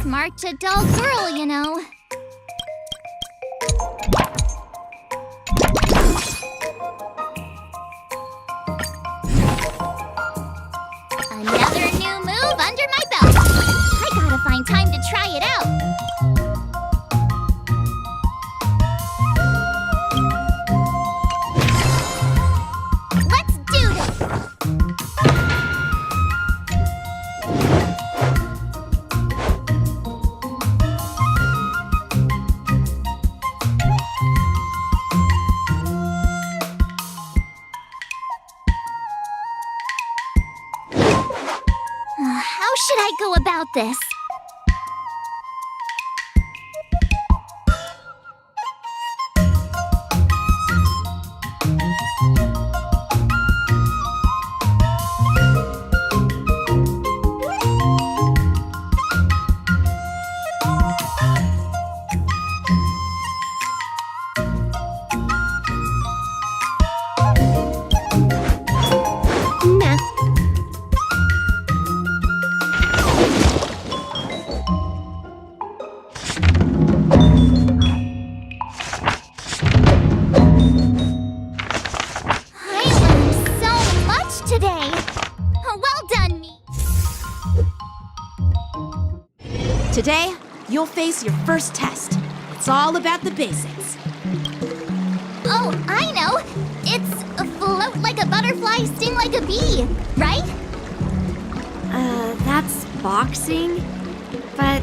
March a dull girl, you know. Another new move under my belt. I gotta find time to try it out. Let's do this! How should I go about this? Nah. Today. Well done, me. Today, you'll face your first test. It's all about the basics. Oh, I know. It's float like a butterfly, sting like a bee, right? That's boxing? But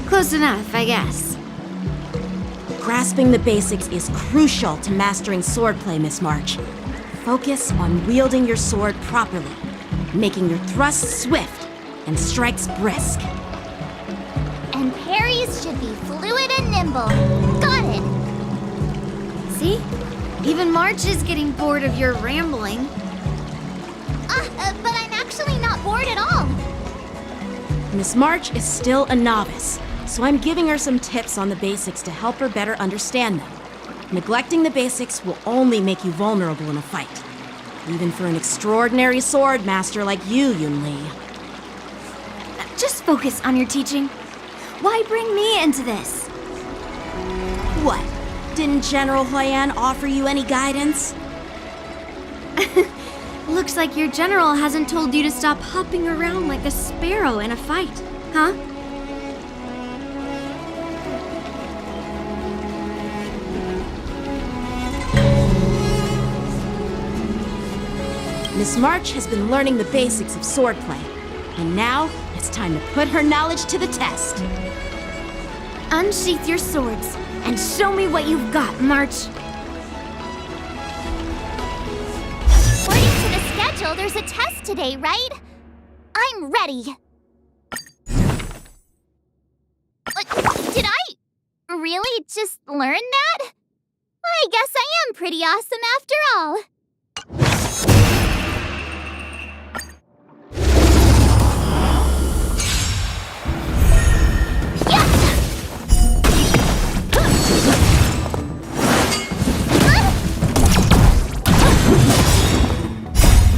close enough, I guess. Grasping the basics is crucial to mastering swordplay, Miss March. Focus on wielding your sword properly, making your thrusts swift and strikes brisk. And parries should be fluid and nimble. Got it. See? Even March is getting bored of your rambling. But I'm actually not bored at all. Miss March is still a novice, so I'm giving her some tips on the basics to help her better understand them. Neglecting the basics will only make you vulnerable in a fight. Even for an extraordinary sword master like you, Yun-Li. Just focus on your teaching. Why bring me into this? What? Didn't General Huyan offer you any guidance? Looks like your general hasn't told you to stop hopping around like a sparrow in a fight, huh? Miss March has been learning the basics of swordplay, and now it's time to put her knowledge to the test. Unsheath your swords and show me what you've got, March. According to the schedule, there's a test today, right? I'm ready. Did I really just learn that? I guess I am pretty awesome after all.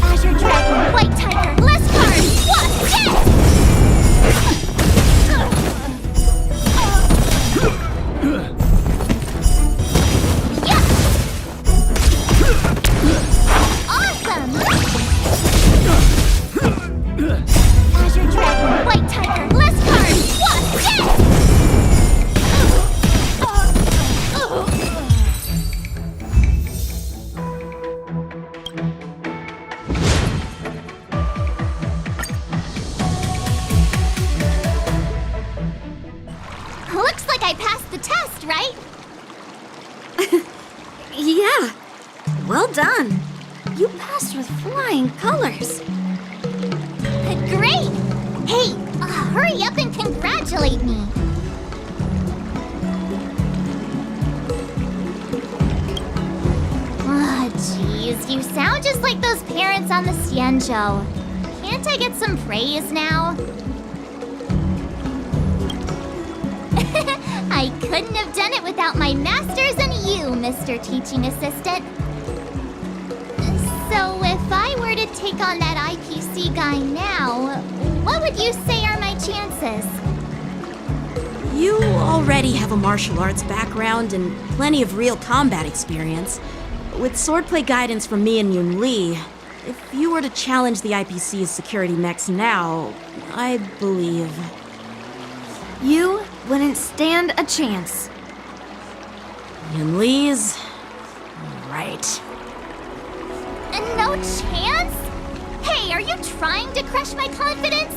Azure Dragon, White Tiger, less cards! What's this? Awesome! Azure Dragon, White Tiger, less cards! What's this? Looks like I passed the test, right? Yeah. Well done. You passed with flying colors. Great! Hey, hurry up and congratulate me. Oh, jeez, you sound just like those parents on the Xianzhou. Can't I get some praise now? I couldn't have done it without my masters and you, Mr. Teaching Assistant. So if I were to take on that IPC guy now, what would you say are my chances? You already have a martial arts background and plenty of real combat experience. With swordplay guidance from me and Yun Li, if you were to challenge the IPC's security mechs now, I believe... You wouldn't stand a chance. Yun Li's... right. And no chance? Hey, are you trying to crush my confidence?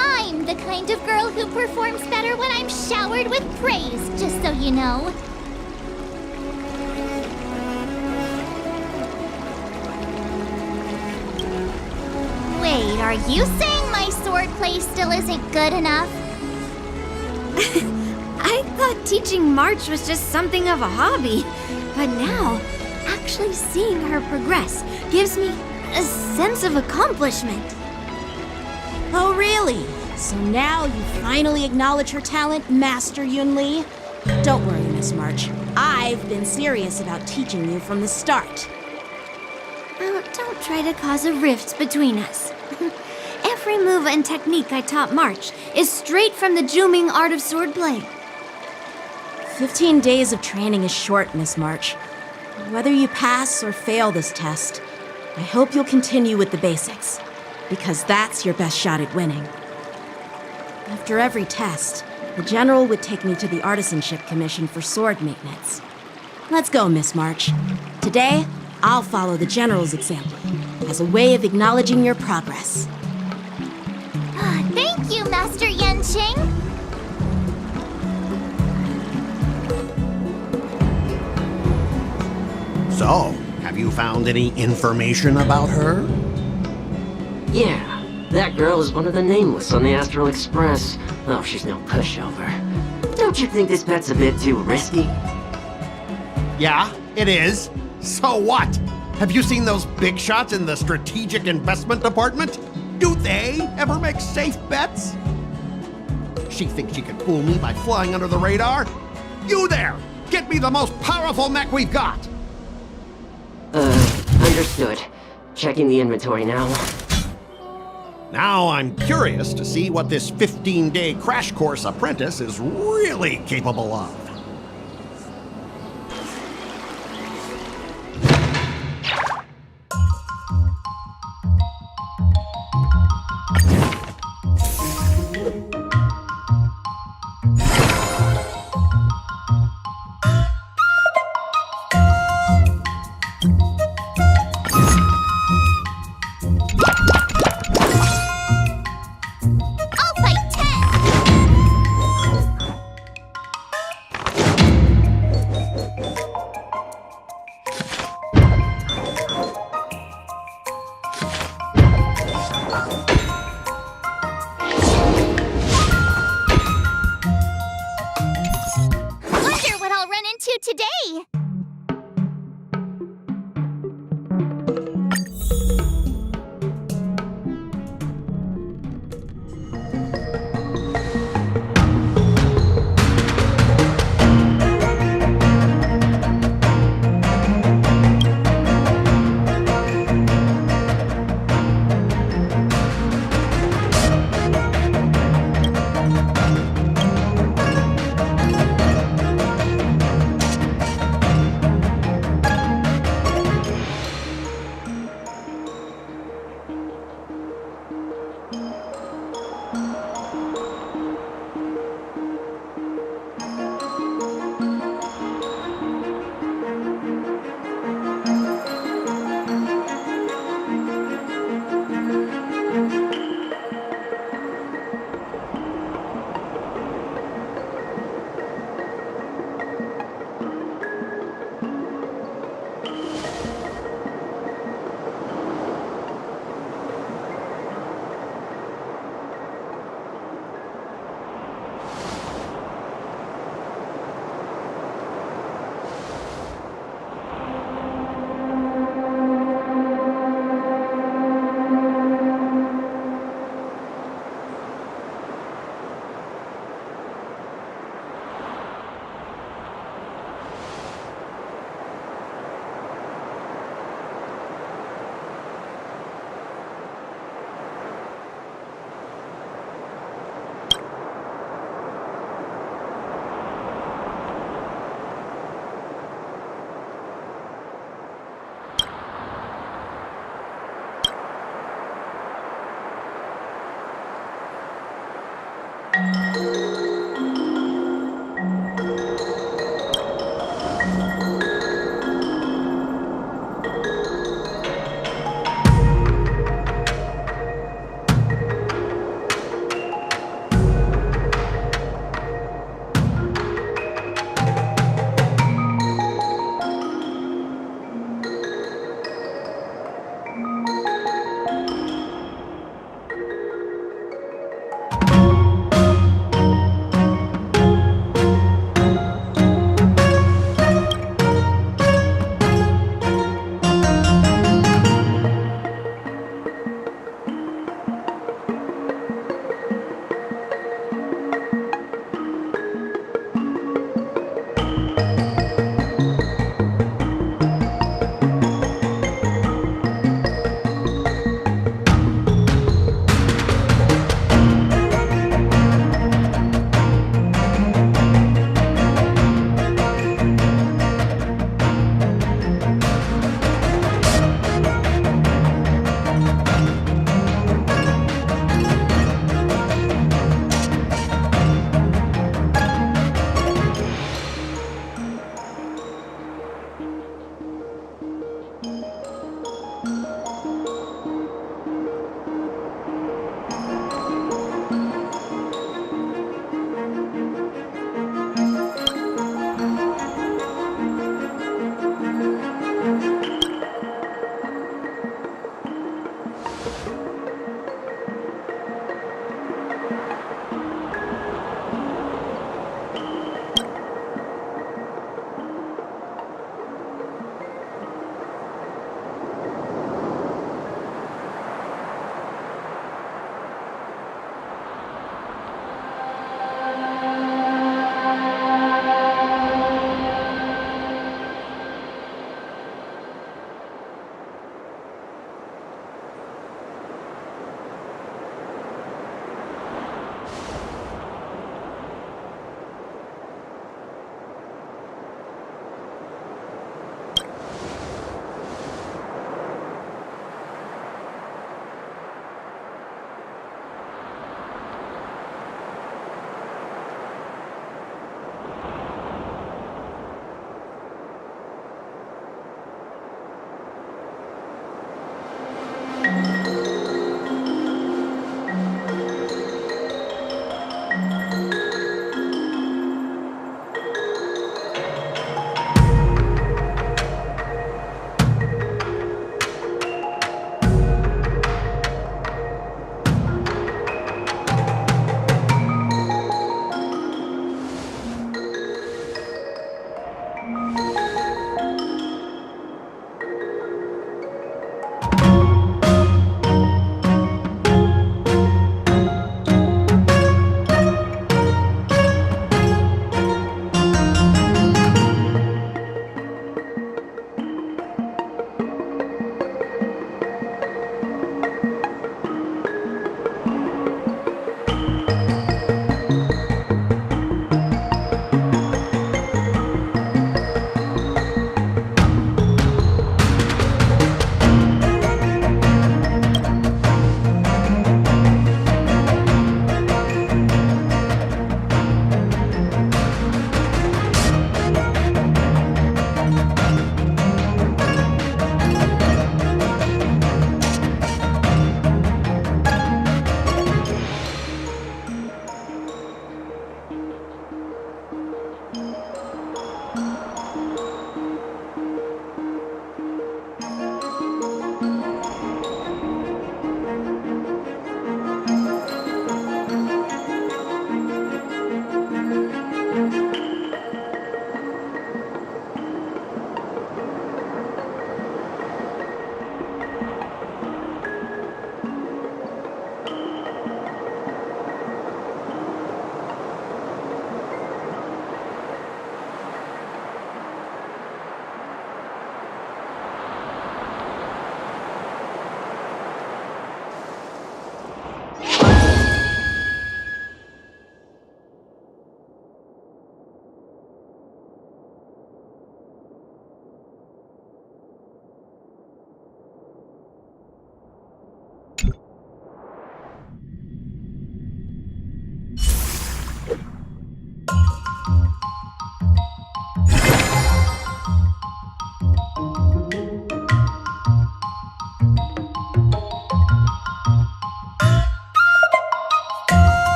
I'm the kind of girl who performs better when I'm showered with praise, just so you know. Wait, are you saying my swordplay still isn't good enough? I thought teaching March was just something of a hobby, but now, actually seeing her progress gives me a sense of accomplishment. Oh, really? So now you finally acknowledge her talent, Master Yun Li? Don't worry, Miss March. I've been serious about teaching you from the start. Oh, don't try to cause a rift between us. Every move and technique I taught March is straight from the Juming art of swordplay. 15 days of training is short, Miss March. Whether you pass or fail this test, I hope you'll continue with the basics, because that's your best shot at winning. After every test, the General would take me to the Artisanship Commission for sword maintenance. Let's go, Miss March. Today, I'll follow the General's example as a way of acknowledging your progress. Thank you, Master Yanqing. So, have you found any information about her? Yeah, that girl is one of the nameless on the Astral Express. Oh, she's no pushover. Don't you think this pet's a bit too risky? Yeah, it is. So what? Have you seen those big shots in the Strategic Investment Department? Do they ever make safe bets? She thinks she can fool me by flying under the radar? You there! Get me the most powerful mech we've got! Understood. Checking the inventory now. Now I'm curious to see what this 15-day crash course apprentice is really capable of.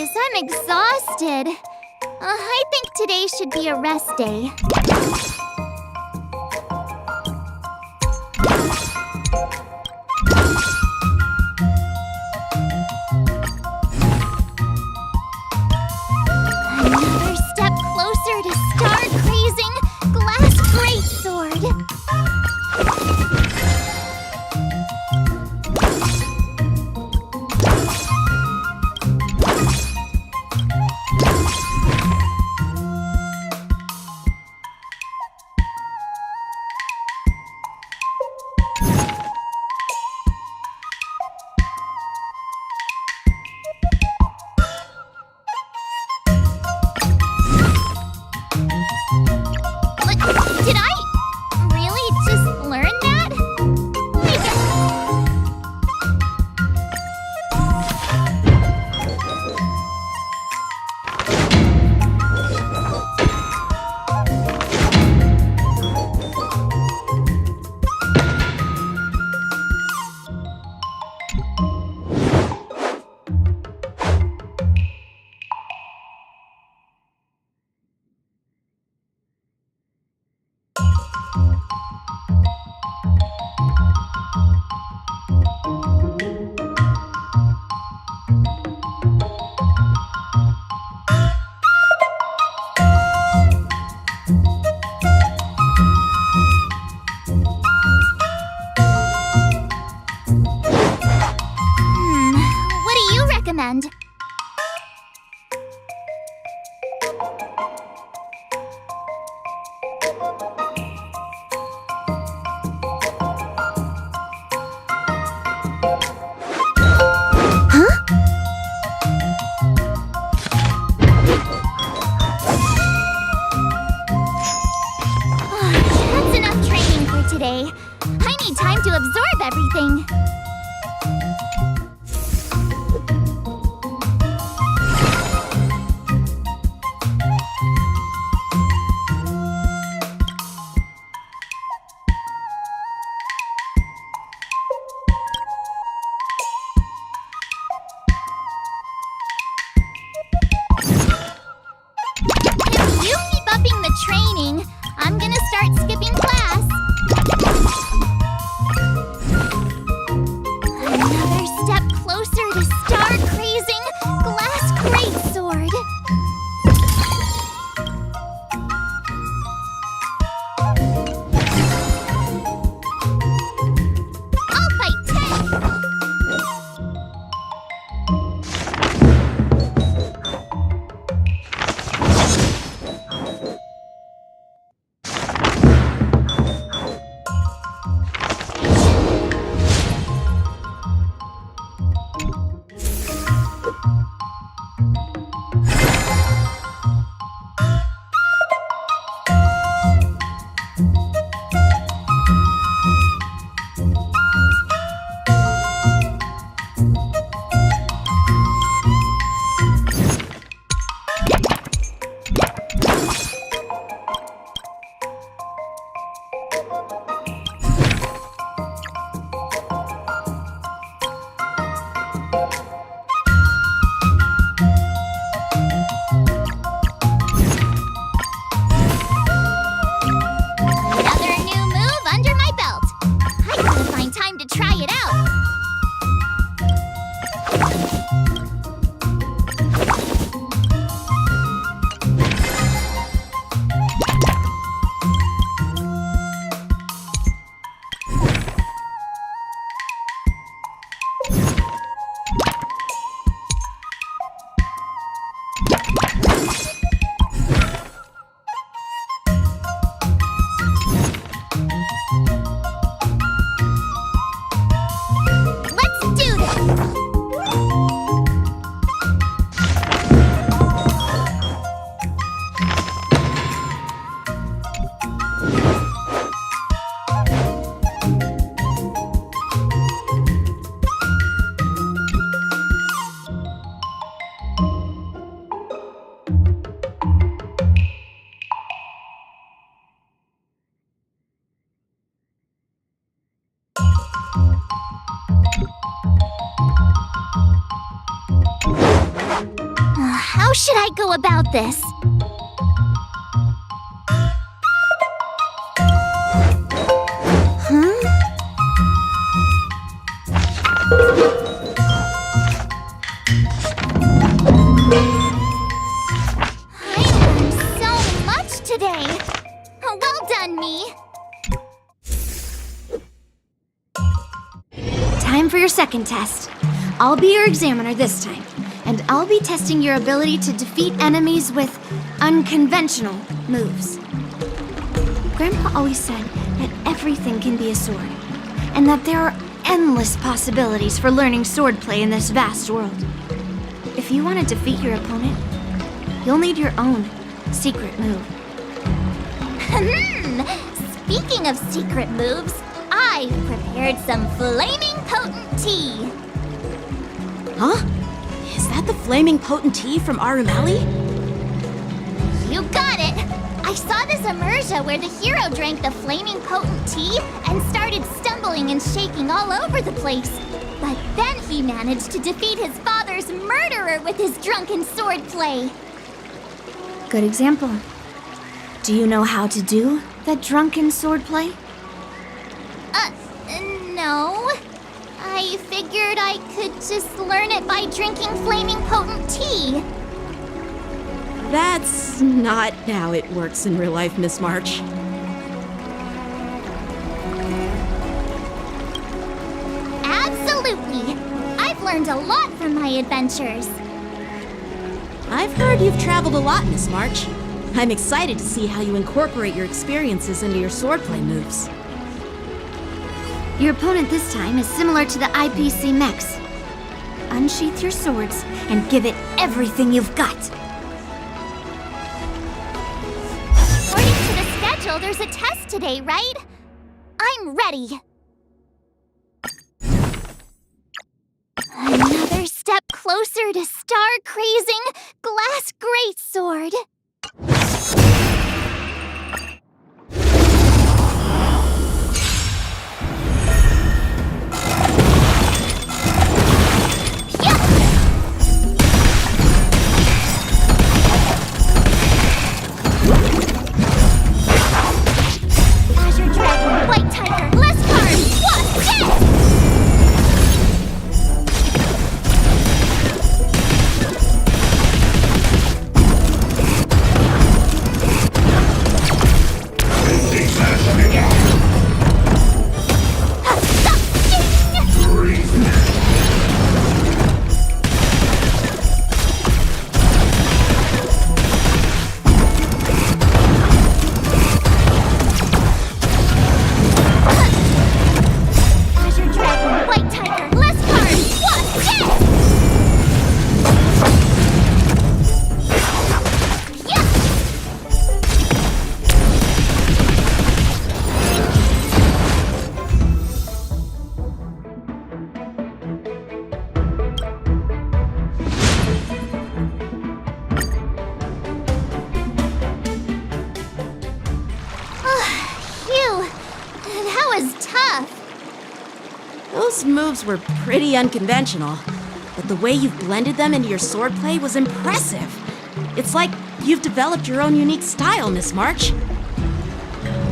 Guess I'm exhausted. I think today should be a rest day. Another step closer to star-crazing glass greatsword. Did I really just learn that? What do you recommend? That's enough training for today. I need time to absorb everything. If you keep upping the training, I'm gonna start skipping class. Another step closer to star-crazing glass greatsword. I'll fight 10. Another new move under my belt. I gotta find time to try it out. Let's do this! How should I go about this? I learned so much today. Well done, me. Time for your second test. I'll be your examiner this time, and I'll be testing your ability to defeat enemies with unconventional moves. Grandpa always said that everything can be a sword, and that there are endless possibilities for learning swordplay in this vast world. If you want to defeat your opponent, you'll need your own secret move. Speaking of secret moves, I've prepared some flaming potent tea. Huh? Is that the flaming potent tea from Arumali? You got it! I saw this immersion where the hero drank the flaming potent tea and started stumbling and shaking all over the place. But then he managed to defeat his father's murderer with his drunken swordplay. Good example. Do you know how to do that drunken swordplay? No. I figured I could just learn it by drinking flaming potent tea. That's not how it works in real life, Miss March. Absolutely. I've learned a lot from my adventures. I've heard you've traveled a lot, Miss March. I'm excited to see how you incorporate your experiences into your swordplay moves. Your opponent this time is similar to the IPC mechs. Unsheath your swords and give it everything you've got. According to the schedule, there's a test today, right? I'm ready. Another step closer to star-crazing glass greatsword. Azure Dragon, White Tiger, less cards, what? Yes! Azure Dragon, White Tiger, less cards, what? Yes! Yes! Phew, that was tough. Those moves were pretty unconventional, but the way you've blended them into your swordplay was impressive. It's like you've developed your own unique style, Miss March.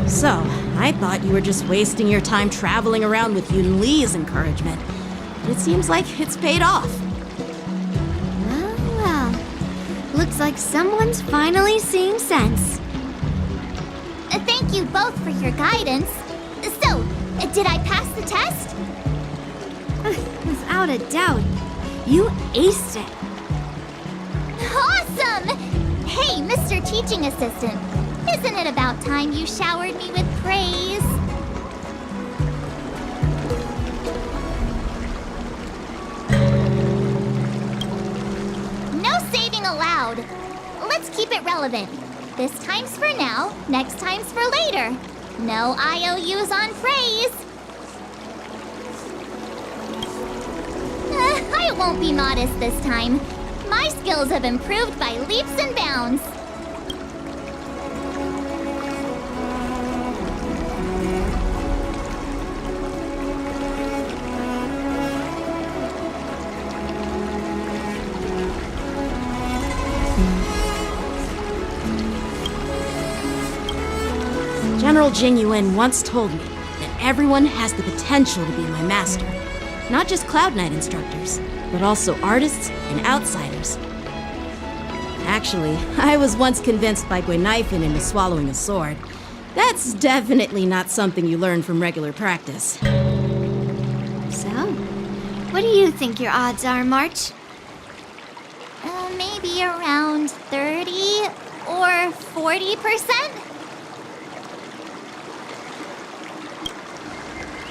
So, I thought you were just wasting your time traveling around with Yun Li's encouragement. But it seems like it's paid off. Well. Looks like someone's finally seeing sense. Thank you both for your guidance. So, did I pass the test? Without a doubt, you aced it. Awesome! Hey, Mr. Teaching Assistant, isn't it about time you showered me with praise? No saving allowed. Let's keep it relevant. This time's for now, next time's for later. No IOUs on praise. I won't be modest this time. My skills have improved by leaps and bounds. General Jing Yuan once told me that everyone has the potential to be my master. Not just Cloud Knight instructors, but also artists and outsiders. Actually, I was once convinced by Guinaifen into swallowing a sword. That's definitely not something you learn from regular practice. So, what do you think your odds are, March? Maybe around 30 or 40%?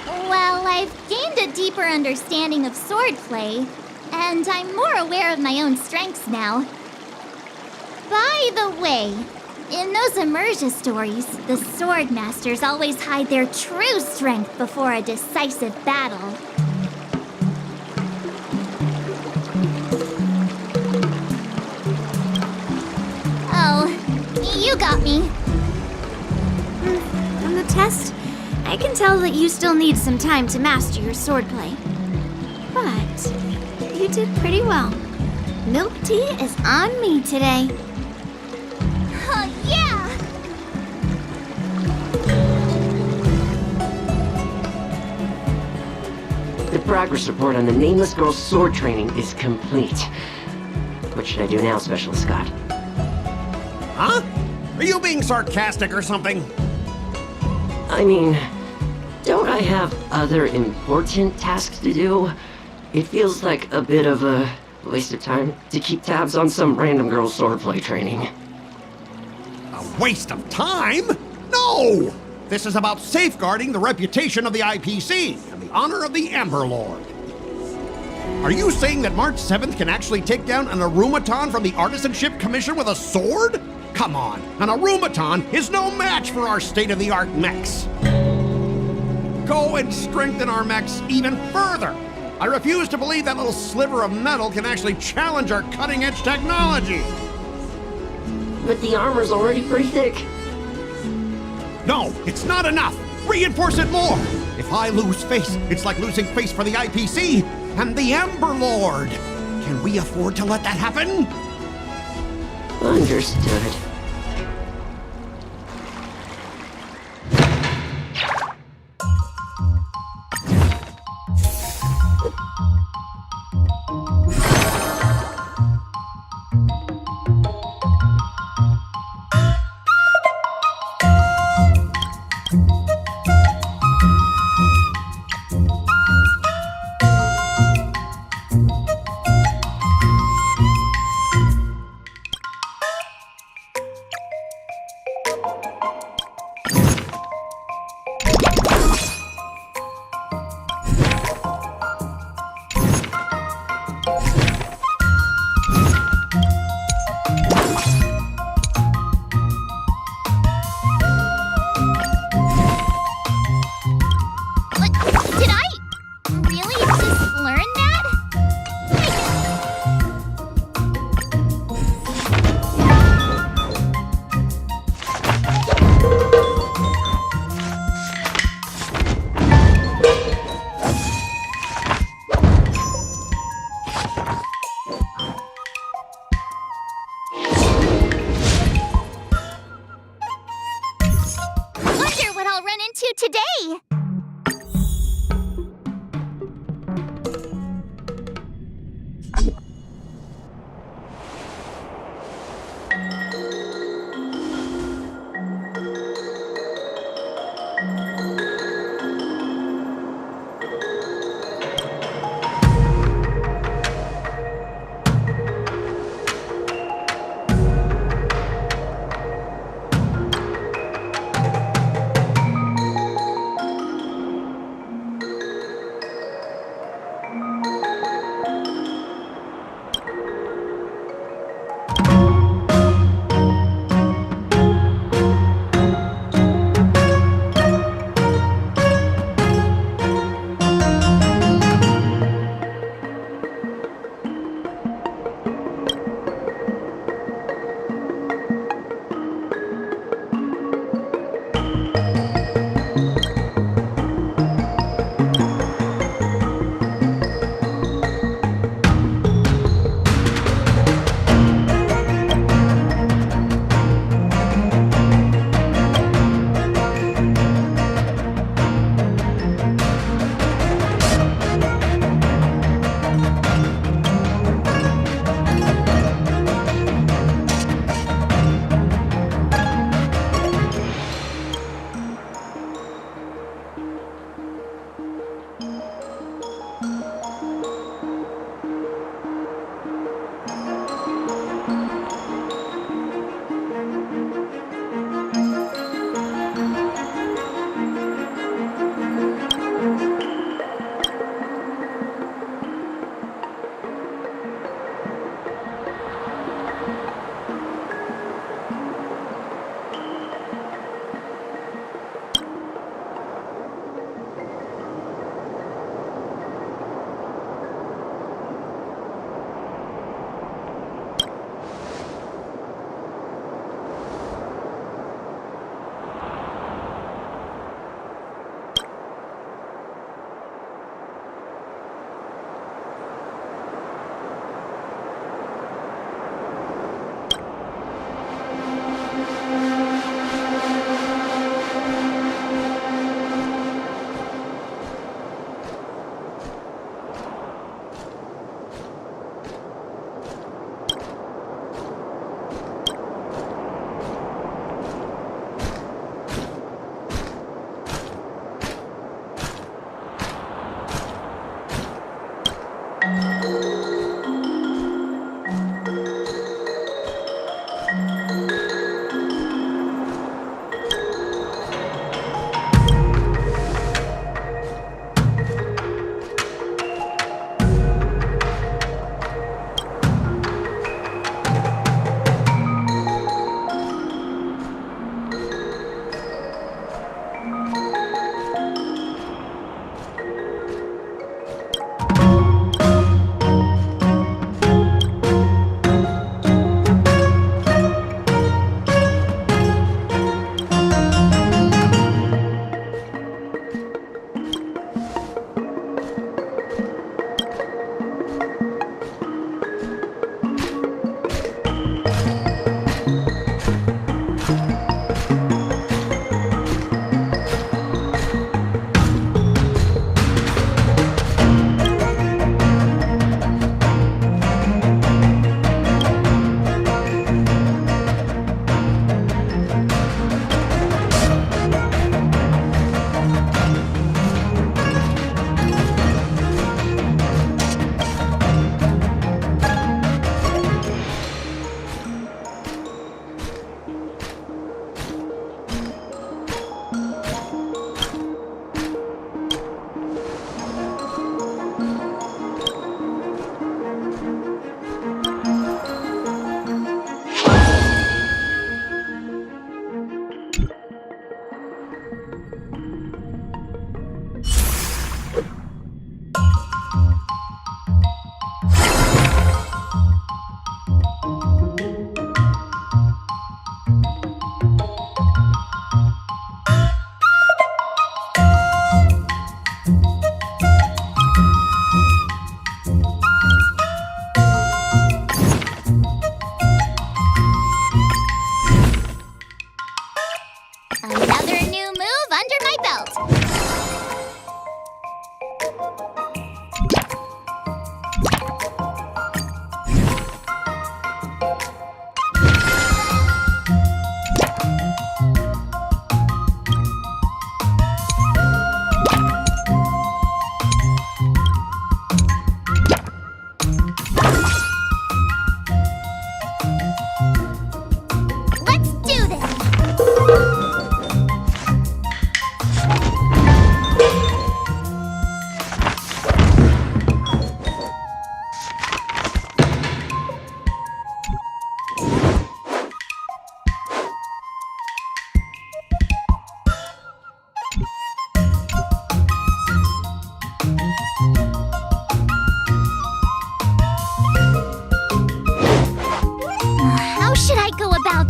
Well, I've gained a deeper understanding of swordplay, and I'm more aware of my own strengths now. By the way, in those immersion stories, the sword masters always hide their true strength before a decisive battle. Oh, you got me. From the test, I can tell that you still need some time to master your swordplay. But you did pretty well. Milk tea is on me today. Yeah! The progress report on the nameless girl's sword training is complete. What should I do now, Specialist Scott? Huh? Are you being sarcastic or something? I mean, don't I have other important tasks to do? It feels like a bit of a waste of time to keep tabs on some random girl's swordplay training. A waste of time? No! This is about safeguarding the reputation of the IPC and the honor of the Amber Lord. Are you saying that March 7th can actually take down an Arumaton from the Artisanship Commission with a sword? Come on, an Arumaton is no match for our state-of-the-art mechs. Go and strengthen our mechs even further. I refuse to believe that little sliver of metal can actually challenge our cutting-edge technology. But the armor's already pretty thick. No, it's not enough. Reinforce it more. If I lose face, it's like losing face for the IPC and the Amber Lord. Can we afford to let that happen? Understood.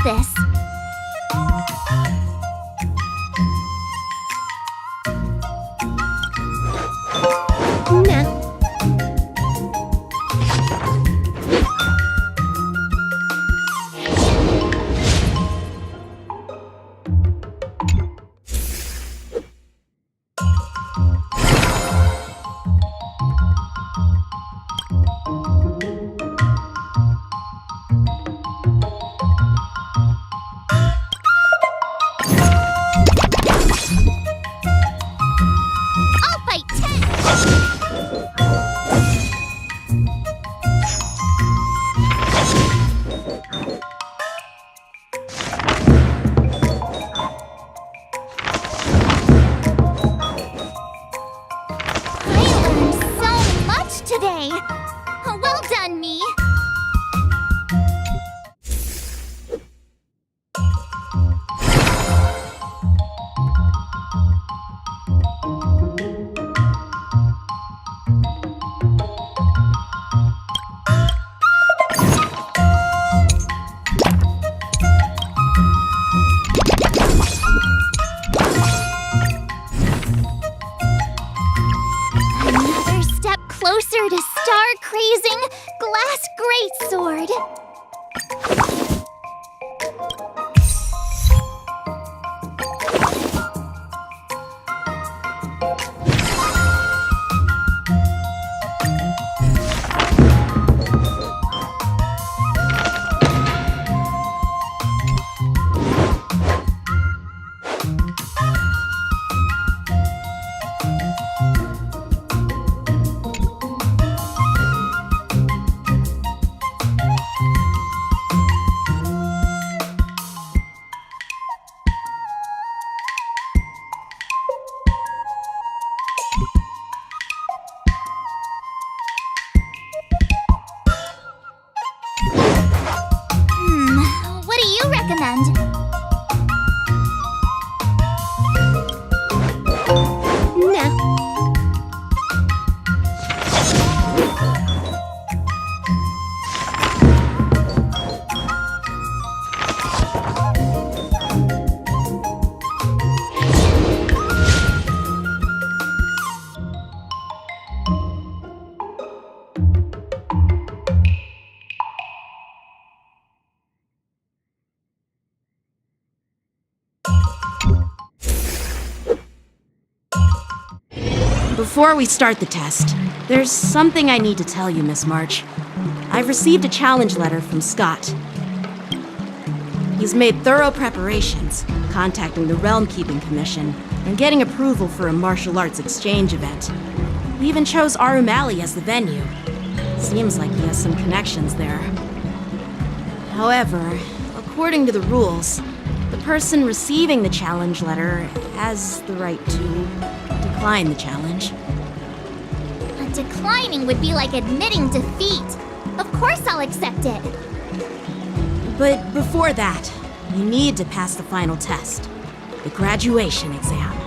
this. Nah. I'll fight 10! I learned so much today! Well done, me! Another step closer to star-crazing glass greatsword. What do you recommend? Nah. Before we start the test, there's something I need to tell you, Miss March. I've received a challenge letter from Scott. He's made thorough preparations, contacting the Realm Keeping Commission and getting approval for a martial arts exchange event. He even chose Arumali as the venue. Seems like he has some connections there. However, according to the rules, the person receiving the challenge letter has the right to decline the challenge. But declining would be like admitting defeat. Of course I'll accept it. But before that, you need to pass the final test, the graduation exam.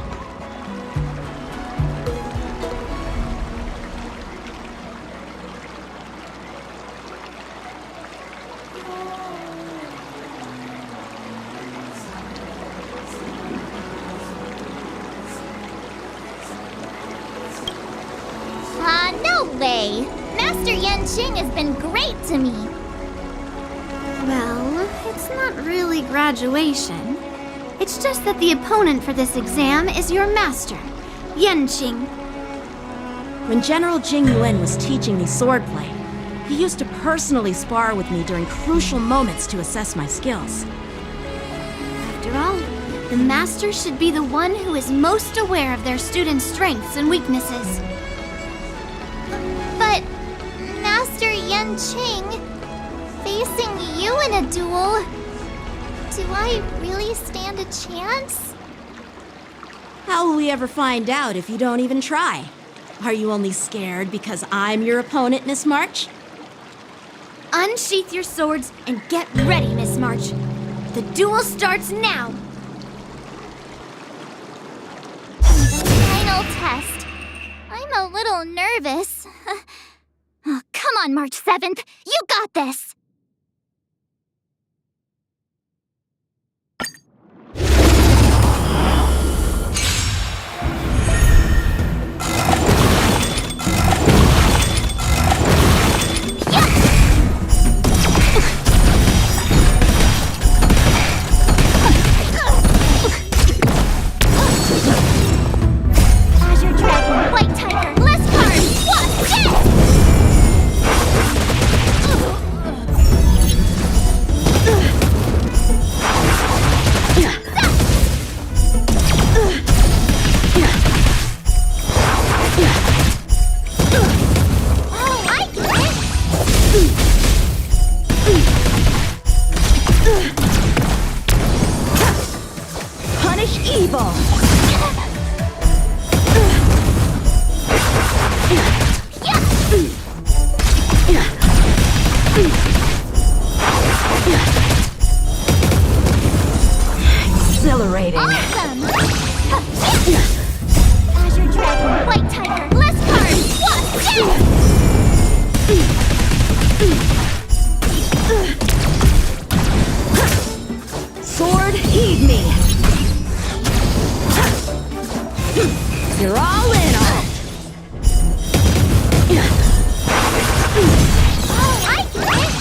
No way! Master Yanqing has been great to me. Well, it's not really graduation. It's just that the opponent for this exam is your master, Yanqing. When General Jing Yuan was teaching me swordplay, he used to personally spar with me during crucial moments to assess my skills. After all, the master should be the one who is most aware of their students' strengths and weaknesses. But, Master Yanqing, facing you in a duel, do I really stand a chance? How will we ever find out if you don't even try? Are you only scared because I'm your opponent, Miss March? Unsheath your swords and get ready, Miss March. The duel starts now! Final test. I'm a little nervous. Oh, come on, March 7th. You got this! Awesome! Azure Dragon, White Tiger, less cards! What? Sword, heed me! You're all in on it! Oh, I get it!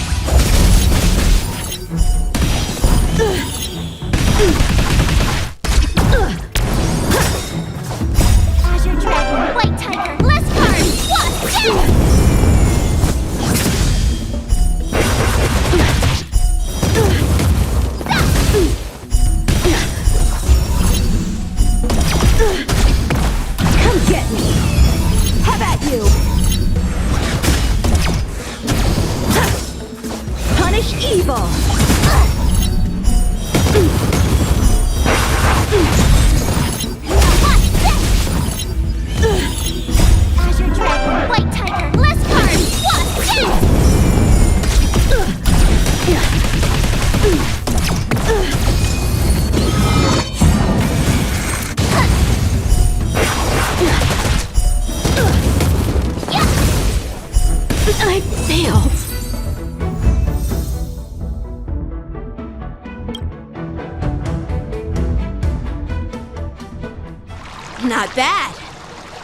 Azure Dragon, White Tiger, less cards! What? Come get me! Have at you! Punish evil! Azure Dragon, White Tiger, less cards! What? I failed! Not bad.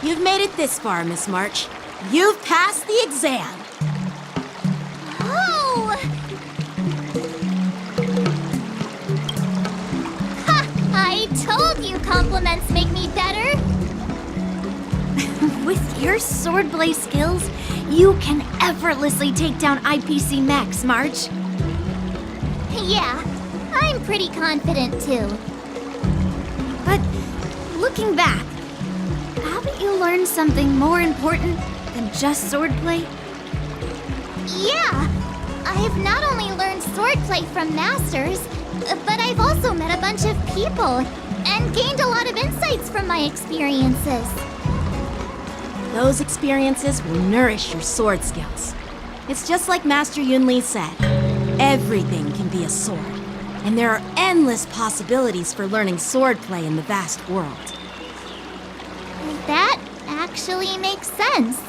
You've made it this far, Miss March. You've passed the exam. Oh! Ha! I told you compliments make me better! With your swordplay skills, you can effortlessly take down IPC Max, March. Yeah, I'm pretty confident too. But looking back, haven't you learned something more important than just swordplay? Yeah! I've not only learned swordplay from masters, but I've also met a bunch of people and gained a lot of insights from my experiences. Those experiences will nourish your sword skills. It's just like Master Yunli said. Everything can be a sword, and there are endless possibilities for learning swordplay in the vast world. That actually makes sense.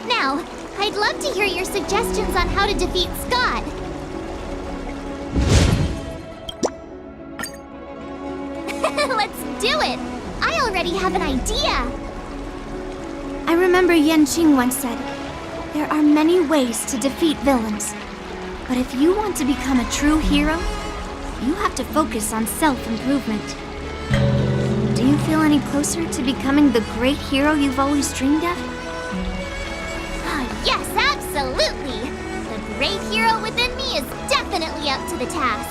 Now, I'd love to hear your suggestions on how to defeat Scott. Let's do it! I already have an idea! I remember Yan Qing once said, there are many ways to defeat villains. But if you want to become a true hero, you have to focus on self-improvement. Do you feel any closer to becoming the great hero you've always dreamed of? Yes, absolutely! The great hero within me is definitely up to the task.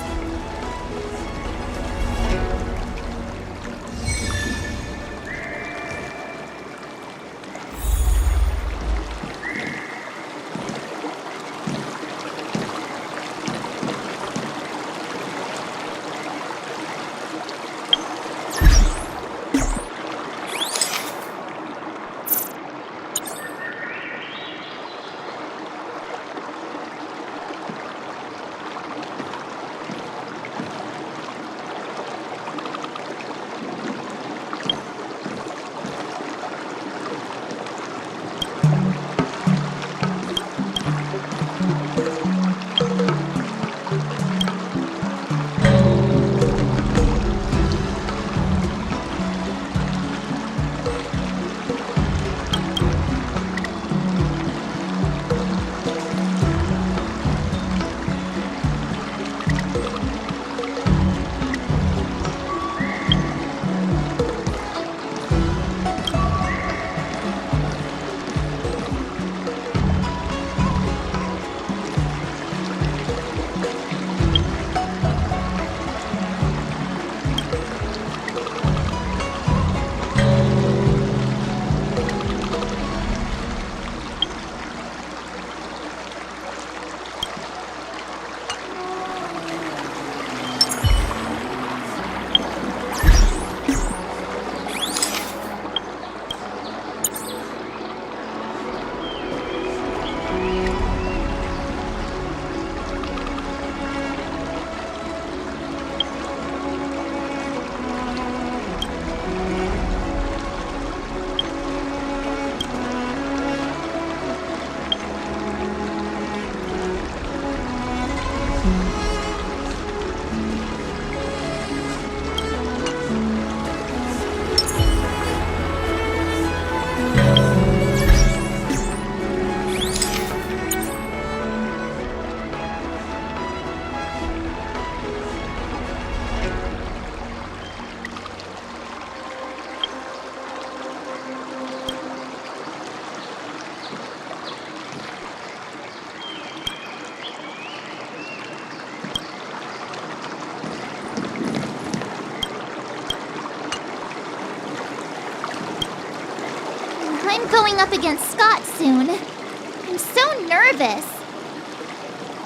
going up against Scott soon. I'm so nervous.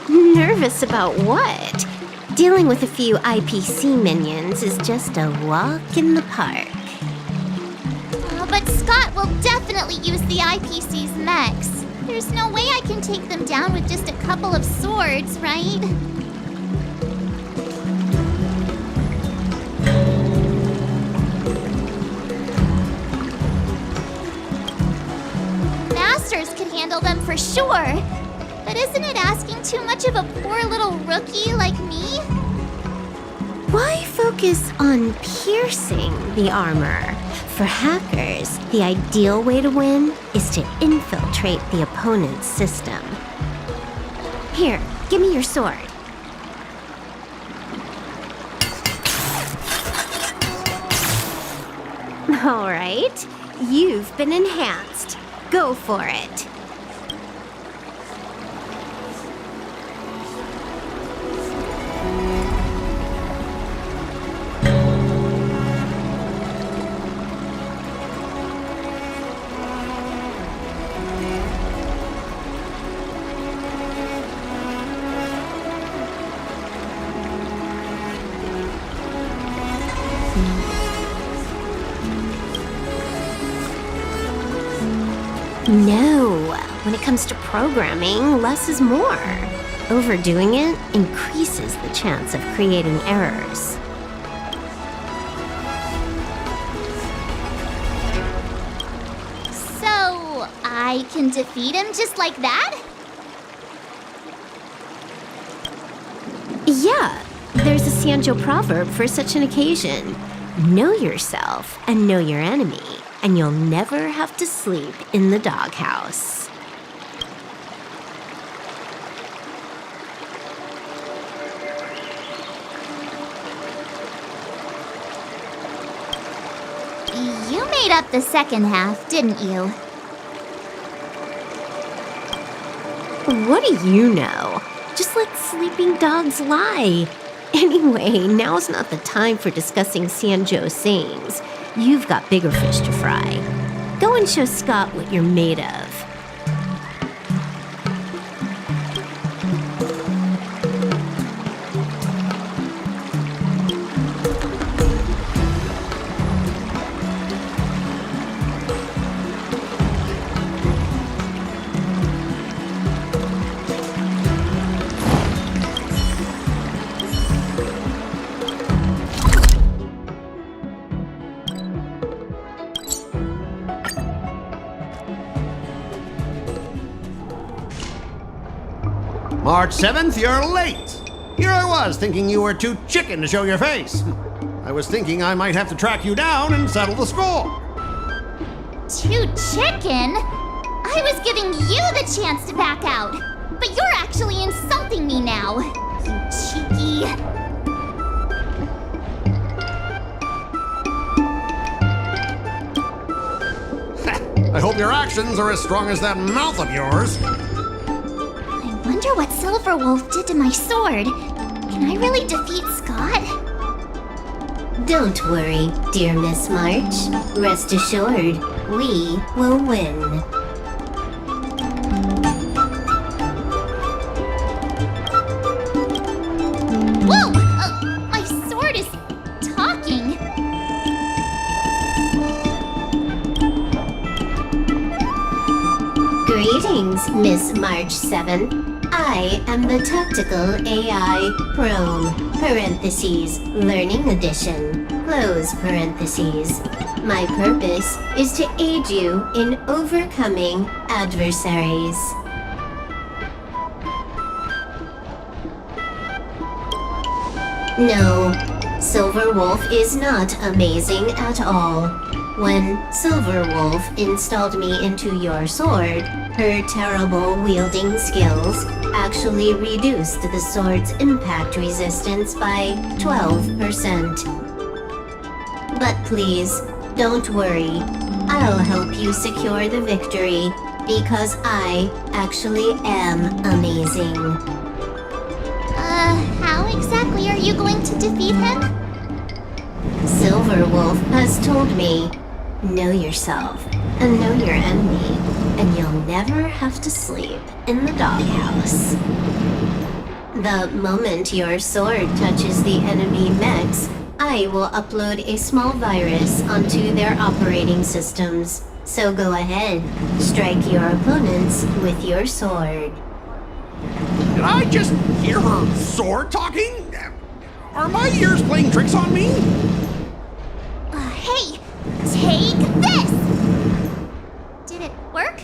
Nervous about what? Dealing with a few IPC minions is just a walk in the park. But Scott will definitely use the IPC's mechs. There's no way I can take them down with just a couple of swords, right? Masters could handle them for sure. But isn't it asking too much of a poor little rookie like me? Why focus on piercing the armor? For hackers, the ideal way to win is to infiltrate the opponent's system. Here, give me your sword. All right, you've been enhanced. Go for it. No, when it comes to programming, less is more. Overdoing it increases the chance of creating errors. So, I can defeat him just like that? Yeah, there's a Sanjo proverb for such an occasion. Know yourself and know your enemy, and you'll never have to sleep in the doghouse. You made up the second half, didn't you? What do you know? Just let sleeping dogs lie. Anyway, now's not the time for discussing Sanjo's sayings. You've got bigger fish to fry. Go and show Scott what you're made of. March 7th, you're late. Here I was, thinking you were too chicken to show your face. I was thinking I might have to track you down and settle the score. Too chicken? I was giving you the chance to back out. But you're actually insulting me now. You cheeky... I hope your actions are as strong as that mouth of yours. I wonder what Silverwolf did to my sword. Can I really defeat Scott? Don't worry, dear Miss March. Rest assured, we will win. Whoa! My sword is talking. Greetings, Miss March 7. I am the Tactical AI Prone, parentheses, Learning Edition, close parentheses. My purpose is to aid you in overcoming adversaries. No, Silverwolf is not amazing at all. When Silverwolf installed me into your sword, her terrible wielding skills actually reduced the sword's impact resistance by 12%. But please, don't worry. I'll help you secure the victory because I actually am amazing. How exactly are you going to defeat him? Silverwolf has told me. Know yourself and know your enemy, and you'll never have to sleep in the doghouse. The moment your sword touches the enemy mechs, I will upload a small virus onto their operating systems. So go ahead, strike your opponents with your sword. Did I just hear her sword talking? Are my ears playing tricks on me? Hey, take this! Did it work?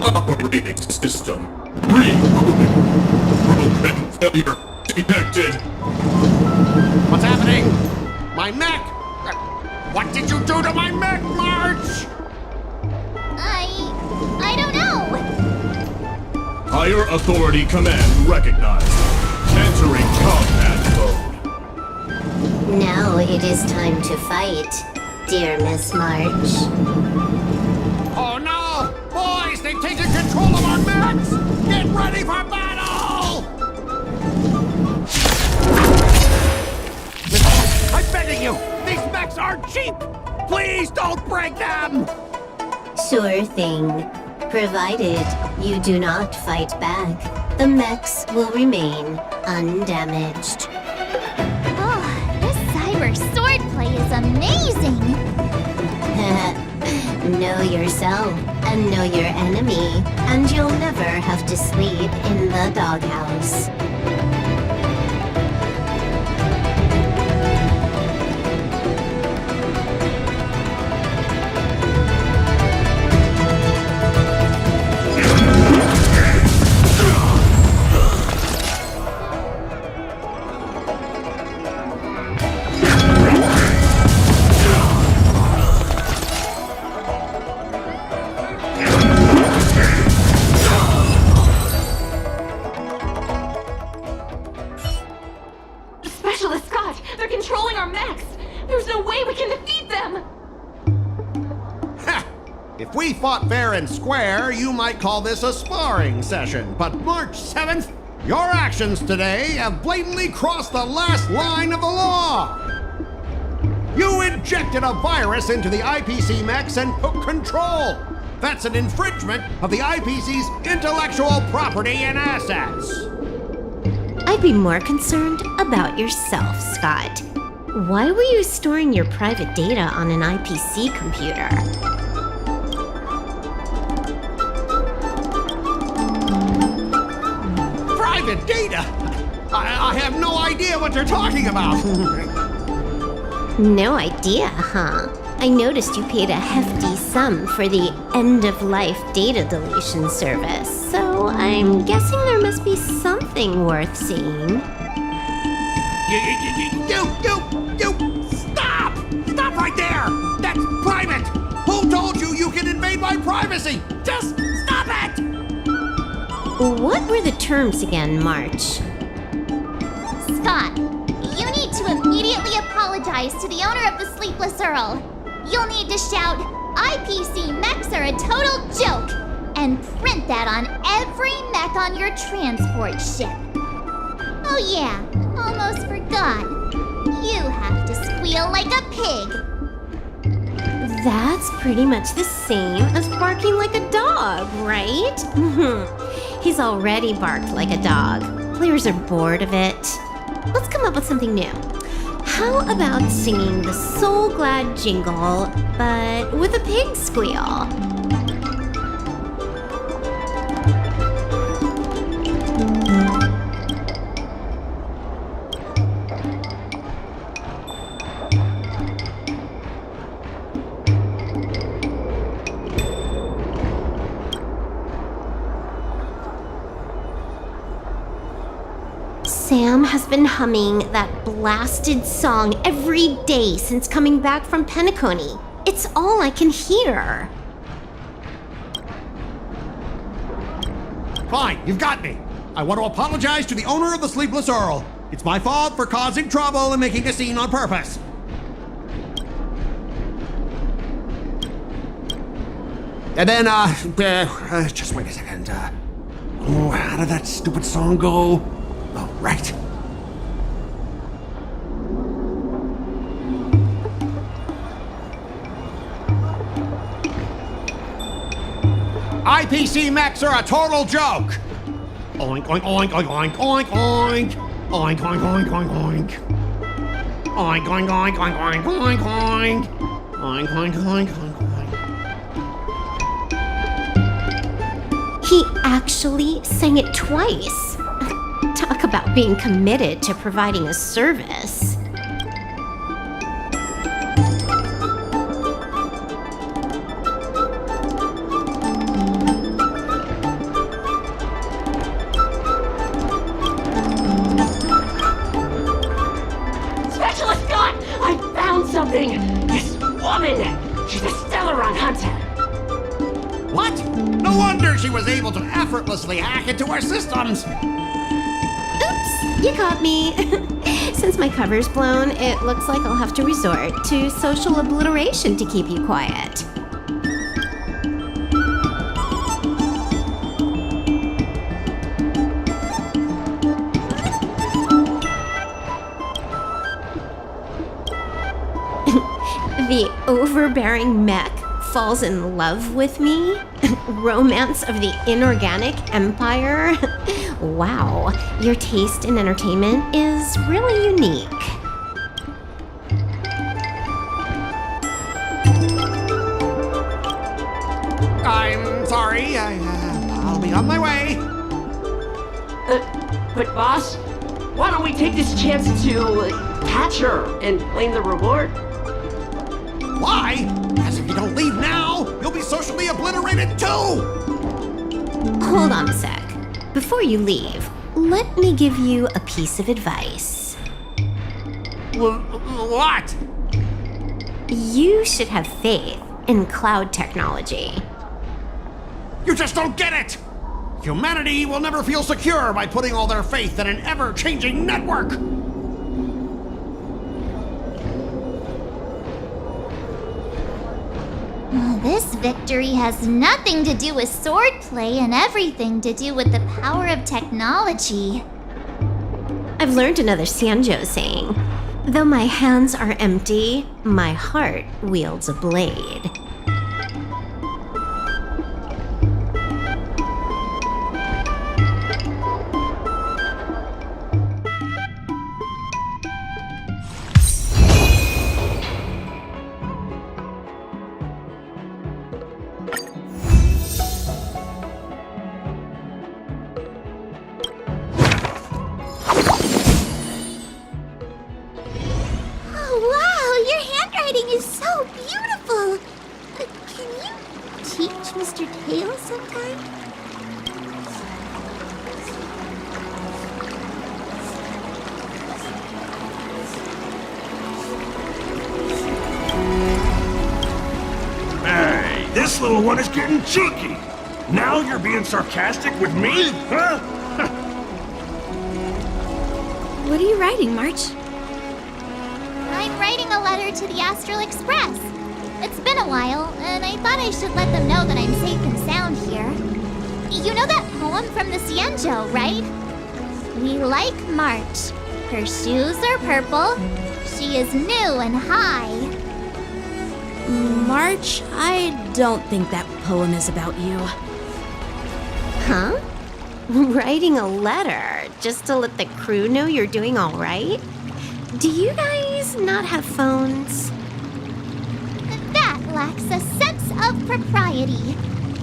Operating system rebooting. Proven failure detected. What's happening? My mech! What did you do to my mech, March? I don't know. Higher authority command recognized. Entering combat mode. Now it is time to fight, dear Miss March. Oh no! Boys, they've taken control of our mechs! Get ready for battle! I'm begging you! These mechs aren't cheap! Please don't break them! Sure thing. Provided you do not fight back, the mechs will remain undamaged. Oh, this cyber swordplay is amazing! Know yourself and know your enemy, and you'll never have to sleep in the doghouse. Specialist Scott, they're controlling our mechs. There's no way we can defeat them. Ha! If we fought fair and square, you might call this a sparring session. But March 7th, your actions today have blatantly crossed the last line of the law. You injected a virus into the IPC mechs and took control. That's an infringement of the IPC's intellectual property and assets. I'd be more concerned about yourself, Scott. Why were you storing your private data on an IPC computer? Private data? I have no idea what you're talking about. No idea, huh? I noticed you paid a hefty sum for the end-of-life data deletion service, so I'm guessing there must be something worth seeing. You, stop! Stop right there! That's private! Who told you you can invade my privacy? Just stop it! What were the terms again, March? Scott, you need to immediately apologize to the owner of the Sleepless Earl. You'll need to shout, IPC mechs are a total joke, and print that on every mech on your transport ship. Oh yeah, almost forgot. You have to squeal like a pig. That's pretty much the same as barking like a dog, right? He's already barked like a dog. Players are bored of it. Let's come up with something new. How about singing the Soul Glad jingle, but with a pig squeal? Sam has been humming that blasted song every day since coming back from Penacony. It's all I can hear. Fine, you've got me. I want to apologize to the owner of the Sleepless Earl. It's my fault for causing trouble and making a scene on purpose. And then, just wait a second. How did that stupid song go? Oh, right. IPC mechs are a total joke! Oink, oink, oink, oink, oink, oink, oink. Oink, oink, oink, oink, oink. Oink, oink, oink, oink, oink, oink, oink. Oink, oink, oink, oink, oink. He actually sang it twice. Talk about being committed to providing a service. Specialist God! I found something! This woman! She's a Stellaron hunter! What? No wonder she was able to effortlessly hack into our systems! Oops, you caught me. Since my cover's blown, it looks like I'll have to resort to social obliteration to keep you quiet. The overbearing mech falls in love with me? Romance of the inorganic empire? Wow, your taste in entertainment is really unique. I'm sorry, I'll be on my way. But boss, why don't we take this chance to catch her and claim the reward? Why? Because if you don't leave now, you'll be socially obliterated too! Hold on a sec. Before you leave, let me give you a piece of advice. What? You should have faith in cloud technology. You just don't get it! Humanity will never feel secure by putting all their faith in an ever-changing network! This victory has nothing to do with swordplay and everything to do with the power of technology. I've learned another Sanjo saying, though my hands are empty, my heart wields a blade. Is so beautiful. Can you teach Mr. Tails sometime? Hey, this little one is getting cheeky. Now you're being sarcastic with me, huh? What are you writing, March? I'm writing a letter to the Astral Express. It's been a while, and I thought I should let them know that I'm safe and sound here. You know that poem from the Cienjo, right? We like March. Her shoes are purple. She is new and high. March, I don't think that poem is about you. Huh? Writing a letter just to let the crew know you're doing all right? Do you guys not have phones? That lacks a sense of propriety.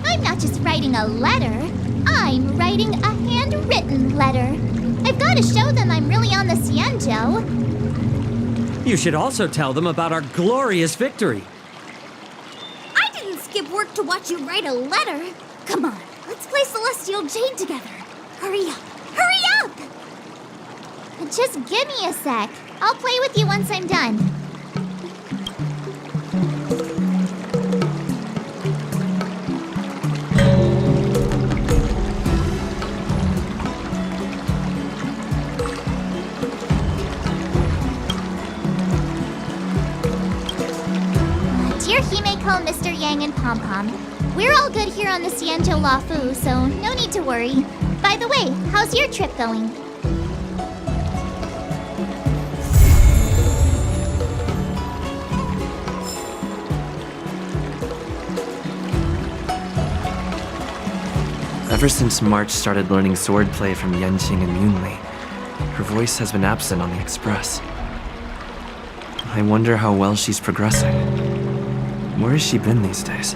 I'm not just writing a letter. I'm writing a handwritten letter. I've got to show them I'm really on the Cienjo. You should also tell them about our glorious victory. I didn't skip work to watch you write a letter. Come on, let's play Celestial Jade together. Hurry up! Hurry up! Just give me a sec. I'll play with you once I'm done. Dear Himeko, Mr. Yang, and Pom Pom, We're all good here on the Ciento Lafu, so no need to worry. By the way, how's your trip going? Ever since March started learning swordplay from Yenqing and Yunli, her voice has been absent on the Express. I wonder how well she's progressing. Where has she been these days?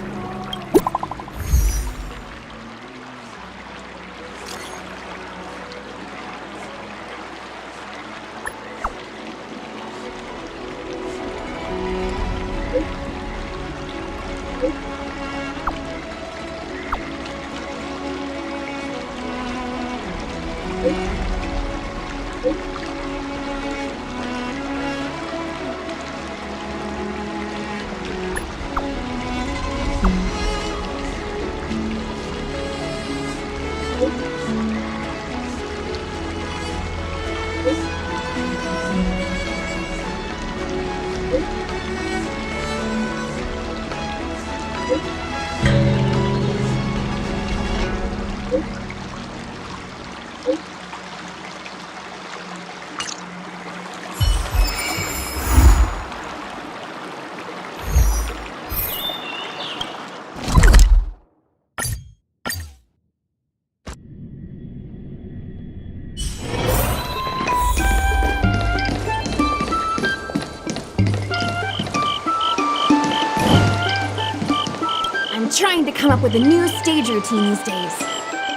Trying to come up with a new stage routine these days.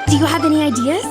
Do you have any ideas?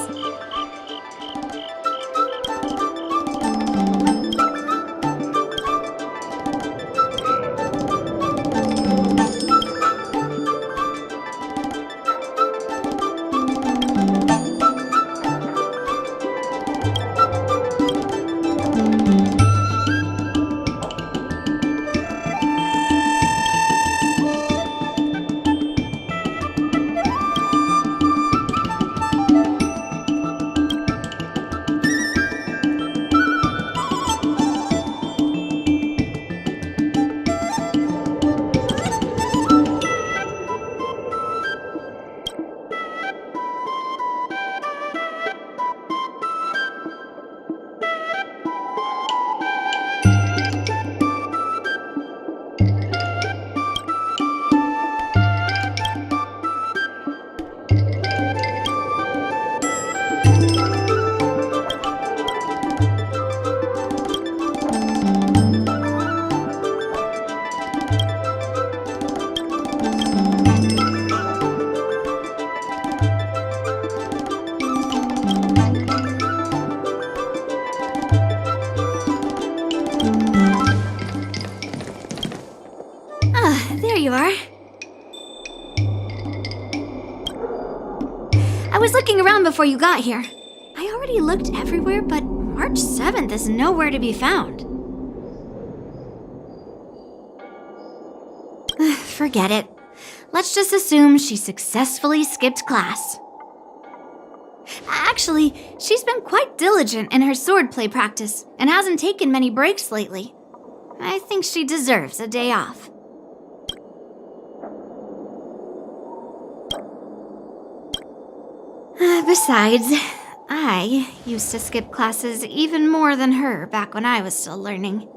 There you are. I was looking around before you got here. I already looked everywhere, but March 7th is nowhere to be found. Forget it. Let's just assume she successfully skipped class. Actually, she's been quite diligent in her swordplay practice and hasn't taken many breaks lately. I think she deserves a day off. Besides, I used to skip classes even more than her back when I was still learning.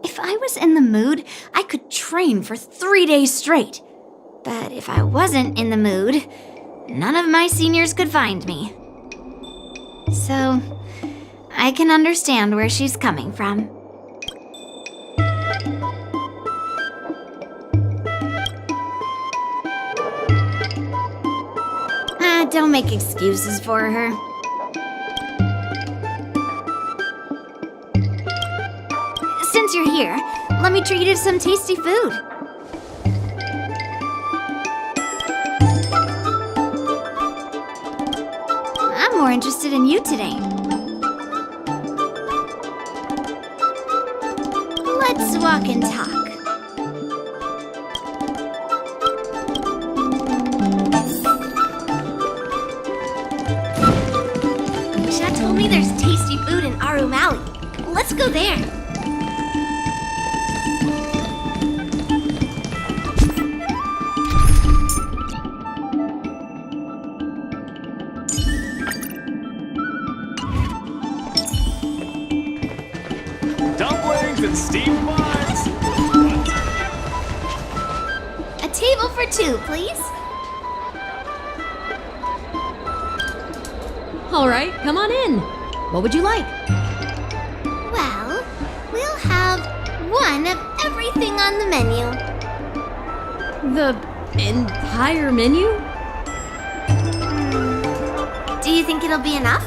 If I was in the mood, I could train for 3 days straight. But if I wasn't in the mood, none of my seniors could find me. So, I can understand where she's coming from. Don't make excuses for her. Since you're here, let me treat you to some tasty food. I'm more interested in you today. Let's walk and talk. Told me there's tasty food in Arum Alley. Let's go there. Steve Vibes! A table for two, please. All right, come on in. What would you like? Well, we'll have one of everything on the menu. The entire menu? Do you think it'll be enough?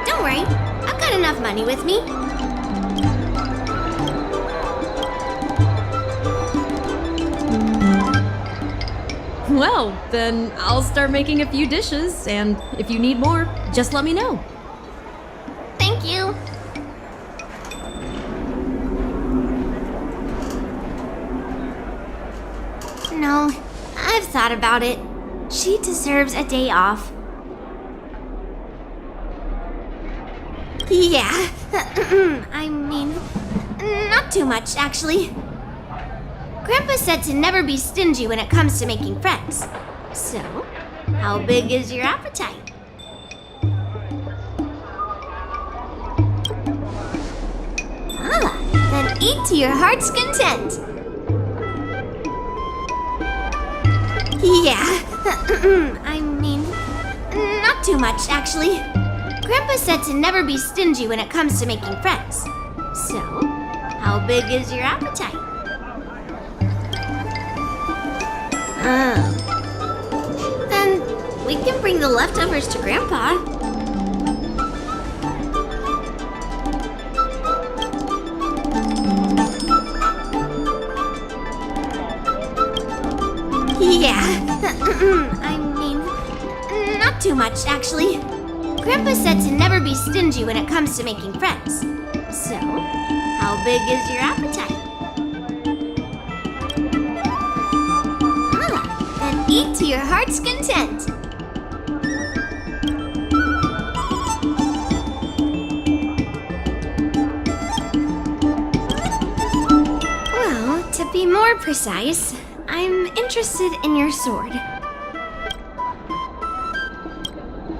Don't worry, I've got enough money with me. Well, then I'll start making a few dishes, and if you need more, just let me know. Thank you. No, I've thought about it. She deserves a day off. Yeah, I mean, not too much, actually. Grandpa said to never be stingy when it comes to making friends. So, how big is your appetite? Ah, then eat to your heart's content. Yeah, I mean, not too much, actually. Grandpa said to never be stingy when it comes to making friends. So, how big is your appetite? Oh. Then we can bring the leftovers to Grandpa. Yeah, I mean, not too much, actually. Grandpa said to never be stingy when it comes to making friends. So, how big is your appetite? Then eat to your heart's content. Well, to be more precise, I'm interested in your sword.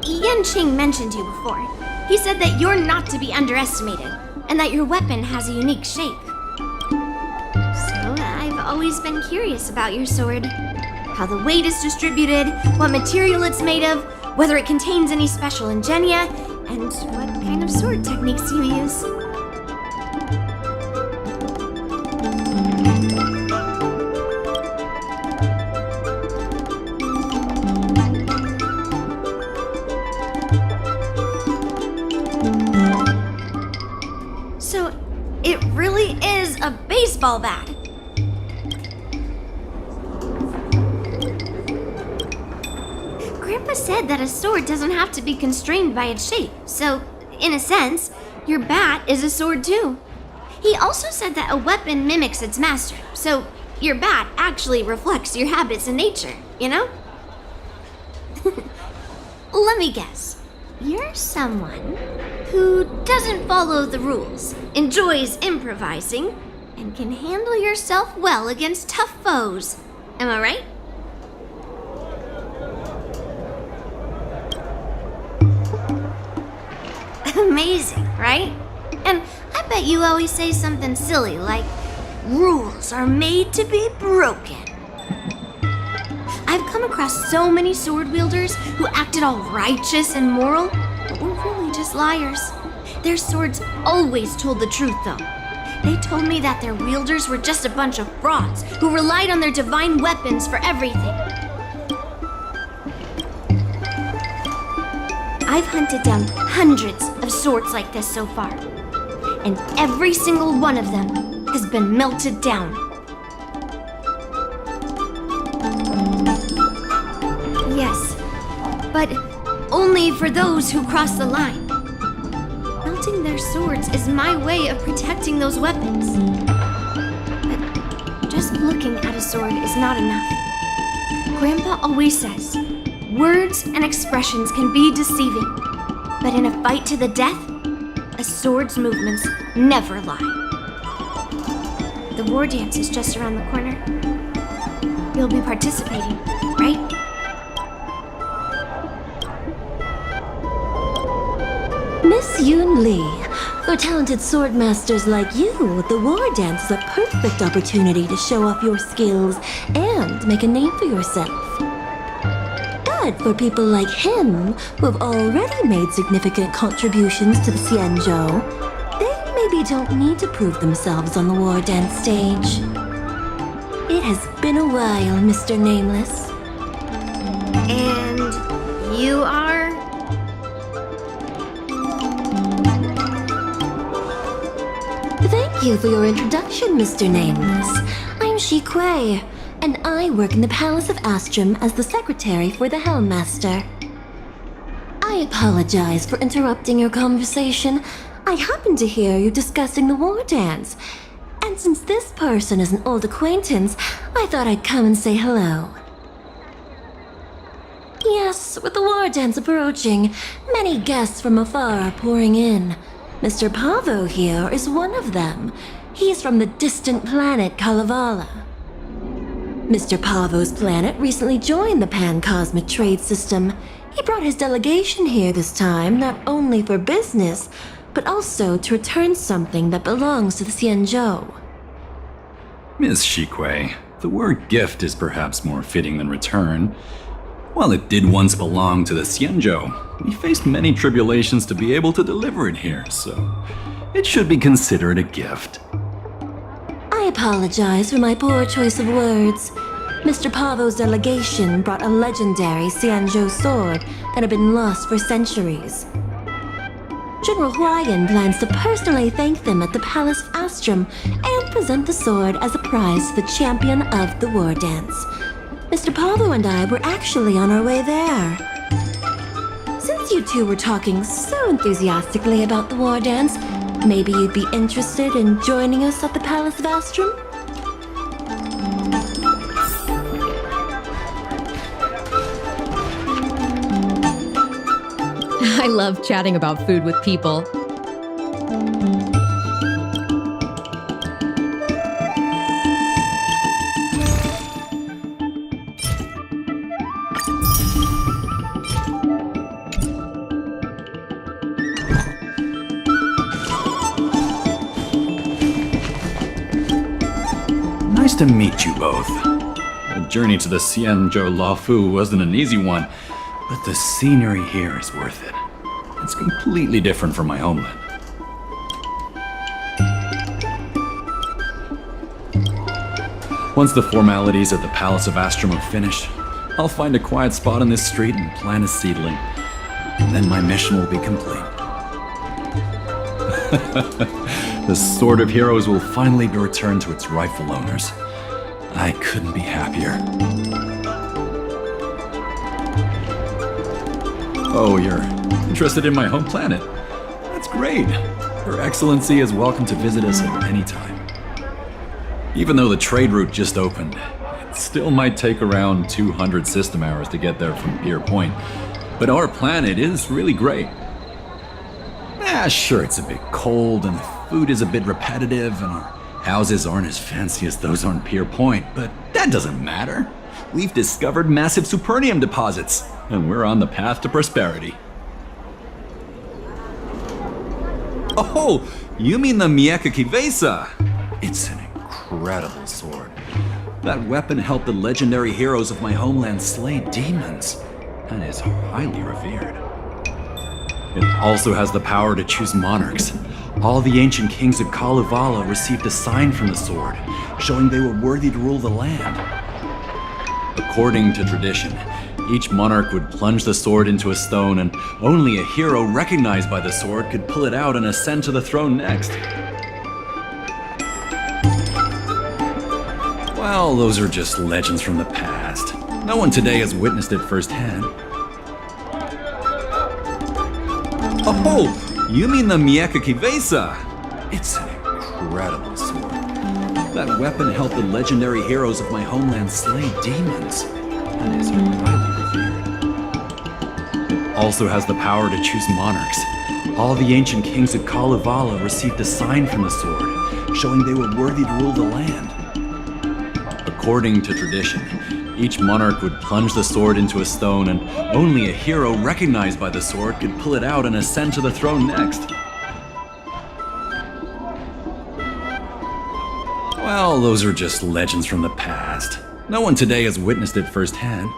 Yanqing mentioned you before. He said that you're not to be underestimated, and that your weapon has a unique shape. So I've always been curious about your sword. How the weight is distributed, what material it's made of, whether it contains any special ingenia, and what kind of sword techniques you use. So, it really is a baseball bat. Grandpa said that a sword doesn't have to be constrained by its shape, so, in a sense, your bat is a sword too. He also said that a weapon mimics its master, so your bat actually reflects your habits and nature, you know? Let me guess. You're someone who doesn't follow the rules, enjoys improvising, and can handle yourself well against tough foes. Am I right? Amazing, right? And I bet you always say something silly like, rules are made to be broken. I've come across so many sword wielders who acted all righteous and moral, but were really just liars. Their swords always told the truth, though. They told me that their wielders were just a bunch of frauds who relied on their divine weapons for everything. I've hunted down hundreds of swords like this so far, and every single one of them has been melted down. Yes, but only for those who cross the line. Melting their swords is my way of protecting those weapons. But just looking at a sword is not enough. Grandpa always says, words and expressions can be deceiving, but in a fight to the death, a sword's movements never lie. The war dance is just around the corner. You'll be participating, right? Miss Yoon Lee, for talented swordmasters like you, the war dance is a perfect opportunity to show off your skills and make a name for yourself. But for people like him, who have already made significant contributions to the Xianzhou, they maybe don't need to prove themselves on the war dance stage. It has been a while, Mr. Nameless. And you are? Thank you for your introduction, Mr. Nameless. I'm Shi Kuei, and I work in the Palace of Astrum as the secretary for the Helmmaster. I apologize for interrupting your conversation. I happened to hear you discussing the war dance, and since this person is an old acquaintance, I thought I'd come and say hello. Yes, with the war dance approaching, many guests from afar are pouring in. Mr. Pavo here is one of them. He's from the distant planet Kalevala. Mr. Pavo's planet recently joined the Pan-Cosmic Trade System. He brought his delegation here this time, not only for business, but also to return something that belongs to the Xianzhou. Miss Shikui, the word gift is perhaps more fitting than return. While it did once belong to the Xianzhou, we faced many tribulations to be able to deliver it here, so it should be considered a gift. I apologize for my poor choice of words. Mr. Pavo's delegation brought a legendary Xianzhou sword that had been lost for centuries. General Huayan plans to personally thank them at the Palace of Astrum and present the sword as a prize to the champion of the war dance. Mr. Pavo and I were actually on our way there. Since you two were talking so enthusiastically about the war dance, maybe you'd be interested in joining us at the Palace of Astrum? I love chatting about food with people. Nice to meet you both. The journey to the Xianzhou Laofu wasn't an easy one, but the scenery here is worth it. It's completely different from my homeland. Once the formalities at the Palace of Astrum are finished, I'll find a quiet spot on this street and plant a seedling. And then my mission will be complete. The Sword of Heroes will finally be returned to its rightful owners. I couldn't be happier. Oh, you're interested in my home planet? That's great. Her Excellency is welcome to visit us at any time. Even though the trade route just opened, it still might take around 200 system hours to get there from Pier Point. But our planet is really great. Sure, it's a bit cold and the food is a bit repetitive and our houses aren't as fancy as those on Pier Point, but that doesn't matter. We've discovered massive supernium deposits, and we're on the path to prosperity. Oh, you mean the Mieka Kivesa? It's an incredible sword. That weapon helped the legendary heroes of my homeland slay demons, and is highly revered. It also has the power to choose monarchs. All the ancient kings of Kalevala received a sign from the sword, showing they were worthy to rule the land. According to tradition, each monarch would plunge the sword into a stone, and only a hero recognized by the sword could pull it out and ascend to the throne next. Well, those are just legends from the past. No one today has witnessed it firsthand. Oh, you mean the Mieka Kivesa? It's an incredible sword. That weapon helped the legendary heroes of my homeland slay demons, and is highly revered. It also has the power to choose monarchs. All the ancient kings of Kalevala received a sign from the sword, showing they were worthy to rule the land. According to tradition, Each monarch would plunge the sword into a stone, and only a hero recognized by the sword could pull it out and ascend to the throne next. Well, those are just legends from the past. No one today has witnessed it firsthand.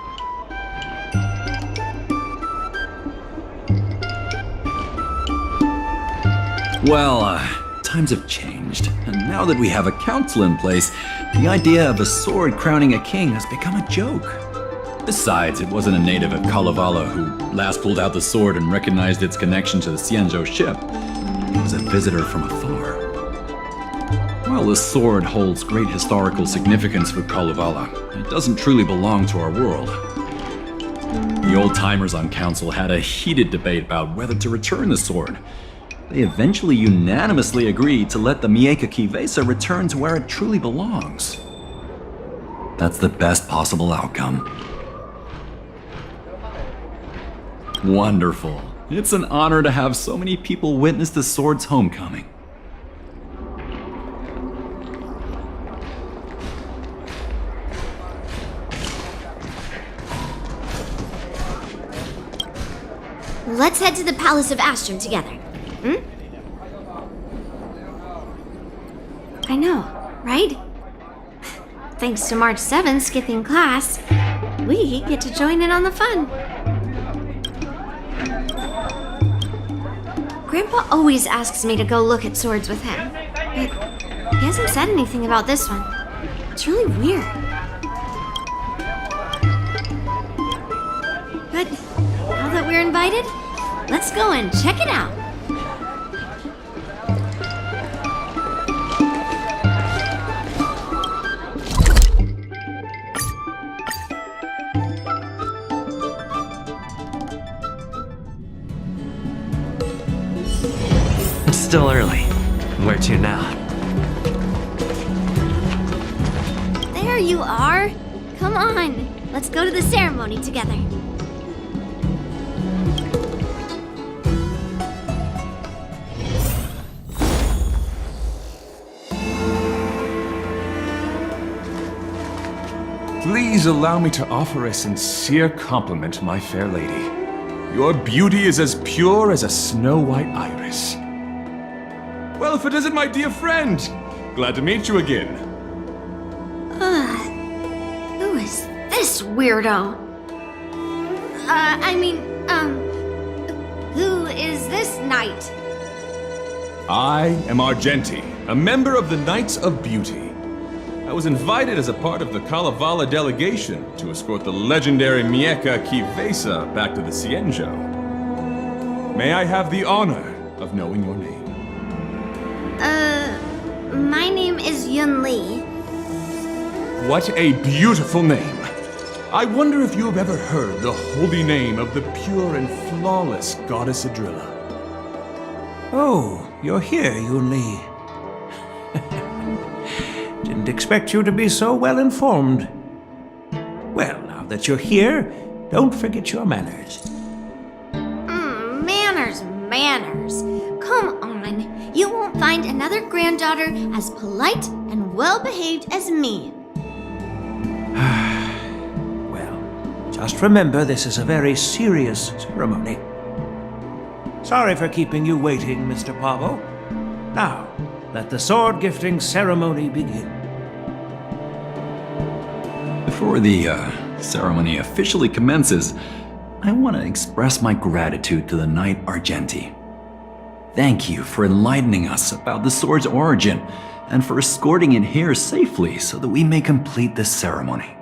Well, times have changed, and now that we have a council in place, the idea of a sword crowning a king has become a joke. Besides, it wasn't a native of Kalevala who last pulled out the sword and recognized its connection to the Xianzhou ship. It was a visitor from afar. While the sword holds great historical significance for Kalevala, it doesn't truly belong to our world. The old-timers on council had a heated debate about whether to return the sword. They eventually unanimously agreed to let the Mieka Kivesa return to where it truly belongs. That's the best possible outcome. Wonderful. It's an honor to have so many people witness the sword's homecoming. Let's head to the Palace of Astrum together. I know, right? Thanks to March 7th skipping class, we get to join in on the fun. Grandpa always asks me to go look at swords with him, but he hasn't said anything about this one. It's really weird. But now that we're invited, let's go and check it out. It's still early. Where to now? There you are. Come on, let's go to the ceremony together. Please allow me to offer a sincere compliment, my fair lady. Your beauty is as pure as a snow-white iris. Well, if it isn't my dear friend! Glad to meet you again. Who is this weirdo? Who is this knight? I am Argenti, a member of the Knights of Beauty. I was invited as a part of the Kalevala delegation to escort the legendary Mieka Kivesa back to the Xianzhou. May I have the honor of knowing your name? My name is Yun Li. What a beautiful name! I wonder if you have ever heard the holy name of the pure and flawless goddess Adrilla. Oh, you're here, Yun Li. Didn't expect you to be so well informed. Well, now that you're here, don't forget your manners. Manners. Come on. You won't find another granddaughter as polite and well-behaved as me. Well, just remember this is a very serious ceremony. Sorry for keeping you waiting, Mr. Pavo. Now, let the sword gifting ceremony begin. Before the ceremony officially commences, I want to express my gratitude to the Knight Argenti. Thank you for enlightening us about the sword's origin and for escorting it here safely so that we may complete this ceremony.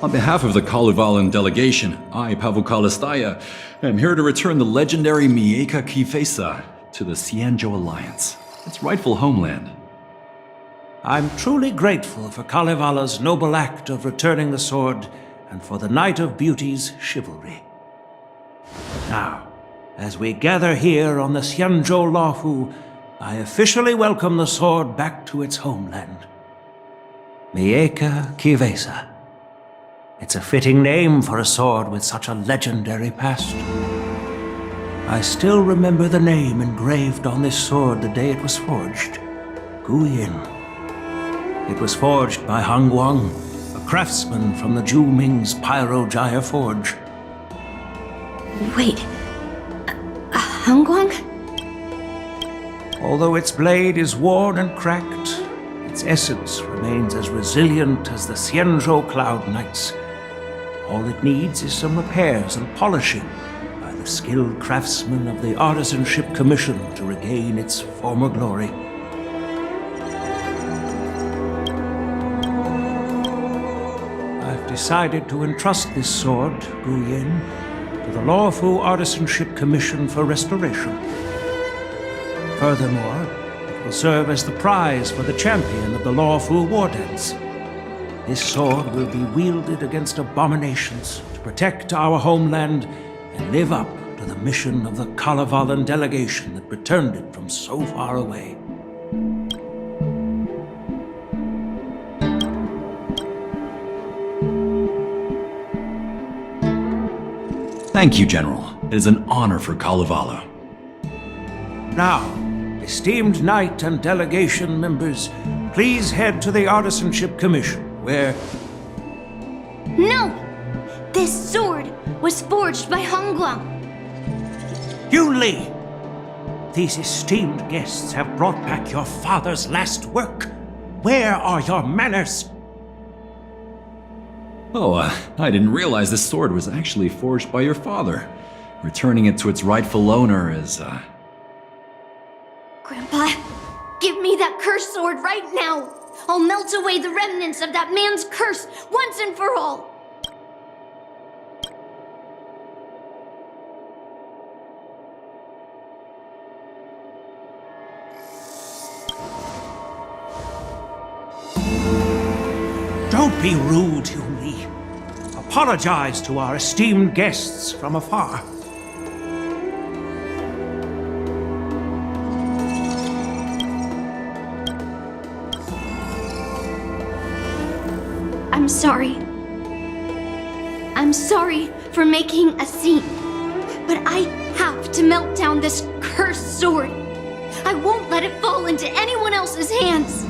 On behalf of the Kalevalan delegation, I, Pavel Kalistaya, am here to return the legendary Mieka Kivesa to the Xianzhou Alliance, its rightful homeland. I'm truly grateful for Kalevala's noble act of returning the sword and for the Knight of Beauty's chivalry. Now, as we gather here on the Xianzhou Luofu, I officially welcome the sword back to its homeland. Mieka Kivesa. It's a fitting name for a sword with such a legendary past. I still remember the name engraved on this sword the day it was forged. Guyin. It was forged by Han Guang, a craftsman from the Zhu Ming's Pyrojaya Forge. Wait, Han Guang? Although its blade is worn and cracked, its essence remains as resilient as the Xianzhou Cloud Knights. All it needs is some repairs and polishing by the skilled craftsmen of the Artisanship Commission to regain its former glory. I've decided to entrust this sword, Guyin, to the Lawfu Artisanship Commission for restoration. Furthermore, it will serve as the prize for the champion of the Lawfu War Dance. This sword will be wielded against abominations to protect our homeland and live up to the mission of the Kalevalan delegation that returned it from so far away. Thank you, General. It is an honor for Kalevala. Now, esteemed knight and delegation members, please head to the Artisanship Commission, where... No! This sword was forged by Han Guang. Yun Li! These esteemed guests have brought back your father's last work. Where are your manners? Oh, I didn't realize this sword was actually forged by your father. Returning it to its rightful owner is, Grandpa, give me that cursed sword right now! I'll melt away the remnants of that man's curse once and for all! Don't be rude, Yun Li. Apologize to our esteemed guests from afar. I'm sorry. I'm sorry for making a scene. But I have to melt down this cursed sword. I won't let it fall into anyone else's hands.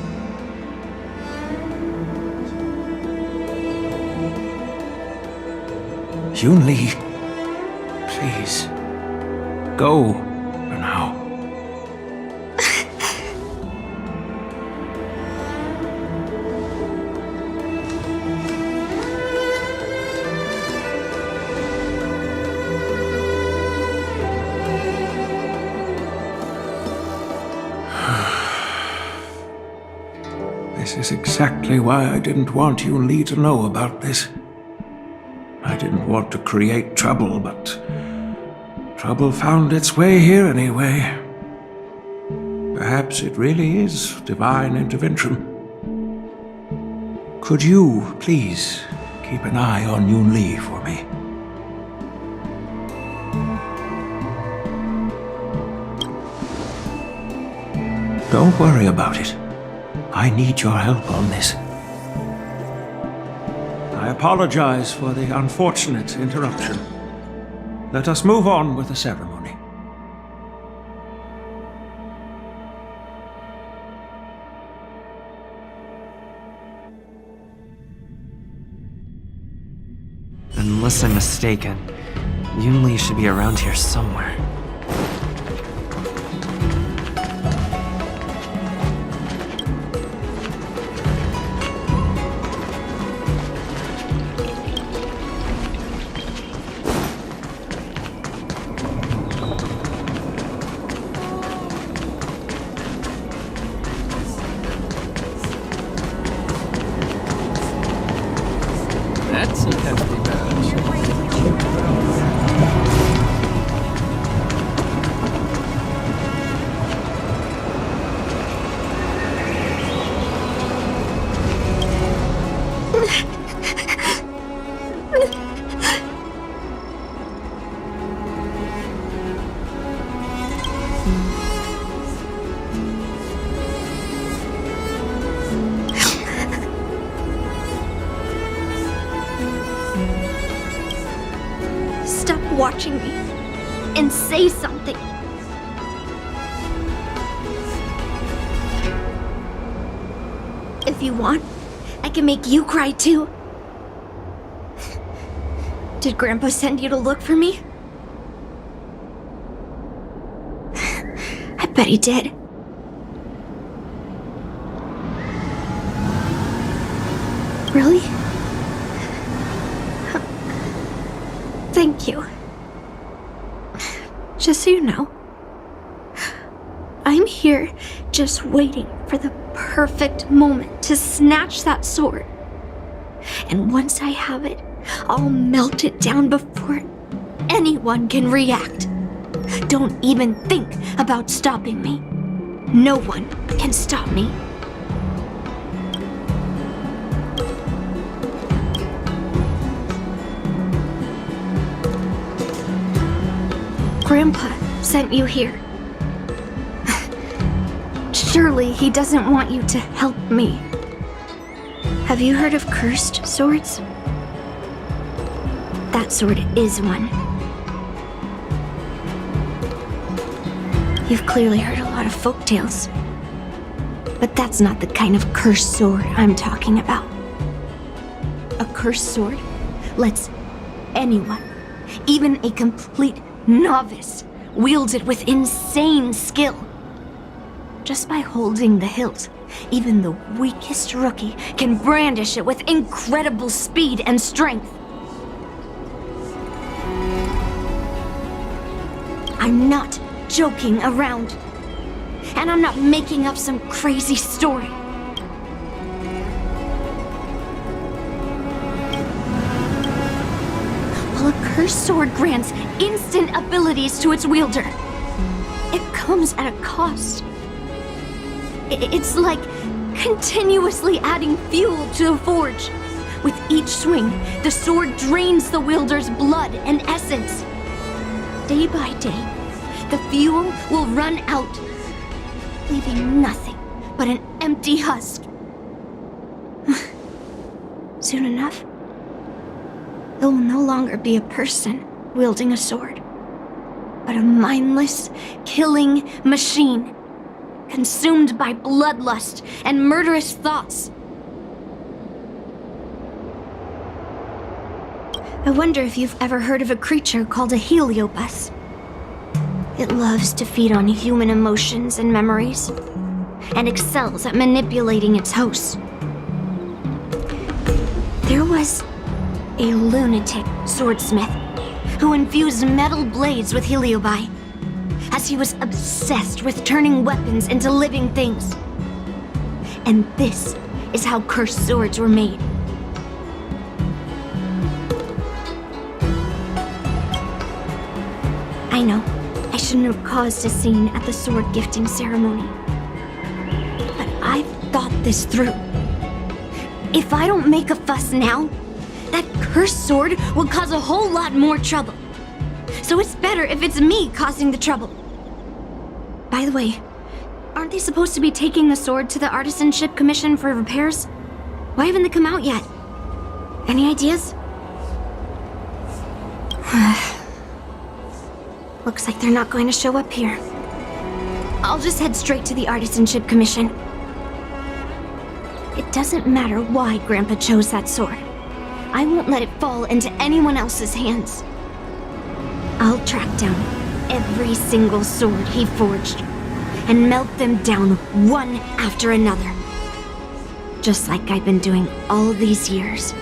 Yun Li, please, go for now. This is exactly why I didn't want Yun Li to know about this. I didn't want to create trouble, but trouble found its way here anyway. Perhaps it really is divine intervention. Could you, please, keep an eye on Yun Li for me? Don't worry about it. I need your help on this. I apologize for the unfortunate interruption. Let us move on with the ceremony. Unless I'm mistaken, Yun Li should be around here somewhere. That's a hefty match. Stop watching me and say something. you want, I can make you cry too. Did Grandpa send you to look for me? I bet he did. Really? Thank you. Just so you know, I'm here just waiting for the perfect moment to snatch that sword. And once I have it, I'll melt it down before anyone can react. Don't even think about stopping me. No one can stop me. Grandpa sent you here. Surely he doesn't want you to help me. Have you heard of cursed swords? That sword is one. You've clearly heard a lot of folk tales. But that's not the kind of cursed sword I'm talking about. A cursed sword lets anyone, even a complete novice, wield it with insane skill. Just by holding the hilt, even the weakest rookie can brandish it with incredible speed and strength. I'm not joking around. And I'm not making up some crazy story. While a cursed sword grants instant abilities to its wielder, it comes at a cost. It's like continuously adding fuel to the forge. With each swing, the sword drains the wielder's blood and essence. Day by day, the fuel will run out, leaving nothing but an empty husk. Soon enough, it will no longer be a person wielding a sword, but a mindless, killing machine, consumed by bloodlust and murderous thoughts. I wonder if you've ever heard of a creature called a heliobus. It loves to feed on human emotions and memories, and excels at manipulating its hosts. There was a lunatic swordsmith who infused metal blades with heliobi, as he was obsessed with turning weapons into living things. And this is how cursed swords were made. I know, I shouldn't have caused a scene at the sword gifting ceremony. But I've thought this through. If I don't make a fuss now, that cursed sword will cause a whole lot more trouble. So it's better if it's me causing the trouble. By the way, aren't they supposed to be taking the sword to the Artisanship Commission for repairs? Why haven't they come out yet? Any ideas? Looks like they're not going to show up here. I'll just head straight to the Artisanship Commission. It doesn't matter why Grandpa chose that sword. I won't let it fall into anyone else's hands. I'll track down every single sword he forged and melt them down one after another. Just like I've been doing all these years.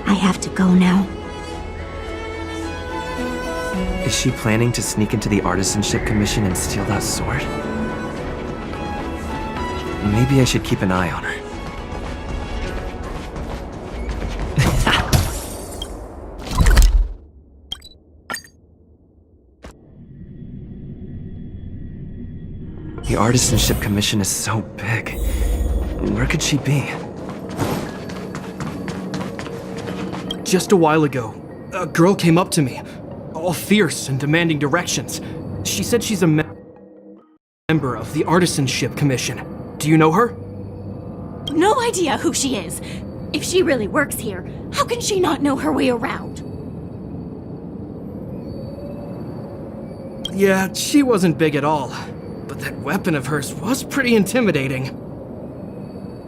I have to go now. Is she planning to sneak into the Artisanship Commission and steal that sword? Maybe I should keep an eye on her. The Artisanship Commission is so big. Where could she be? Just a while ago, a girl came up to me, all fierce and demanding directions. She said she's a member of the Artisanship Commission. Do you know her? No idea who she is. If she really works here, how can she not know her way around? Yeah, she wasn't big at all, but that weapon of hers was pretty intimidating.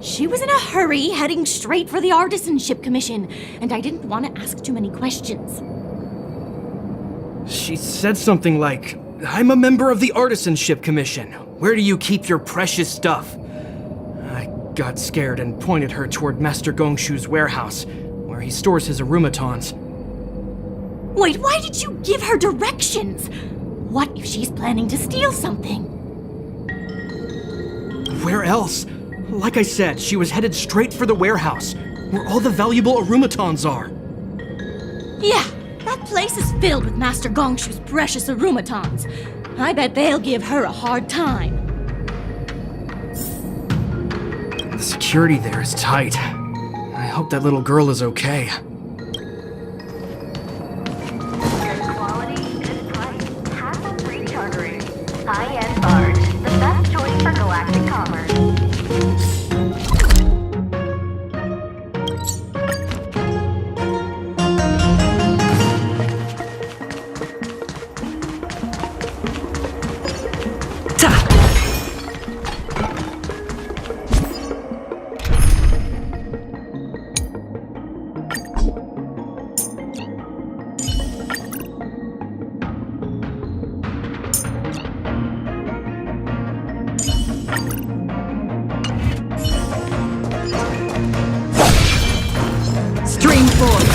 She was in a hurry, heading straight for the Artisanship Commission, and I didn't want to ask too many questions. She said something like, "I'm a member of the Artisanship Commission. Where do you keep your precious stuff?" I got scared and pointed her toward Master Gongshu's warehouse, where he stores his arumatons. Wait, why did you give her directions? What if she's planning to steal something? Where else? Like I said, she was headed straight for the warehouse, where all the valuable arumatons are. Yeah, that place is filled with Master Gongshu's precious arumatons. I bet they'll give her a hard time. The security there is tight. I hope that little girl is okay. High-end barge, the best choice for galactic commerce. Stream forward.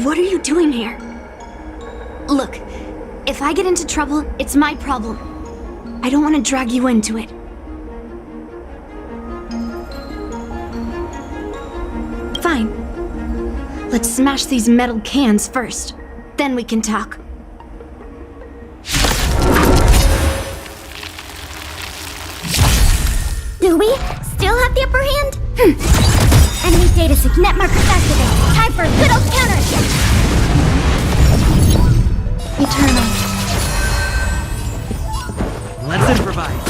What are you doing here? Look, if I get into trouble, it's my problem. I don't want to drag you into it. Fine. Let's smash these metal cans first. Then we can talk. Do we still have the upper hand? Enemy data sync net markers activated. Time for a good old counterattack. Eternal. Let's improvise.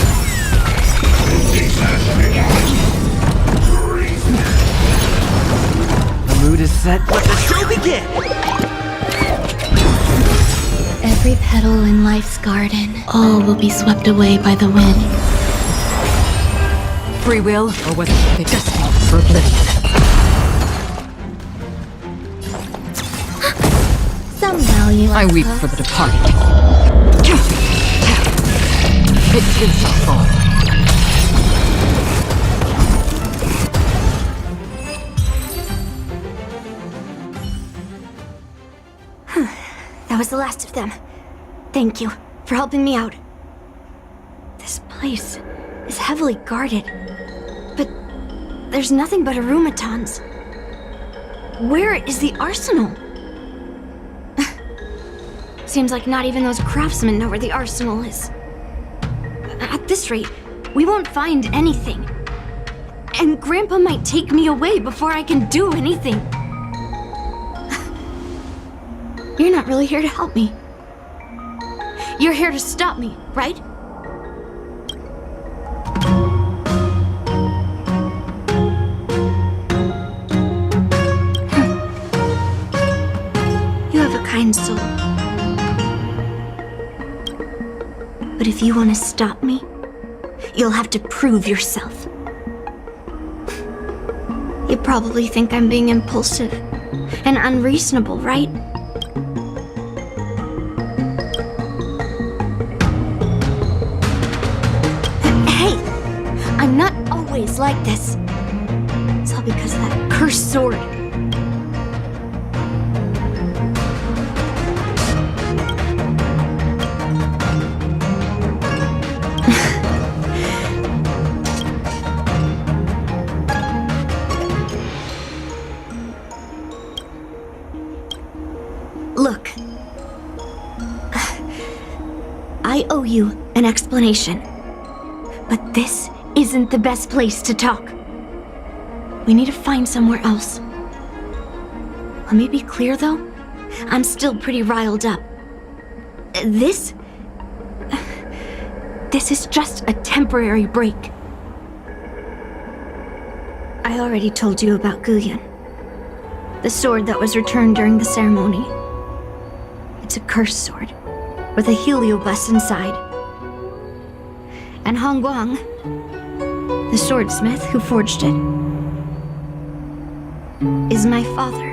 The mood is set. Let the show begin! Every petal in life's garden, all will be swept away by the wind. Free will, or was it destiny for oblivion? Some value. I weep for the departed. It is your fault. That was the last of them. Thank you for helping me out. This place is heavily guarded, but there's nothing but arumatons. Where is the arsenal? Seems like not even those craftsmen know where the arsenal is. At this rate, we won't find anything. And Grandpa might take me away before I can do anything. You're not really here to help me. You're here to stop me, right? You have a kind soul. But if you want to stop me, you'll have to prove yourself. You probably think I'm being impulsive and unreasonable, right? Hey! I'm not always like this. It's all because of that cursed sword. Look, I owe you an explanation, but this isn't the best place to talk. We need to find somewhere else. Let me be clear though, I'm still pretty riled up. This is just a temporary break. I already told you about Guyan. The sword that was returned during the ceremony. It's a cursed sword, with a heliobus inside. And Hongguang, the swordsmith who forged it, is my father.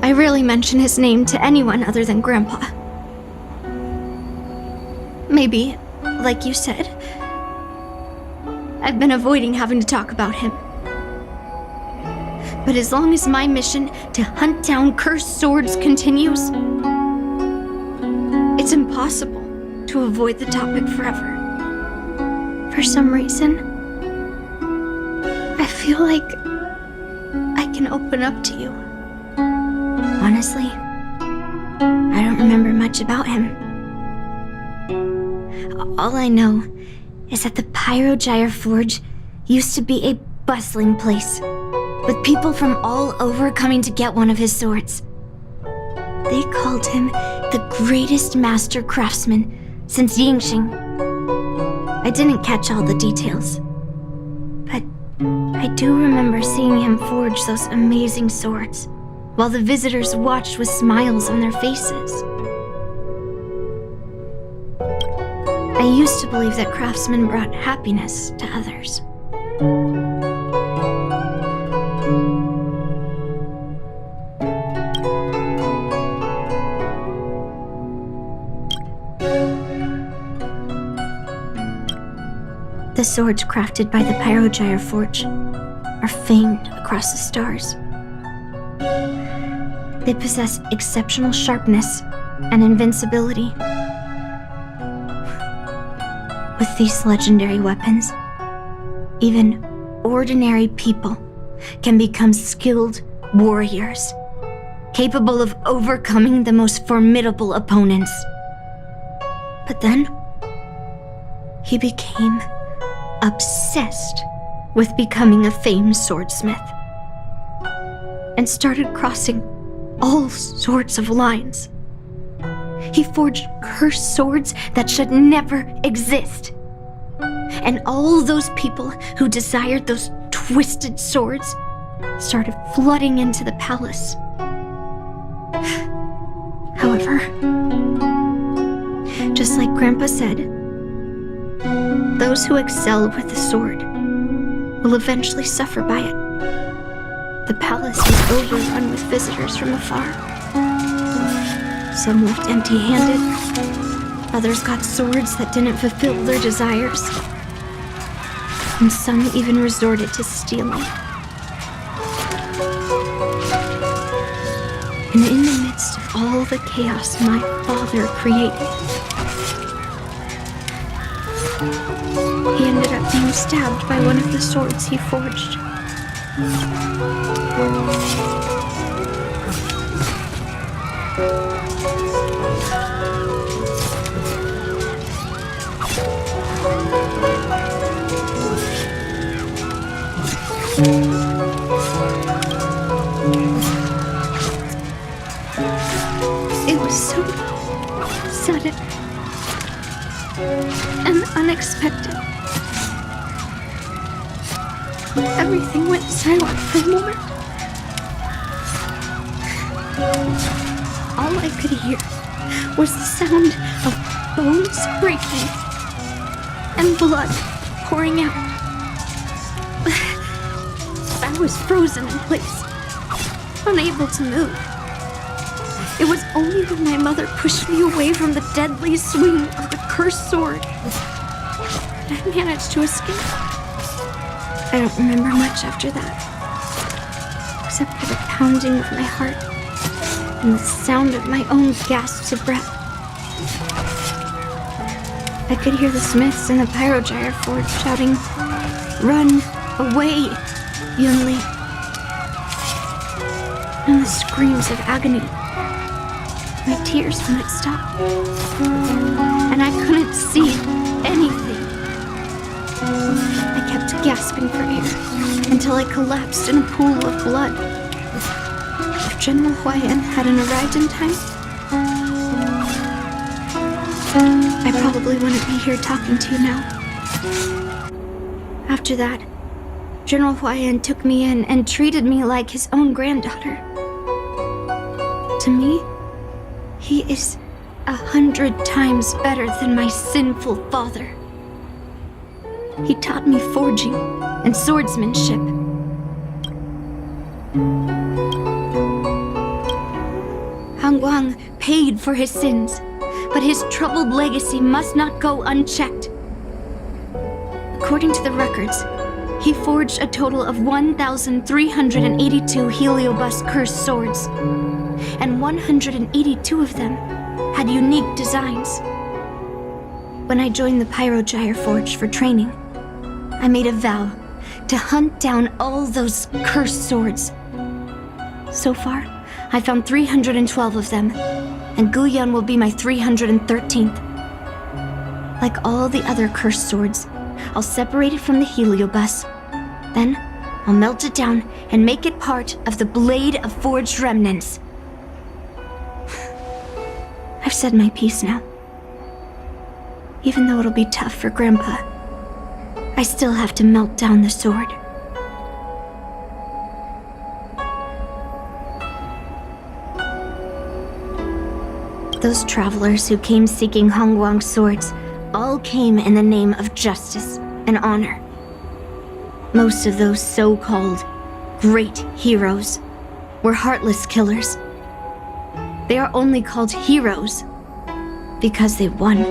I rarely mention his name to anyone other than Grandpa. Maybe, like you said, I've been avoiding having to talk about him. But as long as my mission to hunt down cursed swords continues, it's impossible to avoid the topic forever. For some reason, I feel like I can open up to you. Honestly, I don't remember much about him. All I know is that the Pyrogyre Forge used to be a bustling place, with people from all over coming to get one of his swords. They called him the greatest master craftsman since Yingxing. I didn't catch all the details, but I do remember seeing him forge those amazing swords, while the visitors watched with smiles on their faces. I used to believe that craftsmen brought happiness to others. The swords crafted by the Pyrogyre Forge are famed across the stars. They possess exceptional sharpness and invincibility. With these legendary weapons, even ordinary people can become skilled warriors, capable of overcoming the most formidable opponents. But then, he became obsessed with becoming a famed swordsmith, and started crossing all sorts of lines. He forged cursed swords that should never exist. And all those people who desired those twisted swords started flooding into the palace. However, just like Grandpa said, those who excel with the sword will eventually suffer by it. The palace was overrun with visitors from afar. Some left empty-handed, others got swords that didn't fulfill their desires, and some even resorted to stealing. And in the midst of all the chaos my father created, he ended up being stabbed by one of the swords he forged. It was so sudden and unexpected. Everything went silent for a moment. All I could hear was the sound of bones breaking and blood pouring out. I was frozen in place, unable to move. It was only when my mother pushed me away from the deadly swing of the cursed sword that I managed to escape. I don't remember much after that, except for the pounding of my heart and the sound of my own gasps of breath. I could hear the smiths in the Pyrogyre Forge shouting, "Run away, Yunli!" And the screams of agony. My tears wouldn't stop, and I couldn't see anything. I kept gasping for air until I collapsed in a pool of blood. If General Huayan hadn't arrived in time, I probably wouldn't be here talking to you now. After that, General Huayan took me in and treated me like his own granddaughter. To me, he is 100 times better than my sinful father. He taught me forging and swordsmanship. Han Guang paid for his sins, but his troubled legacy must not go unchecked. According to the records, he forged a total of 1,382 Heliobus cursed swords, and 182 of them had unique designs. When I joined the Pyrogyre Forge for training, I made a vow to hunt down all those cursed swords. So far, I found 312 of them, and Guyun will be my 313th. Like all the other cursed swords, I'll separate it from the Heliobus. Then, I'll melt it down and make it part of the Blade of Forged Remnants. I've said my piece now. Even though it'll be tough for Grandpa, I still have to melt down the sword. Those travelers who came seeking Han Guang's swords all came in the name of justice and honor. Most of those so-called great heroes were heartless killers. They are only called heroes because they won.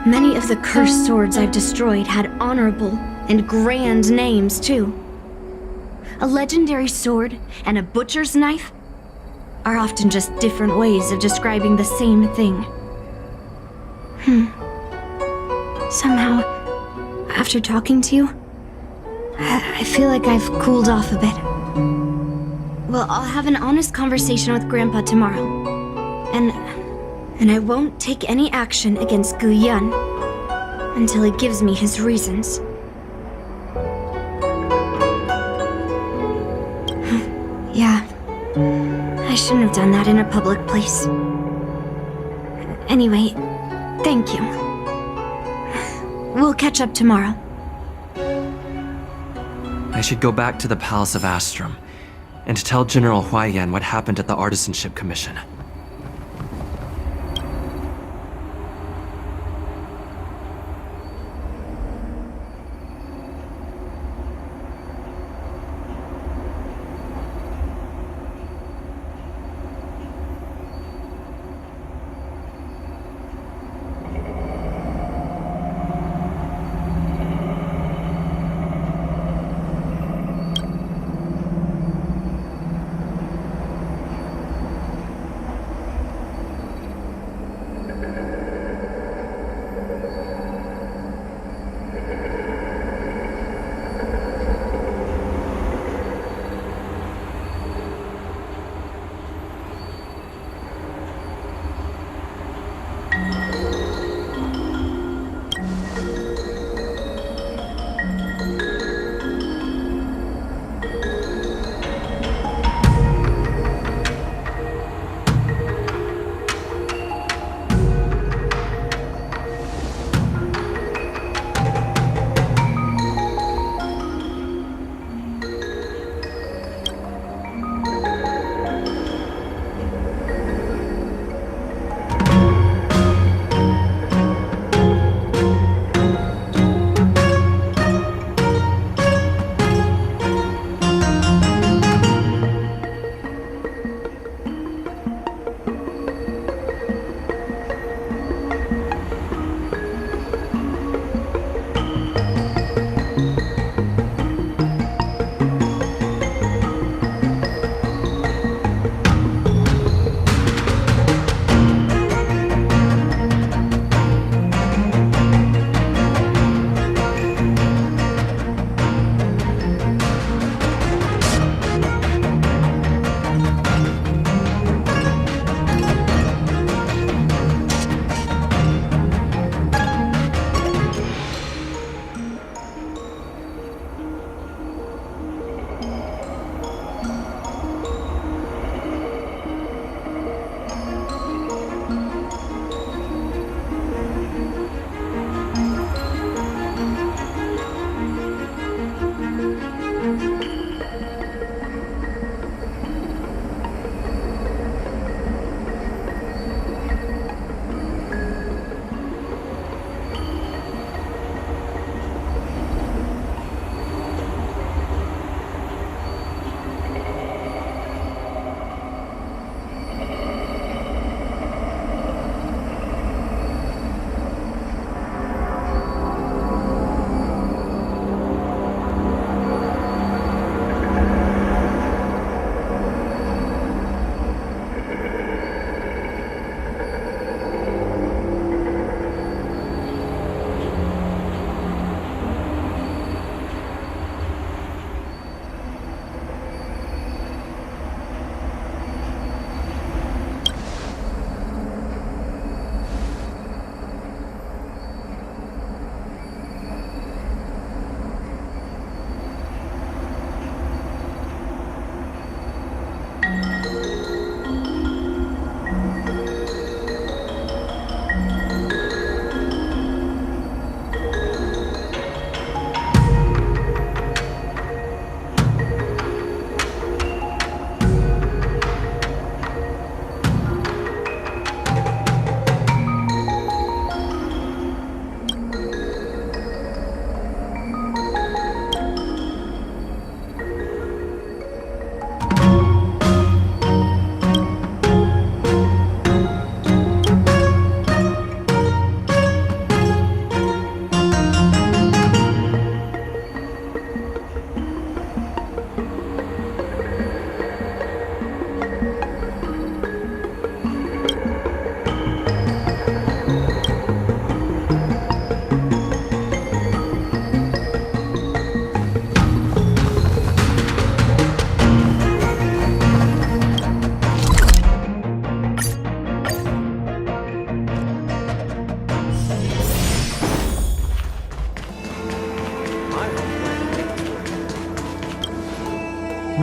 Many of the cursed swords I've destroyed had honorable and grand names, too. A legendary sword and a butcher's knife are often just different ways of describing the same thing. Somehow, after talking to you, I feel like I've cooled off a bit. Well, I'll have an honest conversation with Grandpa tomorrow. And I won't take any action against Guyun until he gives me his reasons. Yeah, I shouldn't have done that in a public place. Anyway, thank you. We'll catch up tomorrow. I should go back to the Palace of Astrum and tell General Huayan what happened at the Artisanship Commission.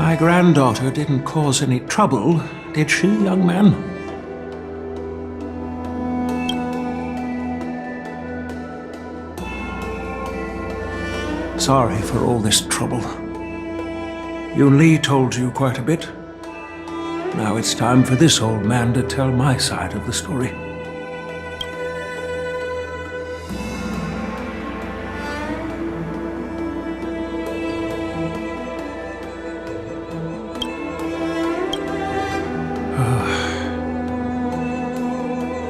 My granddaughter didn't cause any trouble, did she, young man? Sorry for all this trouble. Yun Li told you quite a bit. Now it's time for this old man to tell my side of the story.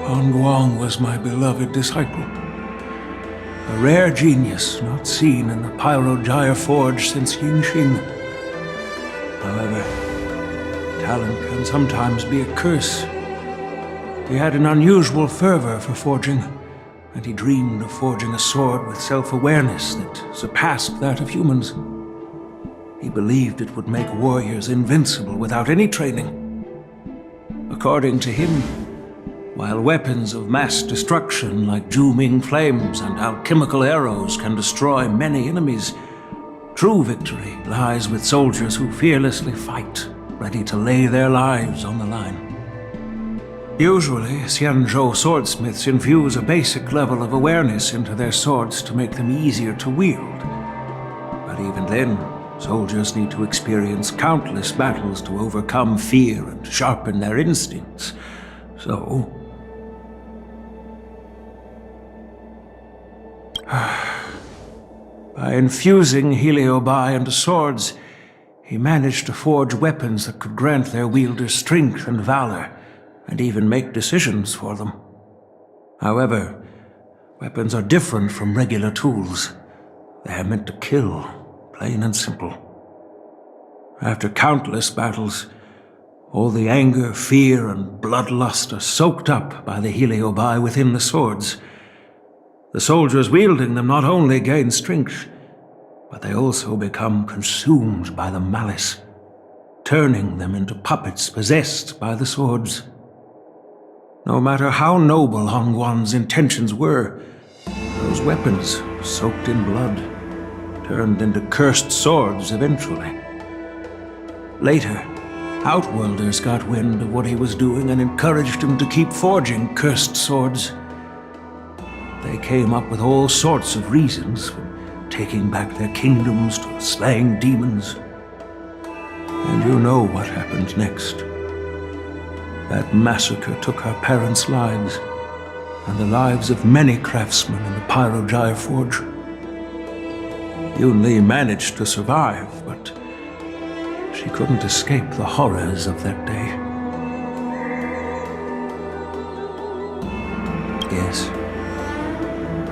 Han Guang was my beloved disciple. A rare genius not seen in the Pyrogire Forge since Yingxin. However, talent can sometimes be a curse. He had an unusual fervor for forging, and he dreamed of forging a sword with self-awareness that surpassed that of humans. He believed it would make warriors invincible without any training. According to him, while weapons of mass destruction like Ju-Ming flames and alchemical arrows can destroy many enemies, true victory lies with soldiers who fearlessly fight, ready to lay their lives on the line. Usually, Xianzhou swordsmiths infuse a basic level of awareness into their swords to make them easier to wield. But even then, soldiers need to experience countless battles to overcome fear and sharpen their instincts. So, by infusing Heliobi into swords, he managed to forge weapons that could grant their wielders strength and valor, and even make decisions for them. However, weapons are different from regular tools. They are meant to kill, plain and simple. After countless battles, all the anger, fear, and bloodlust are soaked up by the Heliobi within the swords. The soldiers wielding them not only gain strength, but they also become consumed by the malice, turning them into puppets possessed by the swords. No matter how noble Han Guan's intentions were, those weapons, soaked in blood, turned into cursed swords eventually. Later, Outworlders got wind of what he was doing and encouraged him to keep forging cursed swords. They came up with all sorts of reasons, from taking back their kingdoms to slaying demons. And you know what happened next. That massacre took her parents' lives, and the lives of many craftsmen in the Pyrogire Forge. Yun Li managed to survive, but she couldn't escape the horrors of that day. Yes,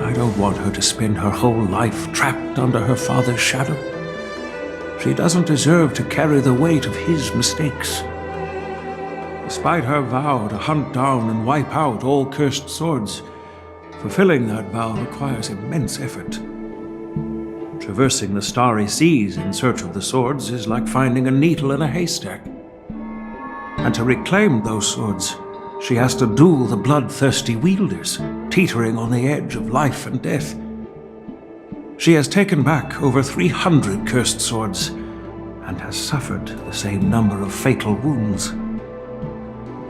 I don't want her to spend her whole life trapped under her father's shadow. She doesn't deserve to carry the weight of his mistakes. Despite her vow to hunt down and wipe out all cursed swords, fulfilling that vow requires immense effort. Traversing the starry seas in search of the swords is like finding a needle in a haystack. And to reclaim those swords, she has to duel the bloodthirsty wielders, teetering on the edge of life and death. She has taken back over 300 cursed swords, and has suffered the same number of fatal wounds.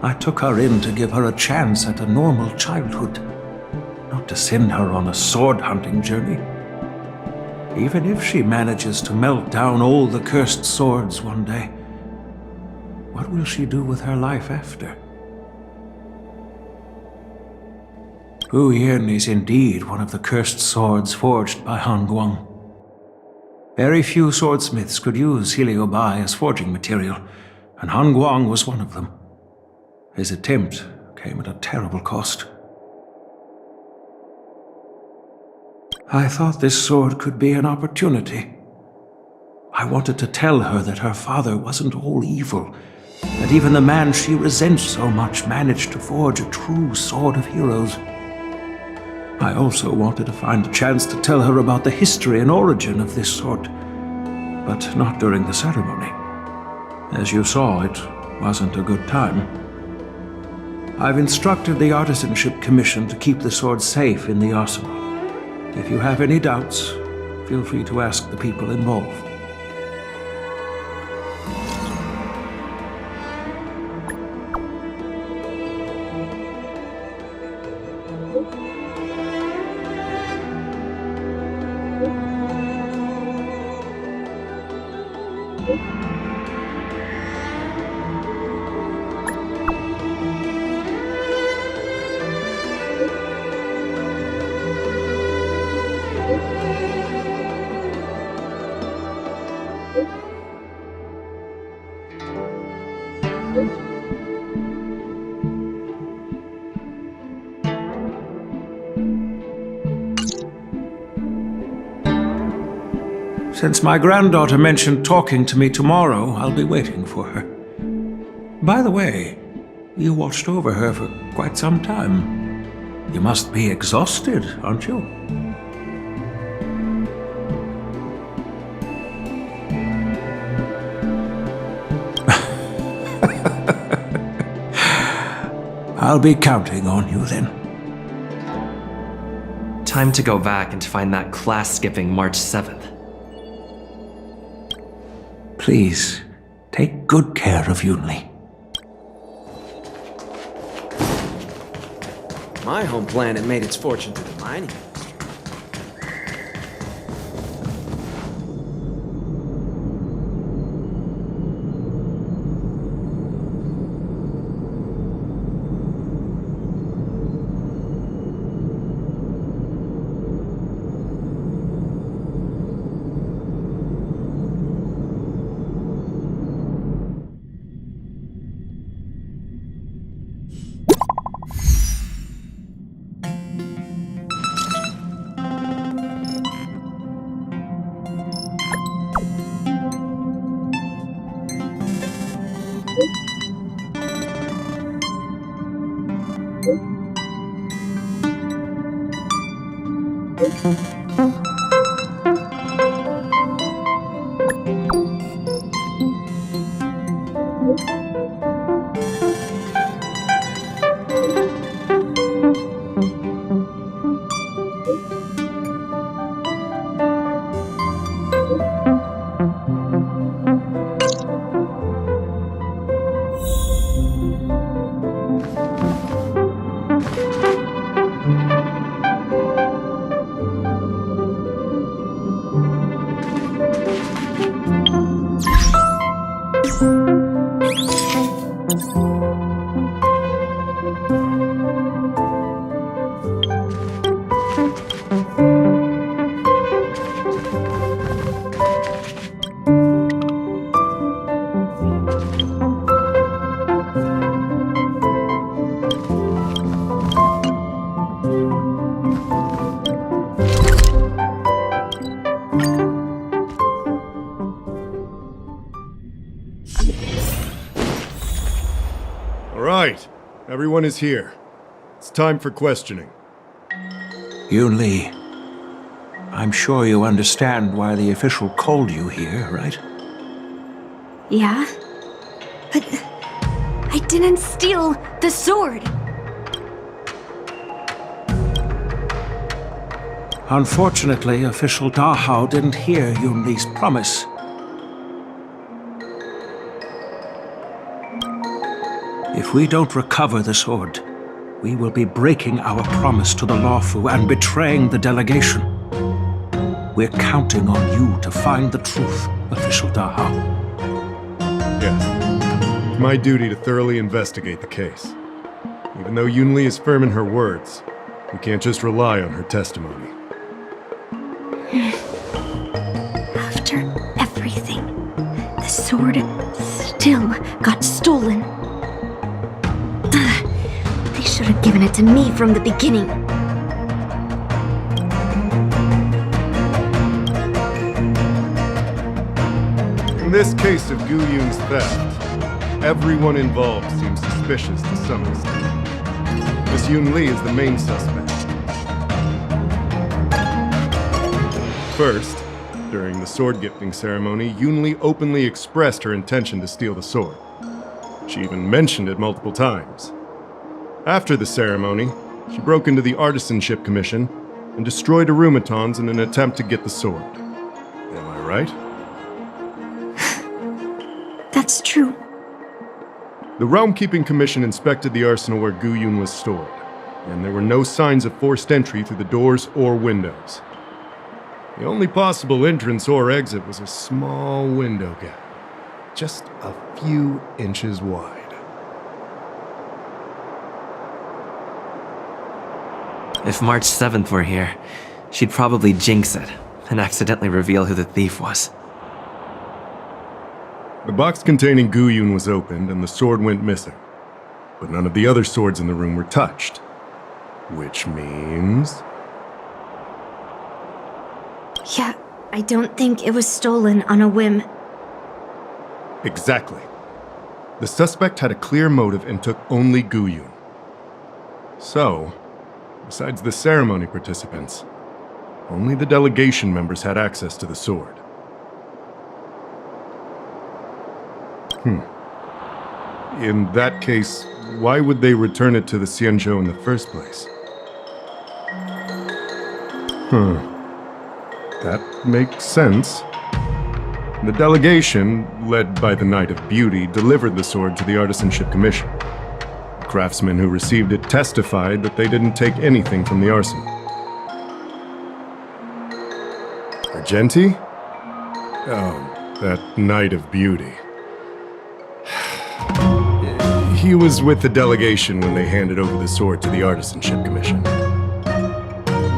I took her in to give her a chance at a normal childhood, not to send her on a sword-hunting journey. Even if she manages to melt down all the cursed swords one day, what will she do with her life after? Hu Yin is indeed one of the cursed swords forged by Han Guang. Very few swordsmiths could use Heliobi as forging material, and Han Guang was one of them. His attempt came at a terrible cost. I thought this sword could be an opportunity. I wanted to tell her that her father wasn't all evil, that even the man she resents so much managed to forge a true sword of heroes. I also wanted to find a chance to tell her about the history and origin of this sword, but not during the ceremony. As you saw, it wasn't a good time. I've instructed the Artisanship Commission to keep the sword safe in the arsenal. If you have any doubts, feel free to ask the people involved. Since my granddaughter mentioned talking to me tomorrow, I'll be waiting for her. By the way, you watched over her for quite some time. You must be exhausted, aren't you? I'll be counting on you then. Time to go back and find that class-skipping March 7th. Please, take good care of Yunli. My home planet made its fortune through the mining. Everyone is here. It's time for questioning. Yunli, I'm sure you understand why the official called you here, right? Yeah? But I didn't steal the sword! Unfortunately, official Dahao didn't hear Yunli's promise. If we don't recover the sword, we will be breaking our promise to the Lawfu and betraying the delegation. We're counting on you to find the truth, official Dahao. Yes. It's my duty to thoroughly investigate the case. Even though Yunli is firm in her words, we can't just rely on her testimony. After everything, the sword still got stolen. They should have given it to me from the beginning. In this case of Gu Yun's theft, everyone involved seems suspicious to some extent. Miss Yunli is the main suspect. First, during the sword gifting ceremony, Yunli openly expressed her intention to steal the sword. She even mentioned it multiple times. After the ceremony, she broke into the Artisanship Commission and destroyed Arumatons in an attempt to get the sword. Am I right? That's true. The Realm Keeping Commission inspected the arsenal where Gu Yun was stored, and there were no signs of forced entry through the doors or windows. The only possible entrance or exit was a small window gap. just a few inches wide. If March 7th were here, she'd probably jinx it and accidentally reveal who the thief was. The box containing Guyun was opened and the sword went missing. But none of the other swords in the room were touched. Which means... Yeah, I don't think it was stolen on a whim. Exactly. The suspect had a clear motive and took only Guyun. So, besides the ceremony participants, only the delegation members had access to the sword. In that case, why would they return it to the Xianzhou in the first place? That makes sense. The delegation, led by the Knight of Beauty, delivered the sword to the Artisanship Commission. The craftsmen who received it testified that they didn't take anything from the arsenal. Argenti? Oh, that Knight of Beauty. He was with the delegation when they handed over the sword to the Artisanship Commission.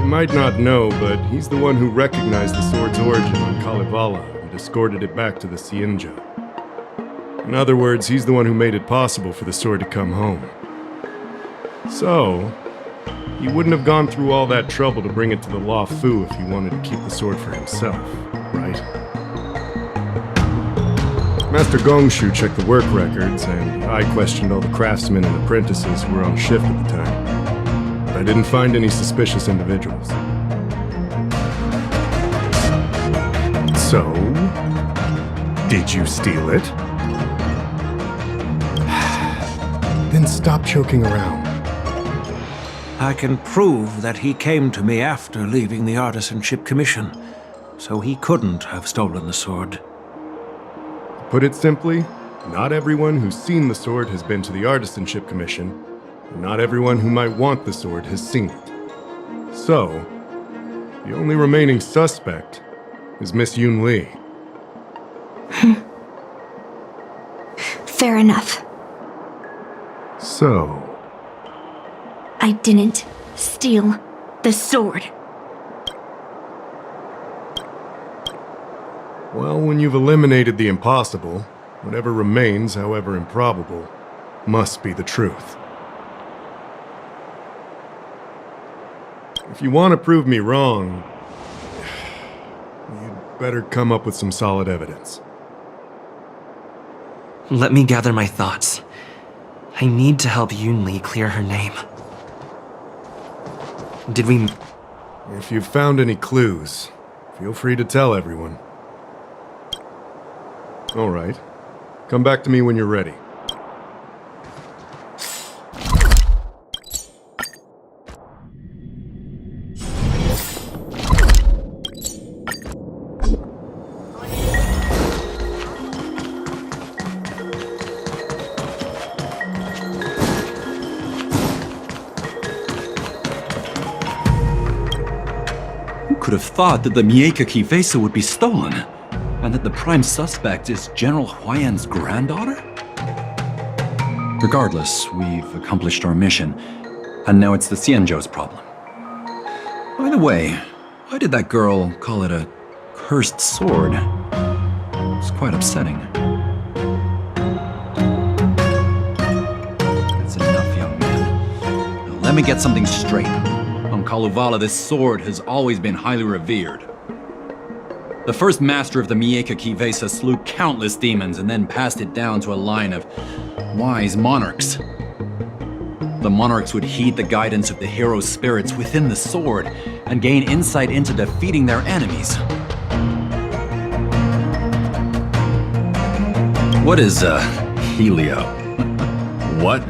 You might not know, but he's the one who recognized the sword's origin on Kalevala and escorted it back to the Xianzhou. In other words, he's the one who made it possible for the sword to come home. So, he wouldn't have gone through all that trouble to bring it to the Law Fu if he wanted to keep the sword for himself, right? Master Gongshu checked the work records, and I questioned all the craftsmen and apprentices who were on shift at the time. But I didn't find any suspicious individuals. So, did you steal it? Then stop joking around. I can prove that he came to me after leaving the Artisanship Commission, so he couldn't have stolen the sword. To put it simply, not everyone who's seen the sword has been to the Artisanship Commission, and not everyone who might want the sword has seen it. So, the only remaining suspect is Miss Yun Li. Fair enough. So... I didn't steal the sword. Well, when you've eliminated the impossible, whatever remains, however improbable, must be the truth. If you want to prove me wrong, you'd better come up with some solid evidence. Let me gather my thoughts. I need to help Yun Li clear her name. Did we... If you've found any clues, feel free to tell everyone. All right. Come back to me when you're ready. Who could have thought that the Mieka Kivesa would be stolen? And that the prime suspect is General Huayan's granddaughter? Regardless, we've accomplished our mission, and now it's the Xianzhou's problem. By the way, why did that girl call it a cursed sword? It's quite upsetting. That's enough, young man. Now, let me get something straight. On Kalevala, this sword has always been highly revered. The first master of the Mieka Kivesa slew countless demons and then passed it down to a line of wise monarchs. The monarchs would heed the guidance of the hero spirits within the sword and gain insight into defeating their enemies. What is, Helio? What?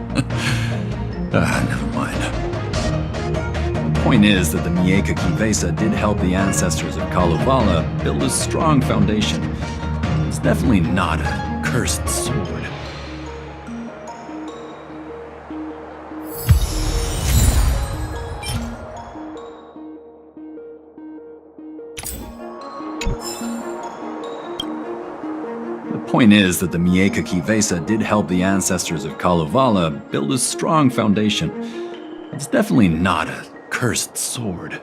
Never mind. The point is that the Mieka Kivesa did help the ancestors of Kalevala build a strong foundation. It's definitely not a cursed sword. Point is that the Mieka Kivesa did help the ancestors of Kalevala build a strong foundation. It's definitely not a cursed sword.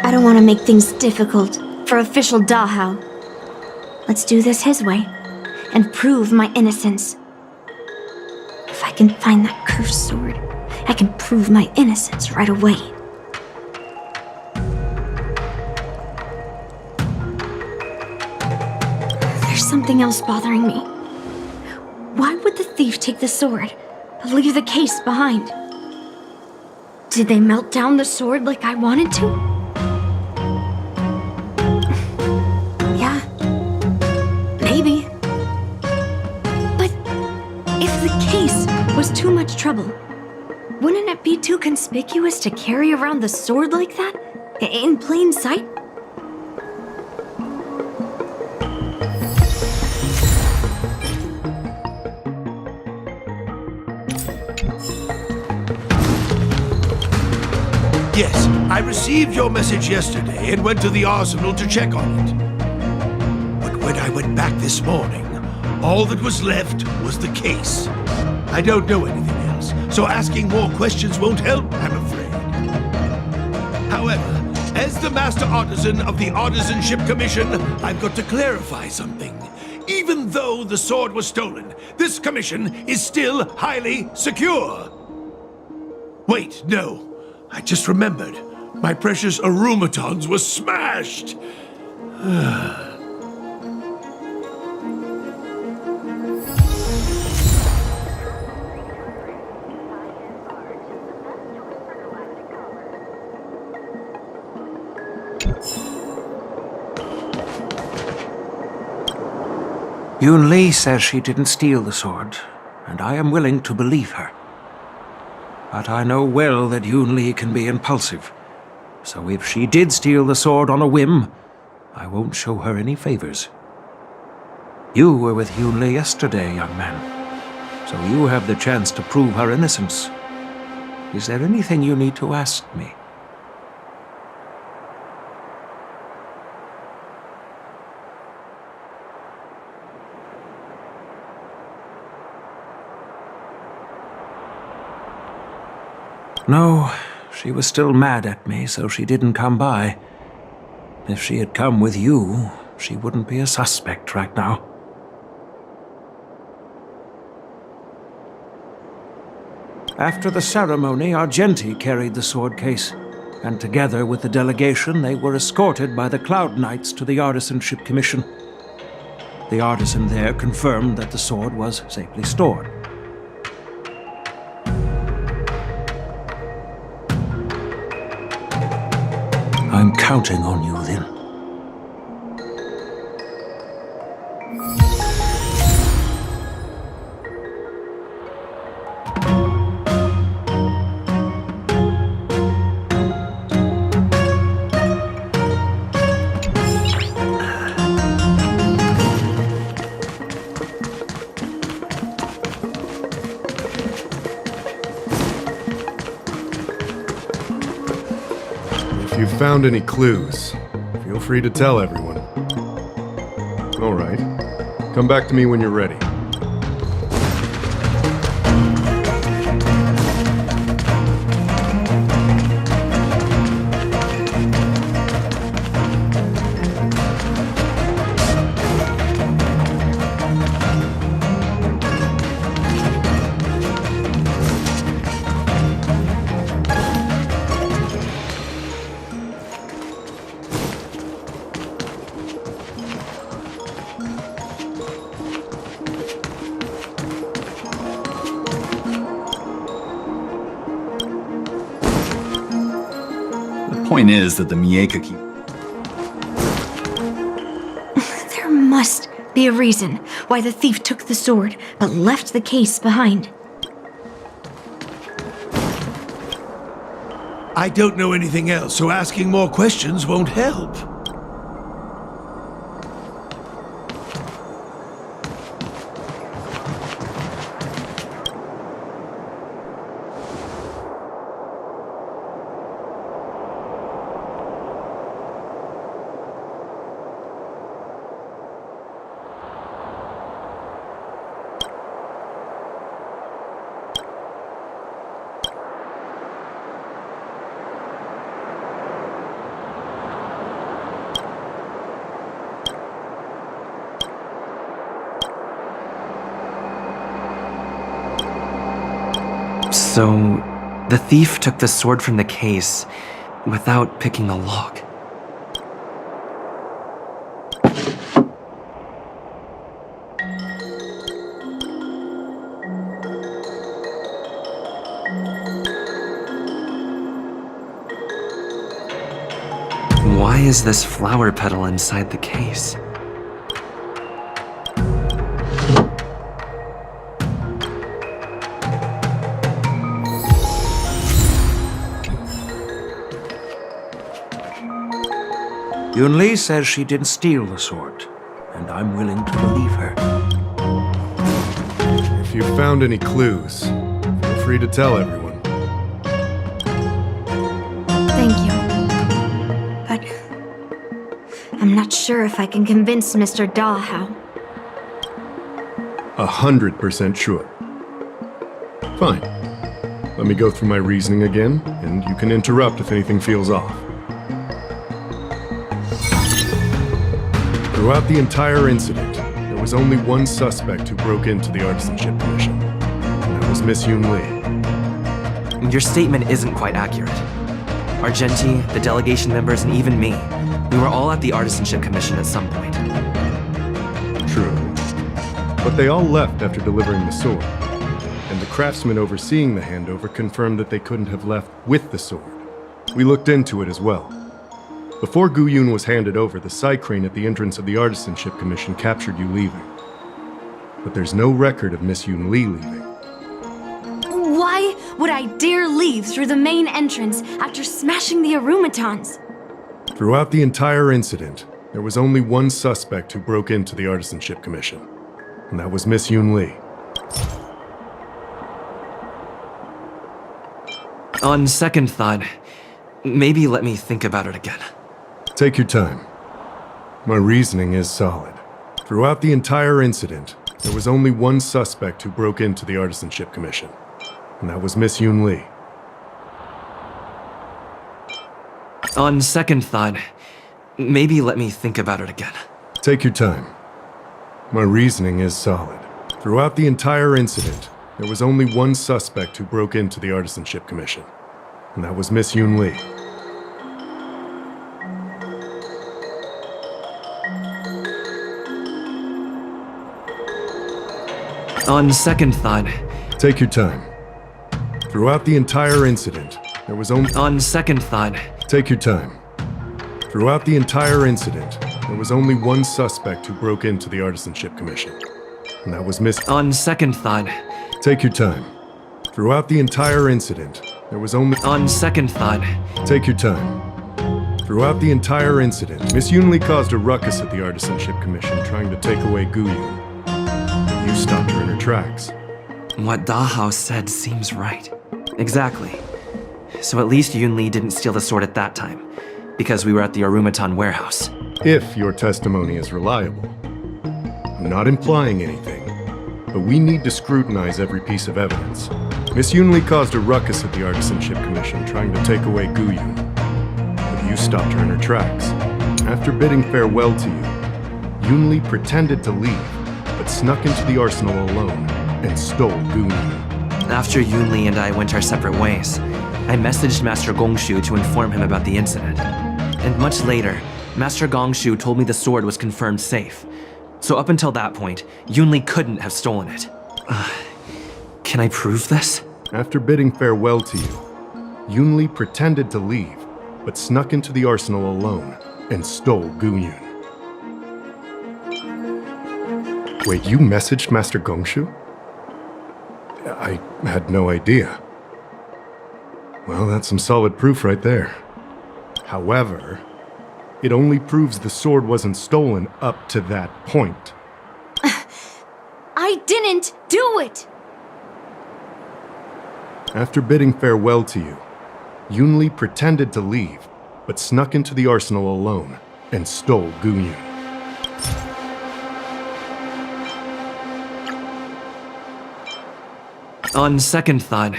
I don't want to make things difficult for official Dahao. Let's do this his way and prove my innocence. If I can find that cursed sword, I can prove my innocence right away. There's something else bothering me. Why would the thief take the sword, but leave the case behind? Did they melt down the sword like I wanted to? Maybe. But if the case was too much trouble, wouldn't it be too conspicuous to carry around the sword like that? In plain sight? Yes, I received your message yesterday and went to the arsenal to check on it. When I went back this morning, all that was left was the case. I don't know anything else, so asking more questions won't help, I'm afraid. However, as the Master Artisan of the Artisanship Commission, I've got to clarify something. Even though the sword was stolen, this commission is still highly secure. Wait, no. I just remembered. My precious aromatons were smashed. Yoon Lee says she didn't steal the sword, and I am willing to believe her. But I know well that Yoon Lee can be impulsive, so if she did steal the sword on a whim, I won't show her any favors. You were with Yoon Lee yesterday, young man, so you have the chance to prove her innocence. Is there anything you need to ask me? No, she was still mad at me, so she didn't come by. If she had come with you, she wouldn't be a suspect right now. After the ceremony, Argenti carried the sword case, and together with the delegation, they were escorted by the Cloud Knights to the Artisanship Commission. The artisan there confirmed that the sword was safely stored. I'm counting on you, then. If you've found any clues, feel free to tell everyone. All right. Come back to me when you're ready. point is that the Miekaki... There must be a reason why the thief took the sword but left the case behind. I don't know anything else, so asking more questions won't help. So, the thief took the sword from the case without picking the lock. Why is this flower petal inside the case? Yunli says she didn't steal the sword, and I'm willing to believe her. If you've found any clues, feel free to tell everyone. Thank you. But I'm not sure if I can convince Mr. Dahl how. 100% sure. Fine. Let me go through my reasoning again, and you can interrupt if anything feels off. Throughout the entire incident, there was only one suspect who broke into the Artisanship Commission, and that was Miss Yoon Lee. Your statement isn't quite accurate. Argenti, the delegation members, and even me, we were all at the Artisanship Commission at some point. True. But they all left after delivering the sword, and the craftsman overseeing the handover confirmed that they couldn't have left with the sword. We looked into it as well. Before Gu Yun was handed over, the side crane at the entrance of the Artisanship Commission captured you leaving. But there's no record of Miss Yoon Lee leaving. Why would I dare leave through the main entrance after smashing the Arumatons? Throughout the entire incident, there was only one suspect who broke into the Artisanship Commission, and that was Miss Yoon Lee. On second thought, maybe let me think about it again. Take your time. My reasoning is solid. Throughout the entire incident, there was only one suspect who broke into the Artisanship Commission, and that was Miss Yoon Lee. On second thought, maybe let me think about it again. Take your time. My reasoning is solid. Throughout the entire incident, there was only one suspect who broke into the Artisanship Commission, and that was Miss Yoon Lee. On second thought... Take your time. Throughout the entire incident, there was only... On second thought... Take your time. Throughout the entire incident, there was only one suspect who broke into the Artisanship Commission, and that was Miss... On second thought... Take your time. Throughout the entire incident, there was only... On second thought... Take your time. Throughout the entire incident, Miss Yoon Lee caused a ruckus at the Artisanship Commission trying to take away Gu Yun. You stopped her in her tracks. What Dahao said seems right. Exactly. So at least Yoon Lee didn't steal the sword at that time, because we were at the Arumaton warehouse. If your testimony is reliable. I'm not implying anything, but we need to scrutinize every piece of evidence. Miss Yoon Lee caused a ruckus at the Artisanship Commission trying to take away Gu Yun, but you stopped her in her tracks. After bidding farewell to you, Yoon Lee pretended to leave, but snuck into the arsenal alone and stole Gu Yun. After Yoon Lee and I went our separate ways, I messaged Master Gongshu to inform him about the incident. And much later, Master Gongshu told me the sword was confirmed safe. So up until that point, Yoon Lee couldn't have stolen it. Can I prove this? After bidding farewell to you, Yoon Lee pretended to leave, but snuck into the arsenal alone and stole Guyun. Wait, you messaged Master Gongshu? I had no idea. Well, that's some solid proof right there. However, it only proves the sword wasn't stolen up to that point. I didn't do it! After bidding farewell to you, Yunli pretended to leave, but snuck into the arsenal alone and stole Guyun. On second thought,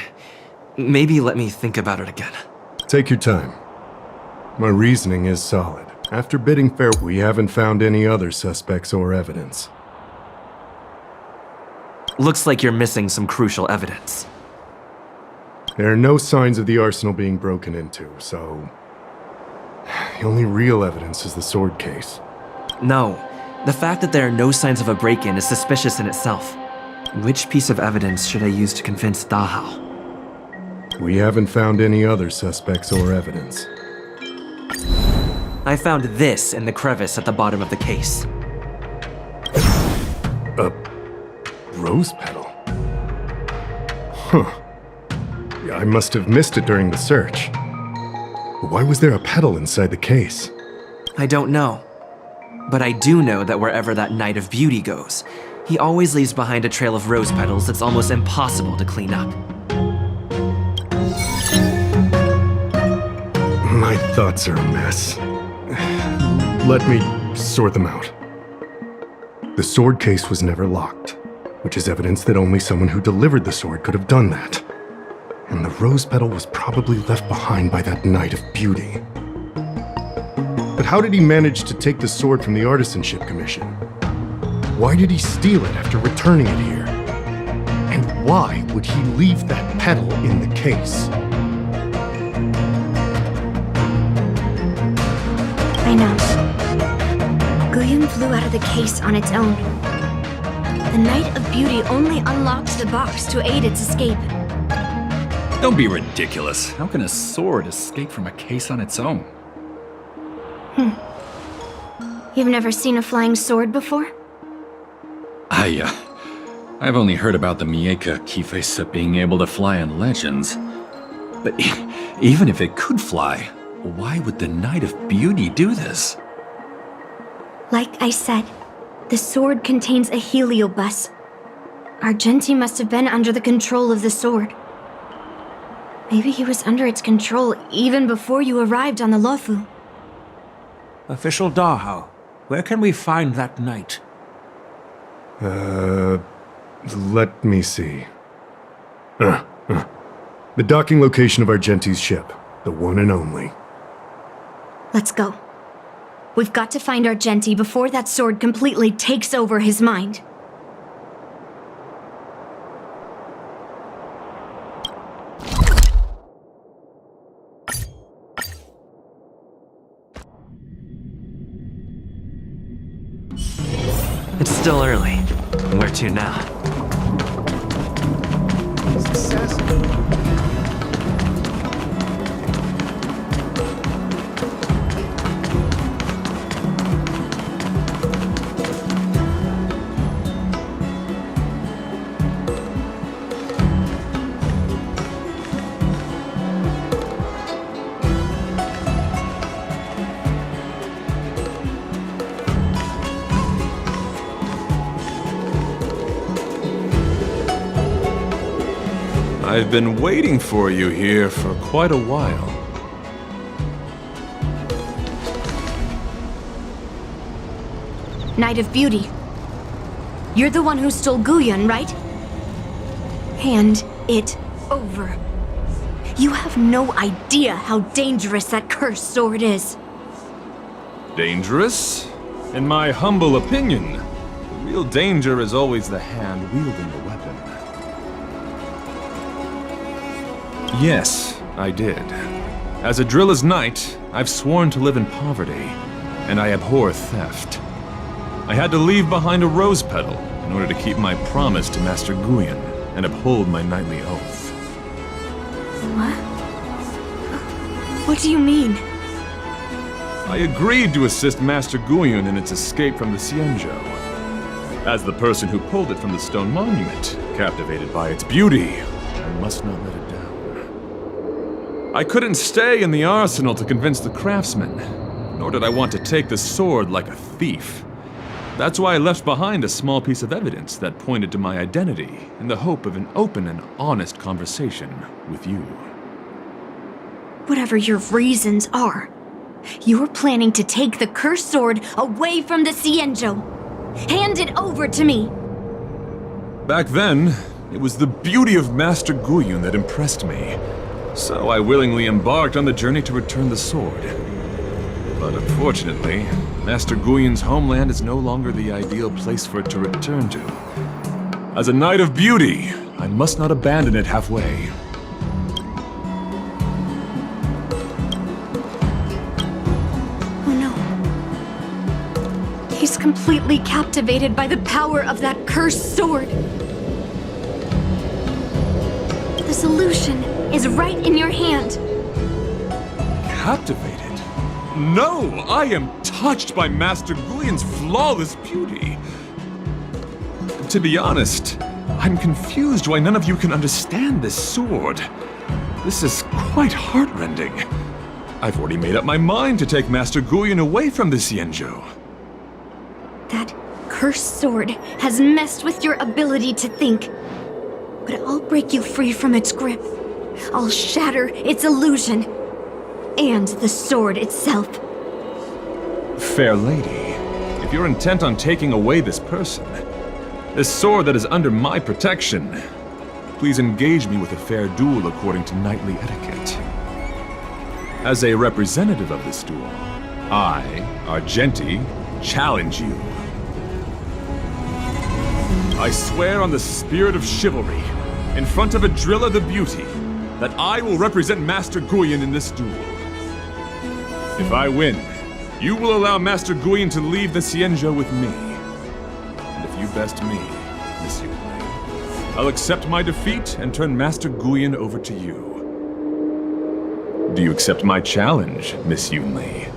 maybe let me think about it again. Take your time. My reasoning is solid. After bidding farewell, we haven't found any other suspects or evidence. Looks like you're missing some crucial evidence. There are no signs of the arsenal being broken into, so... the only real evidence is the sword case. No, the fact that there are no signs of a break-in is suspicious in itself. Which piece of evidence should I use to convince Dahao? We haven't found any other suspects or evidence. I found this in the crevice at the bottom of the case. A rose petal? Huh. I must have missed it during the search. Why was there a petal inside the case? I don't know. But I do know that wherever that Knight of Beauty goes, he always leaves behind a trail of rose petals that's almost impossible to clean up. My thoughts are a mess. Let me sort them out. The sword case was never locked, which is evidence that only someone who delivered the sword could have done that. And the rose petal was probably left behind by that Knight of Beauty. But how did he manage to take the sword from the Artisanship Commission? Why did he steal it after returning it here? And why would he leave that petal in the case? I know. Guyun flew out of the case on its own. The Knight of Beauty only unlocked the box to aid its escape. Don't be ridiculous. How can a sword escape from a case on its own? You've never seen a flying sword before? I've only heard about the Mieka Kifesa being able to fly in legends. But even if it could fly, why would the Knight of Beauty do this? Like I said, the sword contains a heliobus. Argenti must have been under the control of the sword. Maybe he was under its control even before you arrived on the Lofu. Official Dahao, where can we find that knight? Let me see. The docking location of Argenti's ship, the one and only. Let's go. We've got to find Argenti before that sword completely takes over his mind. It's still early. Where to now? Success. I've been waiting for you here for quite a while. Knight of Beauty. You're the one who stole Guyun, right? Hand it over. You have no idea how dangerous that cursed sword is. Dangerous? In my humble opinion, the real danger is always the hand wielding the weapon. Yes, I did. As a Drilla's knight, I've sworn to live in poverty, and I abhor theft. I had to leave behind a rose petal in order to keep my promise to Master Guyun and uphold my knightly oath. What? What do you mean? I agreed to assist Master Guiyun in its escape from the Xianzhou. As the person who pulled it from the stone monument, captivated by its beauty, I must not let it down. I couldn't stay in the arsenal to convince the craftsmen, nor did I want to take the sword like a thief. That's why I left behind a small piece of evidence that pointed to my identity in the hope of an open and honest conversation with you. Whatever your reasons are, you're planning to take the cursed sword away from the Xianzhou. Hand it over to me! Back then, it was the beauty of Master Guiyun that impressed me, so I willingly embarked on the journey to return the sword. But unfortunately, Master Guiyun's homeland is no longer the ideal place for it to return to. As a Knight of Beauty, I must not abandon it halfway. Oh no. He's completely captivated by the power of that cursed sword. The solution is right in your hand. Captivated? No! I am touched by Master Guiyun's flawless beauty. To be honest, I'm confused why none of you can understand this sword. This is quite heartrending. I've already made up my mind to take Master Guiyun away from the Xianzhou. That cursed sword has messed with your ability to think. But I'll break you free from its grip. I'll shatter its illusion. And the sword itself. Fair lady, if you're intent on taking away this person, this sword that is under my protection, please engage me with a fair duel according to knightly etiquette. As a representative of this duel, I, Argenti, challenge you. I swear on the spirit of chivalry, in front of Adrilla the Beauty, that I will represent Master Guiyun in this duel. If I win, you will allow Master Guiyun to leave the Xianzhou with me. And if you best me, Miss Yunlei, I'll accept my defeat and turn Master Guiyun over to you. Do you accept my challenge, Miss Yunlei?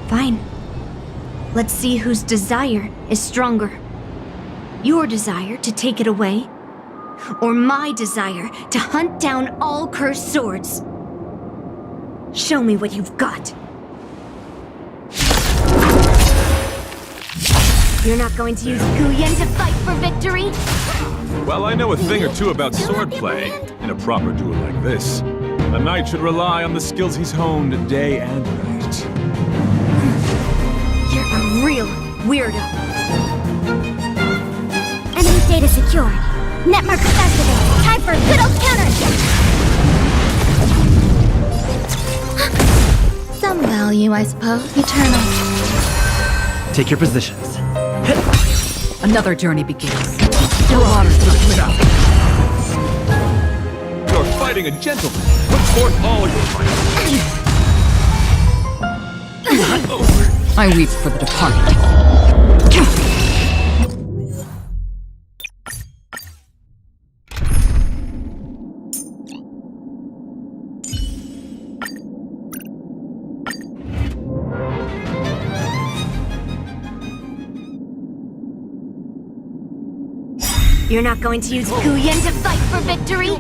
Fine. Let's see whose desire is stronger. Your desire to take it away, or my desire to hunt down all cursed swords. Show me what you've got. You're not going to use Guiyun to fight for victory? Well, I know a thing or two about swordplay. In a proper duel like this, a knight should rely on the skills he's honed day and night. You're a real weirdo. Enemy data secured. Net markers activated. Time for a good old counterattack. Some value, I suppose. Eternal. Take your positions. Another journey begins. Still waters to live. You're fighting a gentleman. Put forth all your might. I weep for the departed. You're not going to use Guiyun to fight for victory?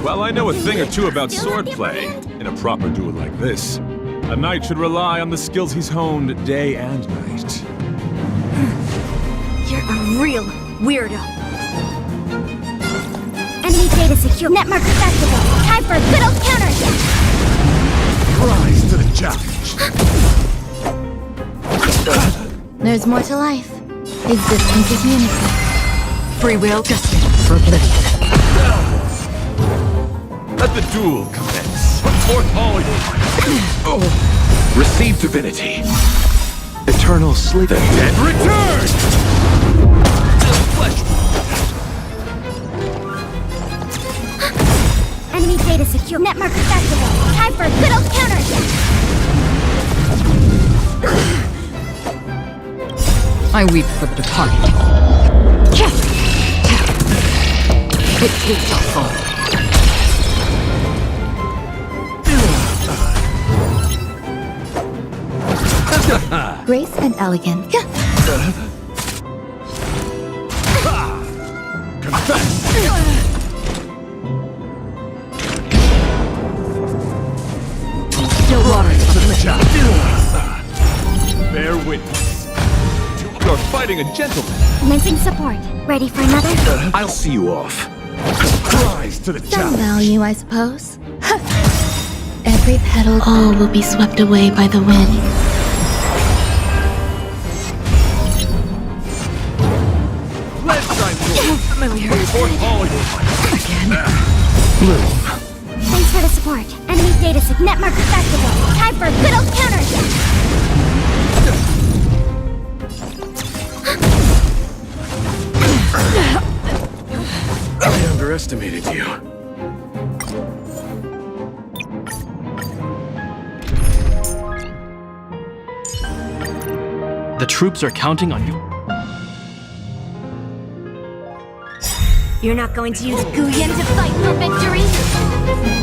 Well, I know a thing or two about swordplay. In a proper duel like this, a knight should rely on the skills he's honed day and night. You're a real weirdo. Enemy data secure. Net markers activated. Time for a good old counterattack. Rise to the challenge. There's more to life. Existence is meaningful. Free will destined for oblivion. Let the duel commence. Put forth all your might. Receive divinity. Eternal sleep. The dead return! Enemy data secure. Net markers activated. Time for a good old counterattack. I weep for the departed. It takes a fall. Grace and elegance. Still waters for the liquor. Bear witness. You're fighting a gentleman. Commencing support. Ready for another? I'll see you off. Rise to the Some challenge. value, I suppose. Every petal, all will be swept away by the wind. Familiar. Thanks for the support. Enemy data sig netmark accessible. Time for a good old counter. I underestimated you. The troops are counting on you. You're not going to use Guyen to fight for victory?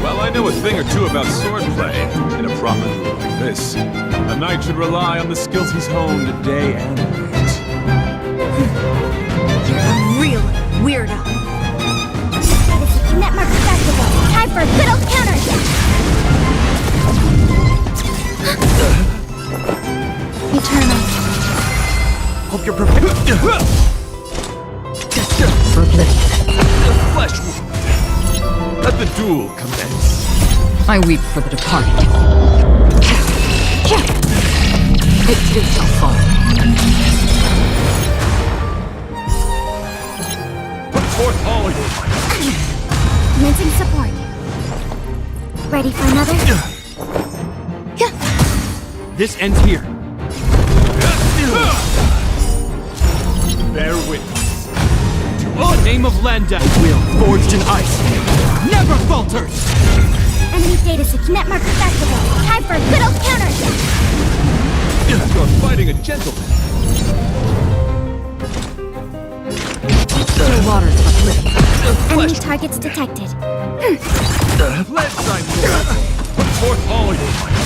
Well, I know a thing or two about swordplay. In a proper group like this, a knight should rely on the skills he's honed day and night. You're a real weirdo. This is netmark accessible. Time for a good old counter. Eternal. Hope you're prepared. The flesh wound. Let the duel commence. I weep for the departed. It too shall fall. Put forth all your might. Commencing support. Ready for another? This ends here. Bear witness. The name of Landa, will forged in ice, never falters! Enemy data sig netmark accessible. Time for a good old counter. You're fighting a gentleman. Still waters for liquor. Enemy targets detected. Lead sign Put forth all your might.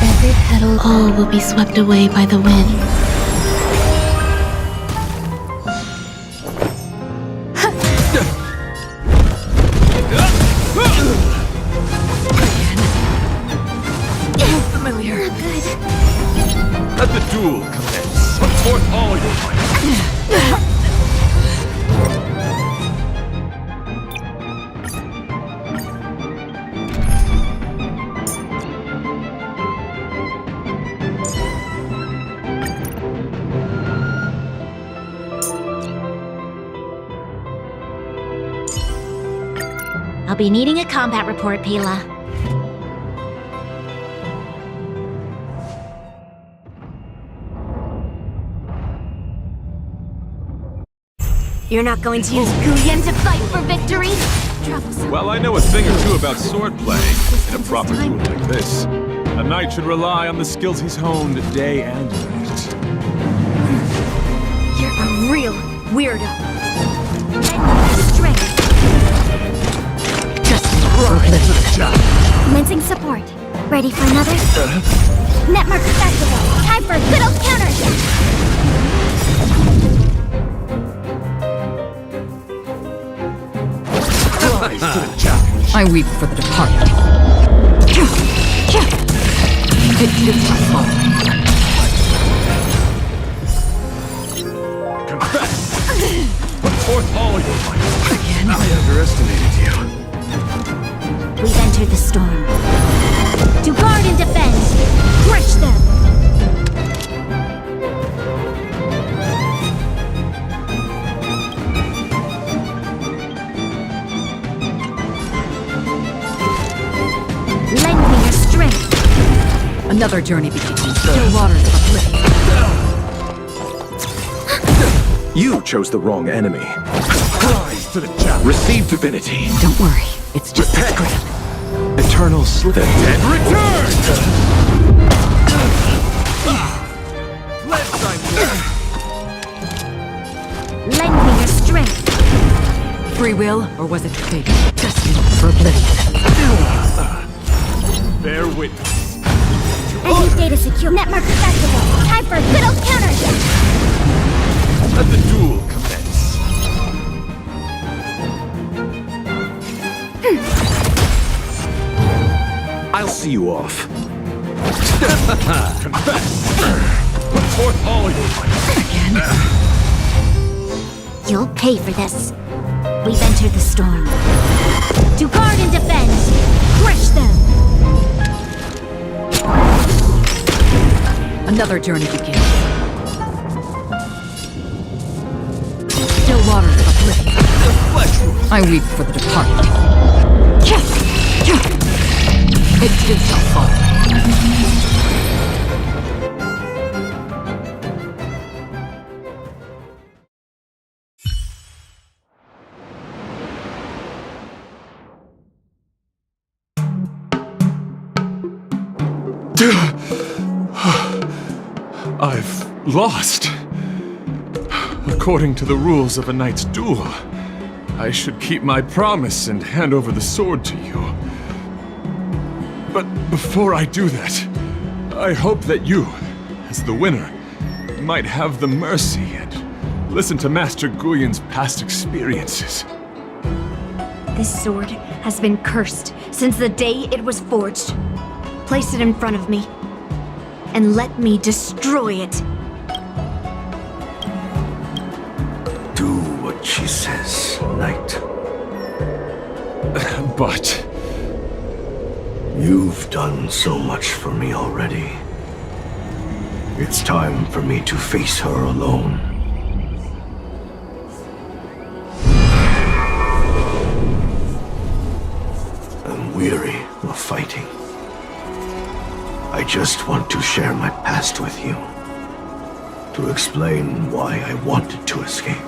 Every petal, all will be swept away by the wind. Familiar. Not good. Let the duel commence. Put forth all your might. I'll be needing a combat report, Pila. You're not going to use Guyen to fight for victory? Troublesome. Well, I know a thing or two about swordplay. In a proper duel like this, a knight should rely on the skills he's honed day and night. You're a real weirdo. Strength. Rise to the challenge. Commencing support. Ready for another? Netmark accessible. Time for a good old counter. Rise to the challenge. I weep for the departed. It too shall fall. Confess! Put forth all your might. Again? I underestimated you. We've entered the storm. To guard and defend! Crush them! Lend me your strength! Another journey begins. Still waters for liquor. You chose the wrong enemy. Rise to the challenge. Receive divinity. Don't worry, it's just a scrap. Eternal slip. The dead return! Lead sign Lend me your strength! Free will, or was it fate? Destined for oblivion. Bear witness. Enemy data secure. Net marker activated. Time for a good old counter. Let the duel commence. I'll see you off. Confess! Put forth all your might. You'll pay for this. We've entered the storm. To guard and defend. Crush them. Another journey begins. Still waters of oblivion. I weep for the departed. It too shall fall. I've lost. According to the rules of a knight's duel, I should keep my promise and hand over the sword to you. But before I do that, I hope that you, as the winner, might have the mercy and listen to Master Guyon's past experiences. This sword has been cursed since the day it was forged. Place it in front of me, and let me destroy it. Do what she says, knight. But... You've done so much for me already. It's time for me to face her alone. I'm weary of fighting. I just want to share my past with you. To explain why I wanted to escape.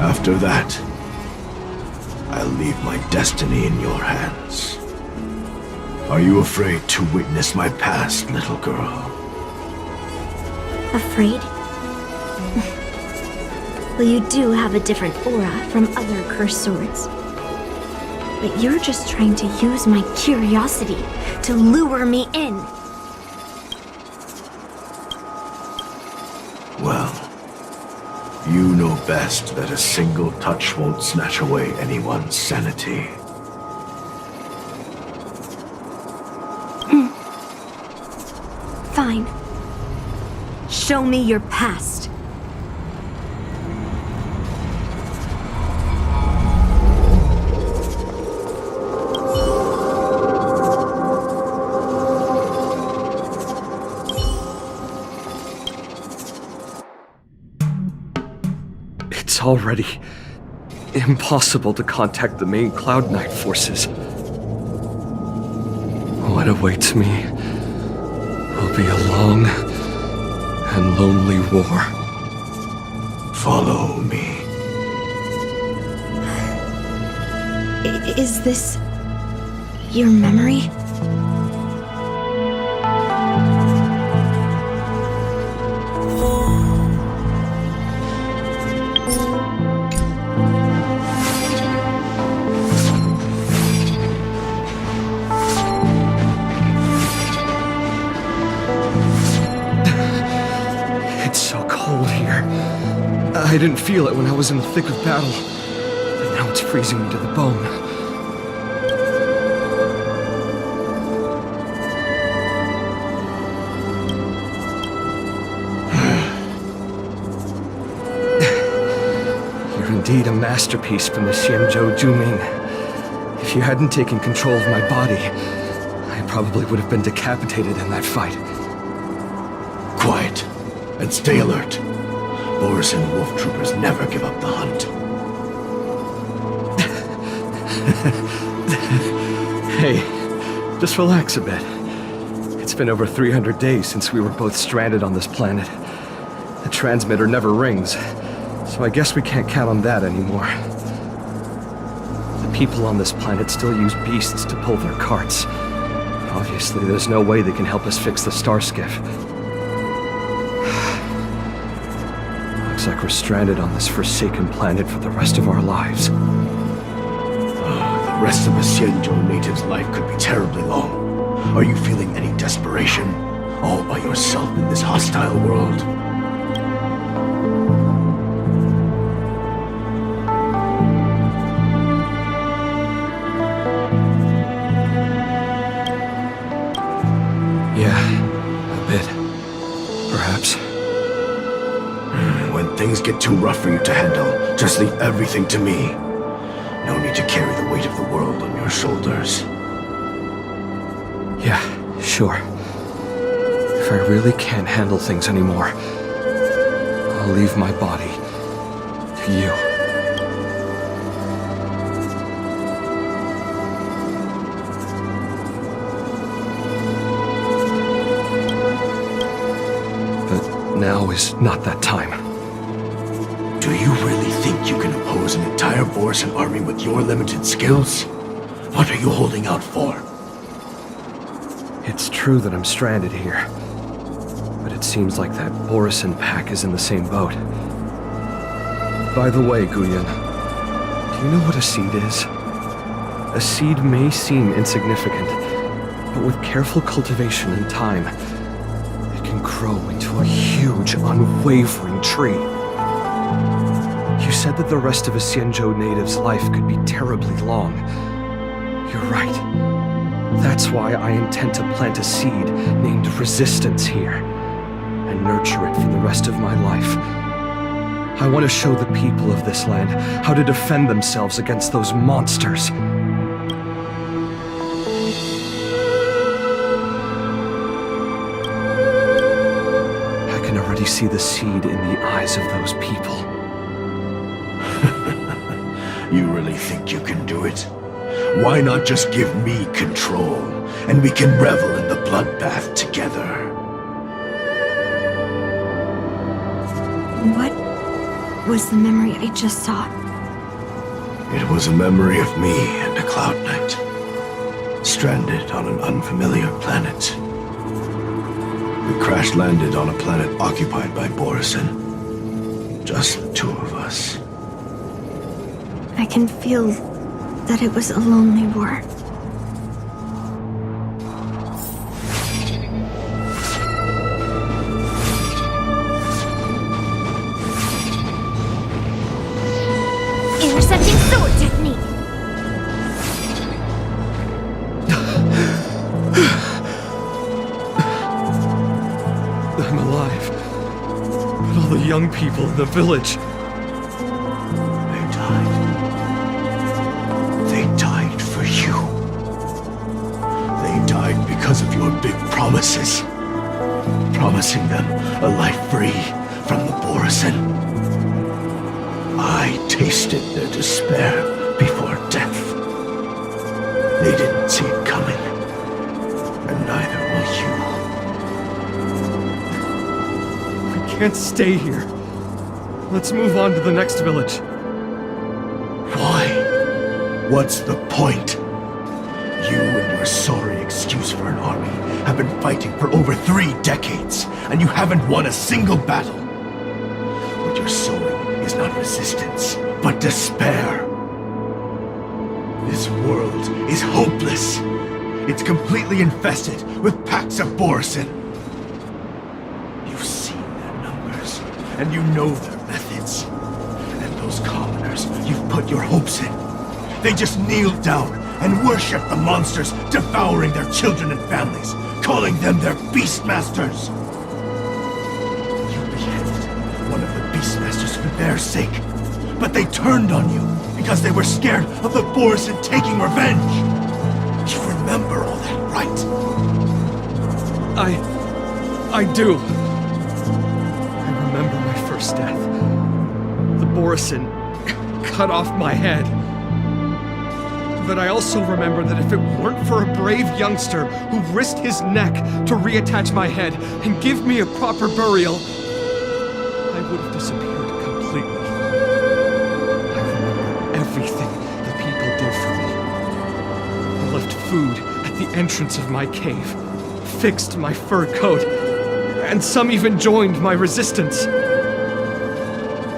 After that, I'll leave my destiny in your hands. Are you afraid to witness my past, little girl? Afraid? Well, you do have a different aura from other cursed swords. But you're just trying to use my curiosity to lure me in. Well, you know best that a single touch won't snatch away anyone's sanity. Fine. Show me your past. It's already impossible to contact the main Cloud Knight forces. What awaits me will be a long and lonely war. Follow me. Is this your memory? I didn't feel it when I was in the thick of battle, but now it's freezing me to the bone. You're indeed a masterpiece from the Xianzhou Juming. If you hadn't taken control of my body, I probably would have been decapitated in that fight. Quiet, and stay alert. Boris and the Wolf Troopers never give up the hunt. Hey, just relax a bit. It's been over 300 days since we were both stranded on this planet. The transmitter never rings, so I guess we can't count on that anymore. The people on this planet still use beasts to pull their carts. Obviously, there's no way they can help us fix the star skiff. Looks like we're stranded on this forsaken planet for the rest of our lives. rest of a Xianzhou native's life could be terribly long. Are you feeling any desperation? All by yourself in this hostile world? Yeah, a bit. Perhaps. When things get too rough for you to handle, just leave everything to me. No need to carry the weight of the world on your shoulders. Yeah, sure. If I really can't handle things anymore, I'll leave my body to you. But now is not that time. Do you really think you can oppose an entire Borisan army with your limited skills? What are you holding out for? It's true that I'm stranded here, but it seems like that Borisan pack is in the same boat. By the way, Guyan, do you know what a seed is? A seed may seem insignificant, but with careful cultivation and time, it can grow into a huge, unwavering tree. You said that the rest of a Xianzhou native's life could be terribly long. You're right. That's why I intend to plant a seed named Resistance here, and nurture it for the rest of my life. I want to show the people of this land how to defend themselves against those monsters. I can already see the seed in the eyes of those people. You really think you can do it? Why not just give me control, and we can revel in the bloodbath together? What was the memory I just saw? It was a memory of me and a Cloud Knight, stranded on an unfamiliar planet. We crash-landed on a planet occupied by Borisan. Just the two of us. I can feel that it was a lonely war. Intercepting sword technique. I'm alive. But all the young people in the village... because of your big promises. Promising them a life free from the Borisan. I tasted their despair before death. They didn't see it coming. And neither will you. We can't stay here. Let's move on to the next village. Why? What's the point? You and your sorry excuse for an army have been fighting for over 3 decades, and you haven't won a single battle. What you're sowing is not resistance, but despair. This world is hopeless. It's completely infested with packs of Borisan. You've seen their numbers, and you know their methods. And those commoners you've put your hopes in, they just kneel down and worship the monsters devouring their children and families, calling them their Beastmasters. You beheaded one of the Beastmasters for their sake, but they turned on you because they were scared of the Borisan taking revenge. You remember all that, right? I do. I remember my first death. The Borisan cut off my head. But I also remember that if it weren't for a brave youngster who risked his neck to reattach my head and give me a proper burial, I would have disappeared completely. I remember everything the people did for me. I left food at the entrance of my cave, fixed my fur coat, and some even joined my resistance.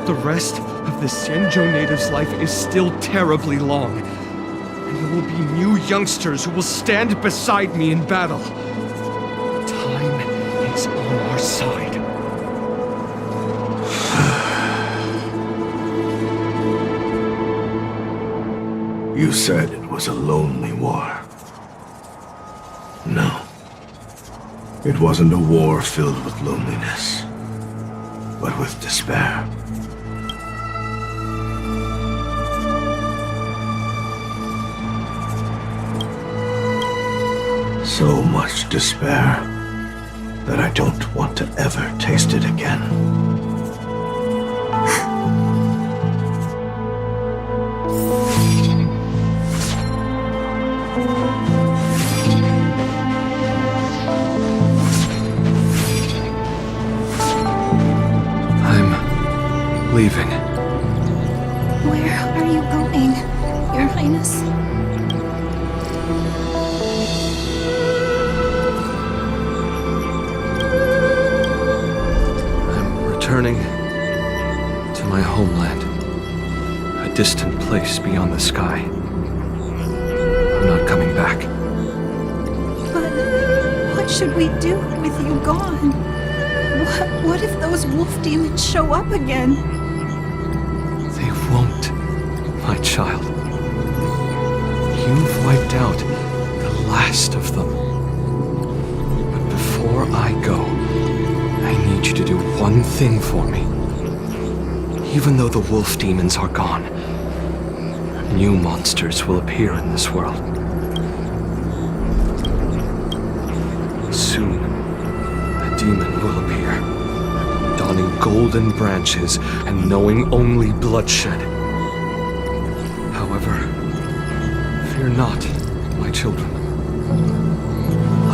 The rest of the Xianzhou native's life is still terribly long. And will be new youngsters who will stand beside me in battle. Time is on our side. You said it was a lonely war. No. It wasn't a war filled with loneliness, but with despair. So much despair that I don't want to ever taste it again. I'm leaving. Where are you going, Your Highness? Returning to my homeland, a distant place beyond the sky. I'm not coming back. But what should we do with you gone? What if those wolf demons show up again? They won't, my child. You've wiped out the last of them. But before I go, I need you to do one thing for me. Even though the wolf demons are gone, new monsters will appear in this world. Soon, a demon will appear, donning golden branches and knowing only bloodshed. However, fear not, my children.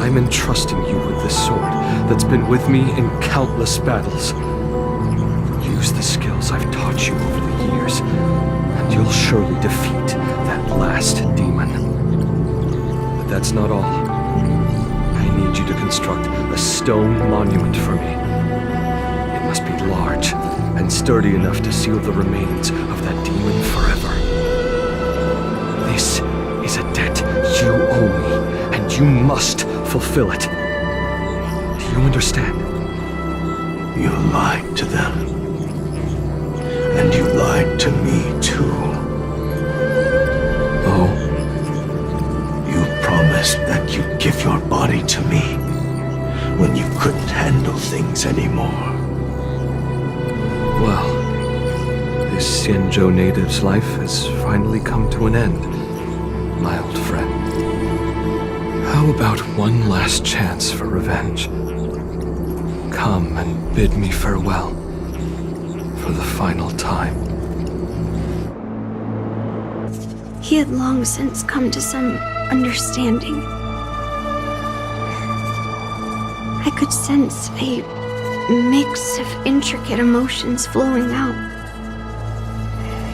I'm entrusting you with this sword that's been with me in countless battles. Use the skills I've taught you over the years, and you'll surely defeat that last demon. But that's not all. I need you to construct a stone monument for me. It must be large and sturdy enough to seal the remains of that demon forever. This is a debt you owe me, and you must fulfill it. Do you understand? You lied to them. And you lied to me, too. Oh? You promised that you'd give your body to me when you couldn't handle things anymore. Well, this Xianzhou native's life has finally come to an end, my old friend. How about one last chance for revenge? Come and bid me farewell for the final time. He had long since come to some understanding. I could sense a mix of intricate emotions flowing out.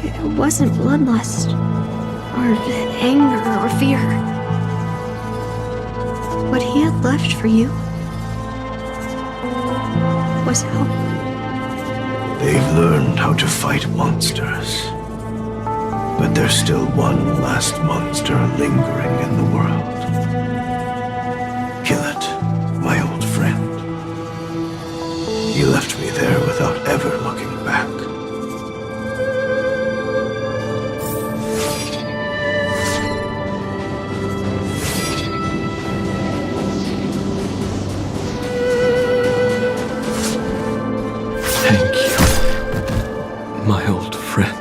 It wasn't bloodlust, or anger, or fear. What he had left for you was hope. They've learned how to fight monsters. But there's still one last monster lingering in the world. Kill it, my old friend. You left me there without ever looking back. Thank you, my old friend.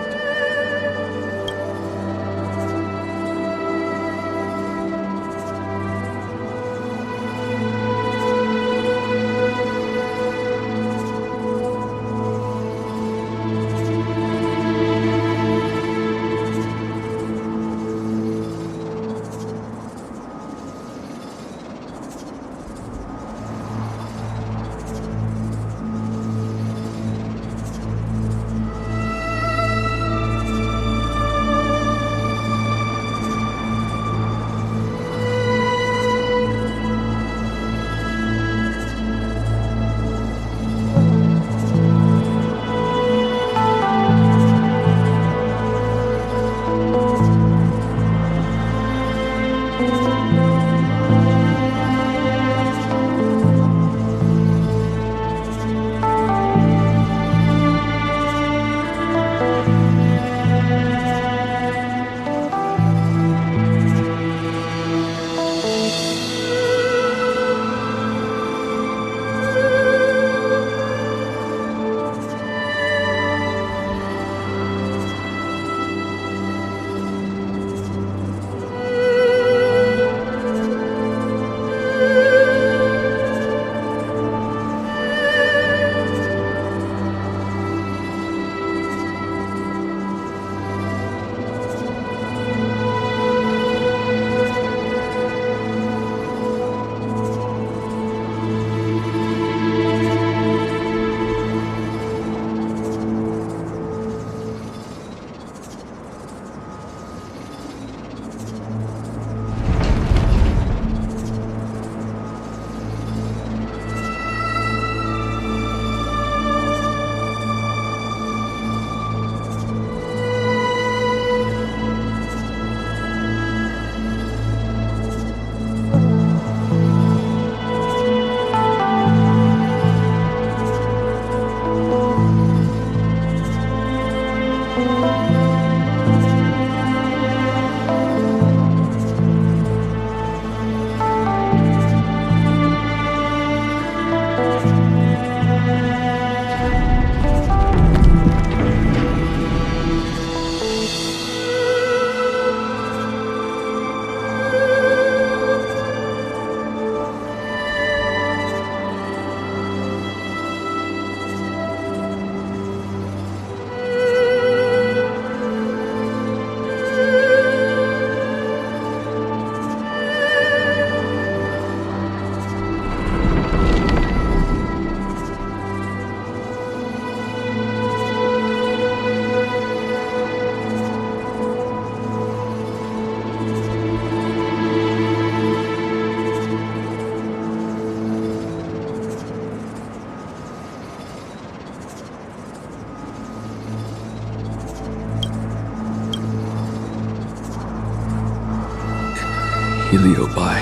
I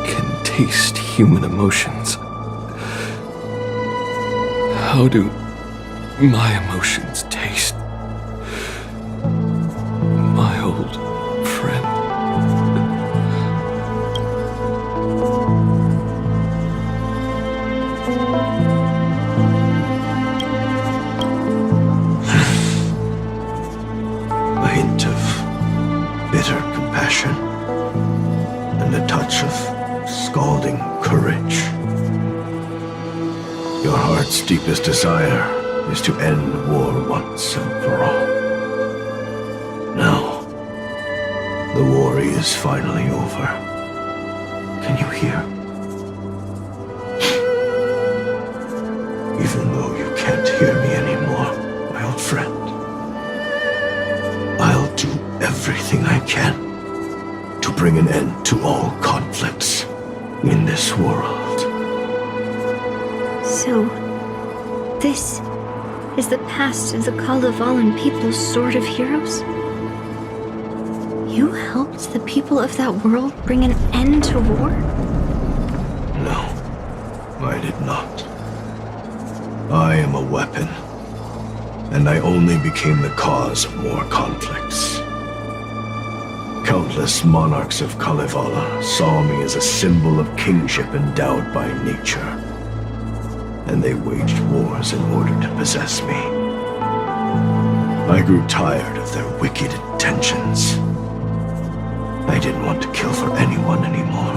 can taste human emotions. How do my emotions taste? My old friend. A hint of bitter compassion and a touch of scalding courage. Your heart's deepest desire is to end war once and for all. Now, the war is finally over. Can you hear? Even though you can't hear me anymore, my old friend, I'll do everything I can to bring an end to all conflicts in this world. So, this is the past of the Kalevalan people's Sword of Heroes? You helped the people of that world bring an end to war? No, I did not. I am a weapon, and I only became the cause of more conflicts. Countless monarchs of Kalevala saw me as a symbol of kingship endowed by nature, and they waged wars in order to possess me. I grew tired of their wicked intentions. I didn't want to kill for anyone anymore.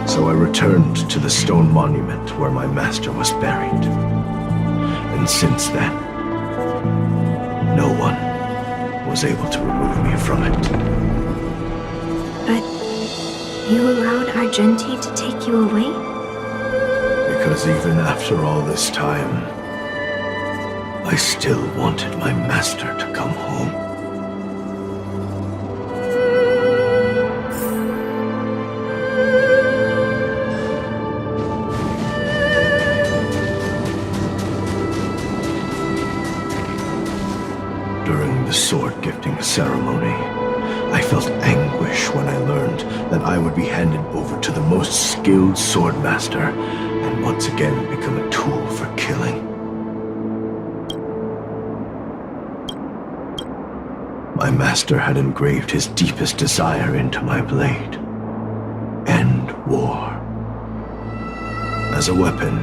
So I returned to the stone monument where my master was buried. And since then, no one was able to remove me from it. But you allowed Argenti to take you away? Because even after all this time, I still wanted my master to come home. During the sword gifting ceremony, I felt anguish when I learned that I would be handed over to the most skilled swordmaster and once again become a tool for killing. My master had engraved his deepest desire into my blade. End war. As a weapon,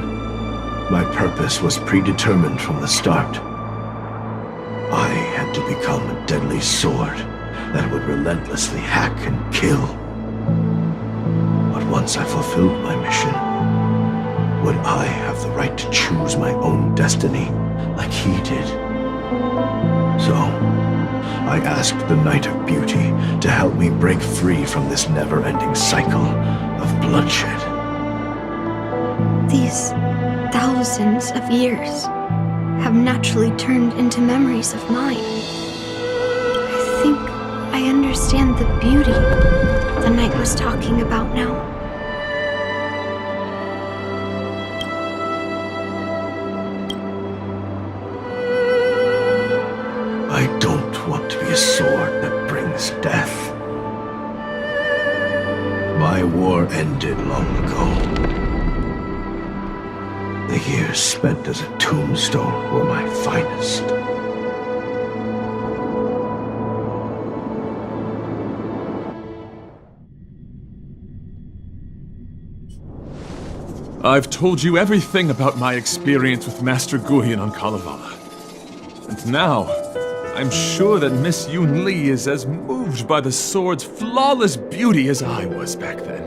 my purpose was predetermined from the start. I had to become a deadly sword that would relentlessly hack and kill. But once I fulfilled my mission, would I have the right to choose my own destiny like he did? So, I asked the Knight of Beauty to help me break free from this never-ending cycle of bloodshed. These thousands of years have naturally turned into memories of mine. I think I understand the beauty the knight was talking about now. I don't want to be a sword that brings death. My war ended long ago. The years spent as a tombstone were my finest. I've told you everything about my experience with Master Guhian on Kalevala. And now, I'm sure that Miss Yoon Lee is as moved by the sword's flawless beauty as I was back then.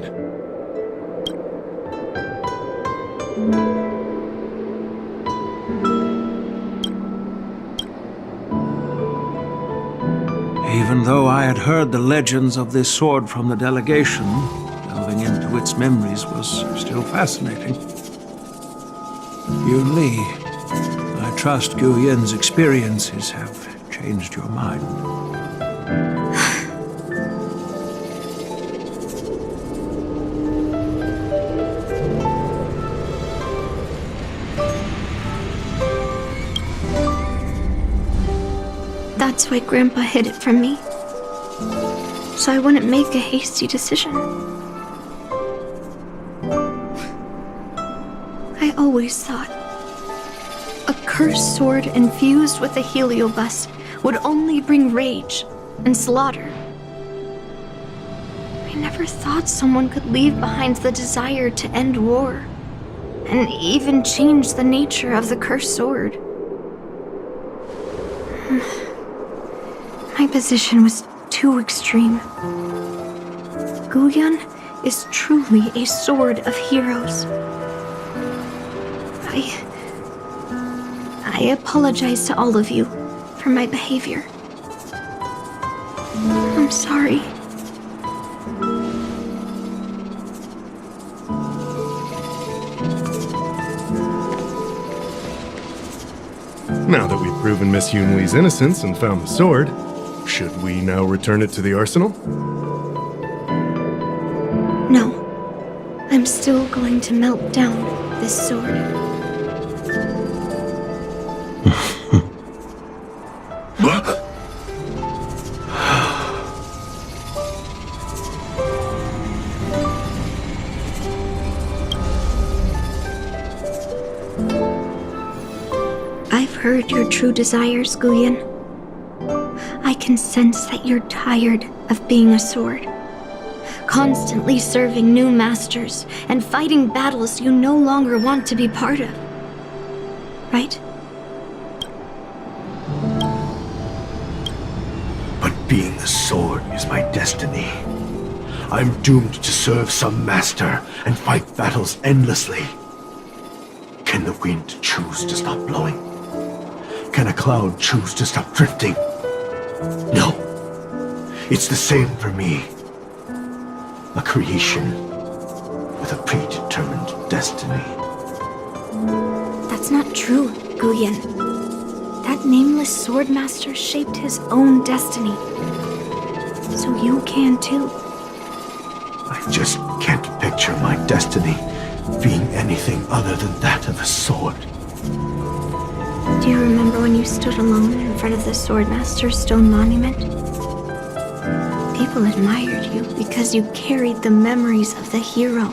Even though I had heard the legends of this sword from the delegation, delving into its memories was still fascinating. Yoon Lee, I trust Guyen's experiences have changed your mind. That's why Grandpa hid it from me. So so I wouldn't make a hasty decision. I always thought a cursed sword infused with a heliobus would only bring rage and slaughter. I never thought someone could leave behind the desire to end war, and even change the nature of the cursed sword. My position was too extreme. Guyan is truly a sword of heroes. I apologize to all of you for my behavior. I'm sorry. Now that we've proven Miss Yunli's innocence and found the sword, should we now return it to the arsenal? No. I'm still going to melt down this sword. I've heard your true desires, Guyan. I can sense that you're tired of being a sword, constantly serving new masters and fighting battles you no longer want to be part of. Right? But being a sword is my destiny. I'm doomed to serve some master and fight battles endlessly. Can the wind choose to stop blowing? Can a cloud choose to stop drifting? No. It's the same for me. A creation with a predetermined destiny. That's not true, Guyan. That nameless swordmaster shaped his own destiny. So you can too. I just can't picture my destiny being anything other than that of a sword. Do you remember when you stood alone in front of the Swordmaster's stone monument? People admired you because you carried the memories of the hero.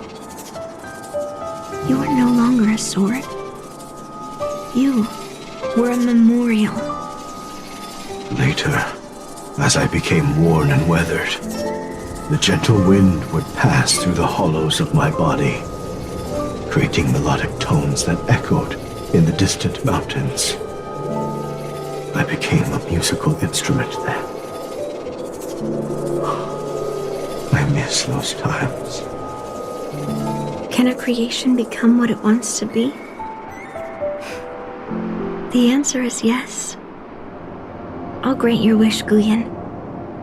You were no longer a sword. You were a memorial. Later, as I became worn and weathered, the gentle wind would pass through the hollows of my body, creating melodic tones that echoed in the distant mountains. I became a musical instrument then. I miss those times. Can a creation become what it wants to be? The answer is yes. I'll grant your wish, Guyan,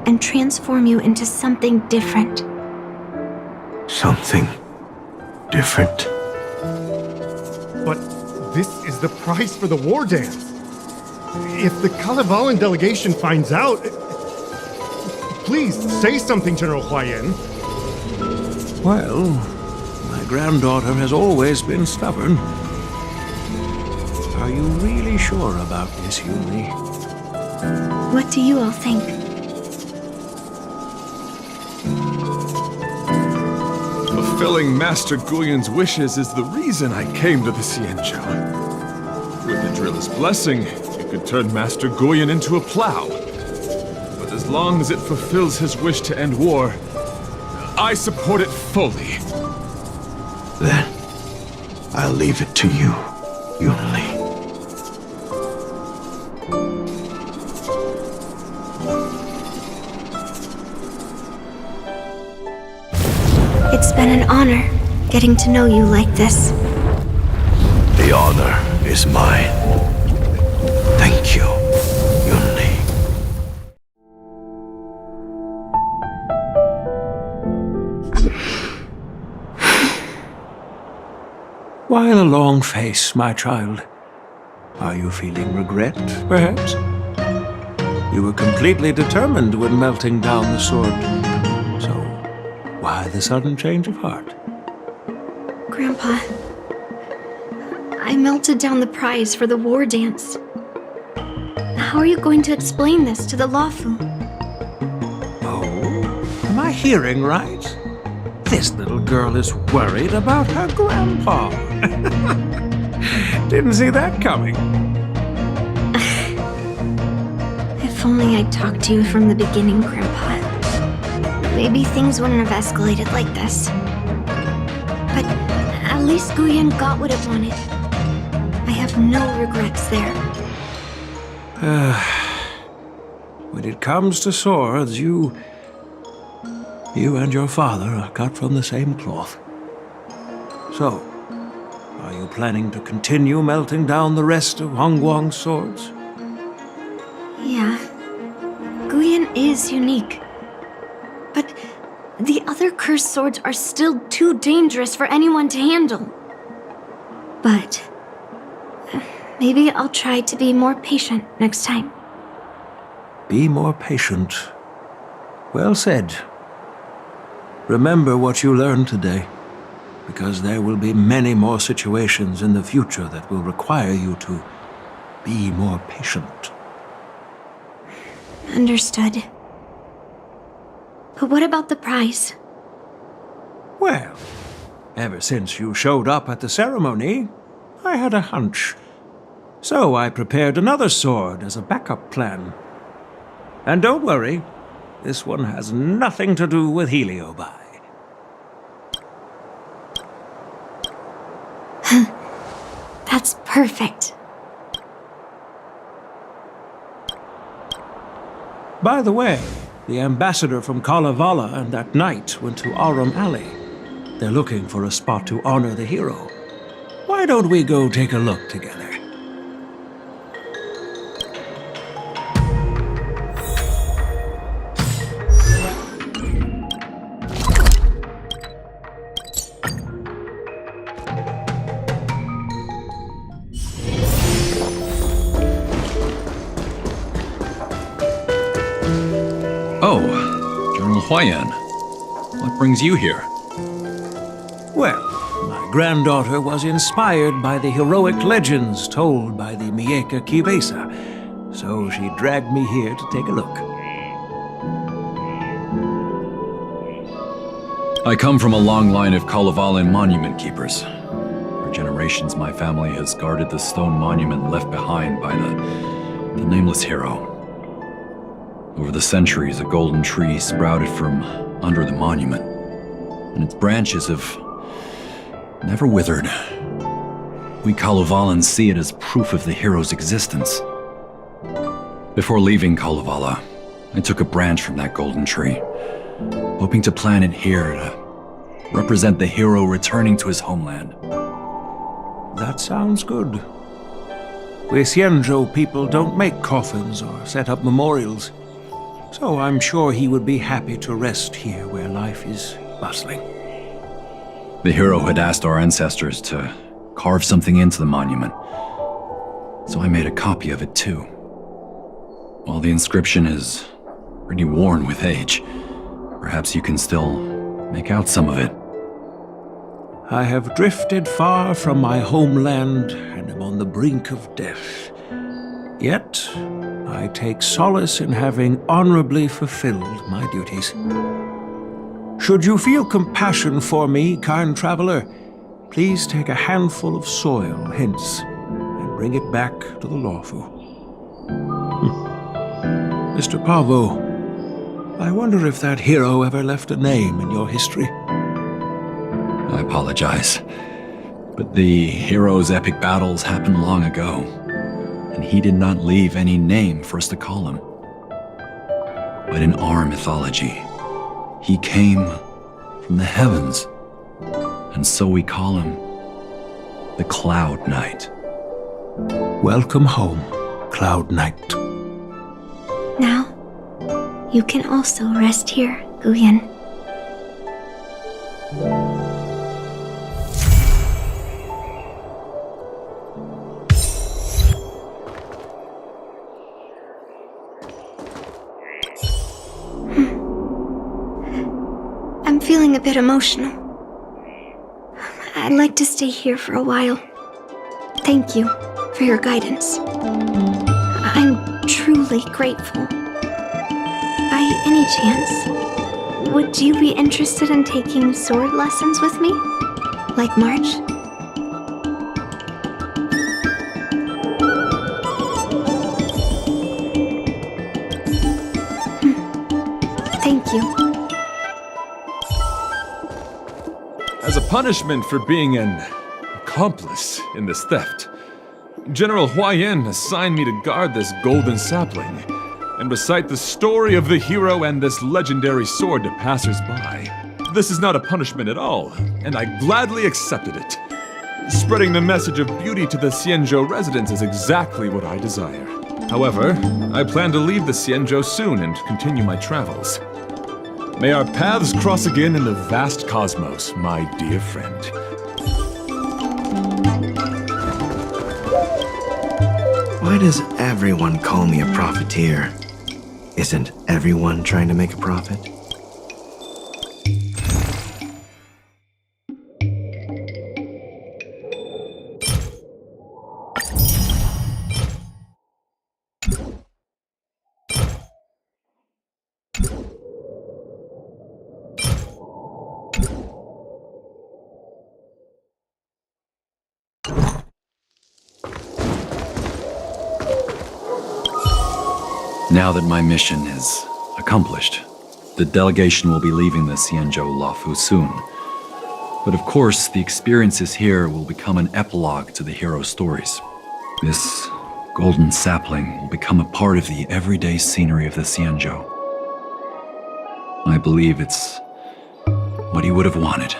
and transform you into something different. Something different? But this is the price for the war dance. If the Kalevalan delegation finds out... Please, say something, General Huayan. Well, my granddaughter has always been stubborn. Are you really sure about this, Yuli? What do you all think? Fulfilling Master Guyan's wishes is the reason I came to the Xianzhou. With the Drill's blessing, it could turn Master Guyan into a plow. But as long as it fulfills his wish to end war, I support it fully. Then, I'll leave it to you, Yunli. It's been an honor getting to know you like this. The honor is mine. Thank you, Yunli. Why the long face, my child? Are you feeling regret, perhaps? You were completely determined when melting down the sword. So, why the sudden change of heart? Grandpa, I melted down the prize for the war dance. How are you going to explain this to the Lafu? Oh, hearing right? This little girl is worried about her grandpa. Didn't see that coming. If only I'd talked to you from the beginning, Grandpa. Maybe things wouldn't have escalated like this. But at least Guyan got what it wanted. I have no regrets there. When it comes to swords, you and your father are cut from the same cloth. So, are you planning to continue melting down the rest of Hongguang's swords? Yeah. Guyan is unique. But the other cursed swords are still too dangerous for anyone to handle. But maybe I'll try to be more patient next time. Be more patient. Well said. Remember what you learned today, because there will be many more situations in the future that will require you to be more patient. Understood. But what about the prize? Well, ever since you showed up at the ceremony, I had a hunch. So I prepared another sword as a backup plan. And don't worry, this one has nothing to do with Heliobi. That's perfect. By the way, the ambassador from Kalevala and that knight went to Arum Alley. They're looking for a spot to honor the hero. Why don't we go take a look together? Oh, General Huayan. What brings you here? Well, my granddaughter was inspired by the heroic legends told by the Mieka Kivesa, so she dragged me here to take a look. I come from a long line of Kalevala monument keepers. For generations, my family has guarded the stone monument left behind by the nameless hero. Over the centuries, a golden tree sprouted from under the monument, and its branches have never withered. We Kalevalans see it as proof of the hero's existence. Before leaving Kalevala, I took a branch from that golden tree, hoping to plant it here to represent the hero returning to his homeland. That sounds good. We Xianzhou people don't make coffins or set up memorials, so I'm sure he would be happy to rest here where life is bustling. The hero had asked our ancestors to carve something into the monument, so I made a copy of it too. While the inscription is pretty worn with age, perhaps you can still make out some of it. I have drifted far from my homeland and am on the brink of death. Yet, I take solace in having honorably fulfilled my duties. Should you feel compassion for me, kind traveler, please take a handful of soil hence and bring it back to the Lawfu. Mr. Pavo, I wonder if that hero ever left a name in your history. I apologize, but the hero's epic battles happened long ago, and he did not leave any name for us to call him. But in our mythology, he came from the heavens, and so we call him the Cloud Knight. Welcome home, Cloud Knight. Now, you can also rest here, Guyan. I'm feeling a bit emotional. I'd like to stay here for a while. Thank you for your guidance. I'm truly grateful. By any chance, Would you be interested in taking sword lessons with me? Like March? Thank you. As a punishment for being an accomplice in this theft, General Huayan assigned me to guard this golden sapling and recite the story of the hero and this legendary sword to passers-by. This is not a punishment at all, and I gladly accepted it. Spreading the message of beauty to the Xianzhou residents is exactly what I desire. However, I plan to leave the Xianzhou soon and continue my travels. May our paths cross again in the vast cosmos, my dear friend. Why does everyone call me a profiteer? Isn't everyone trying to make a profit? Now that my mission is accomplished, the delegation will be leaving the Xianzhou Luofu soon. But of course, the experiences here will become an epilogue to the hero stories. This golden sapling will become a part of the everyday scenery of the Xianzhou. I believe it's what he would have wanted.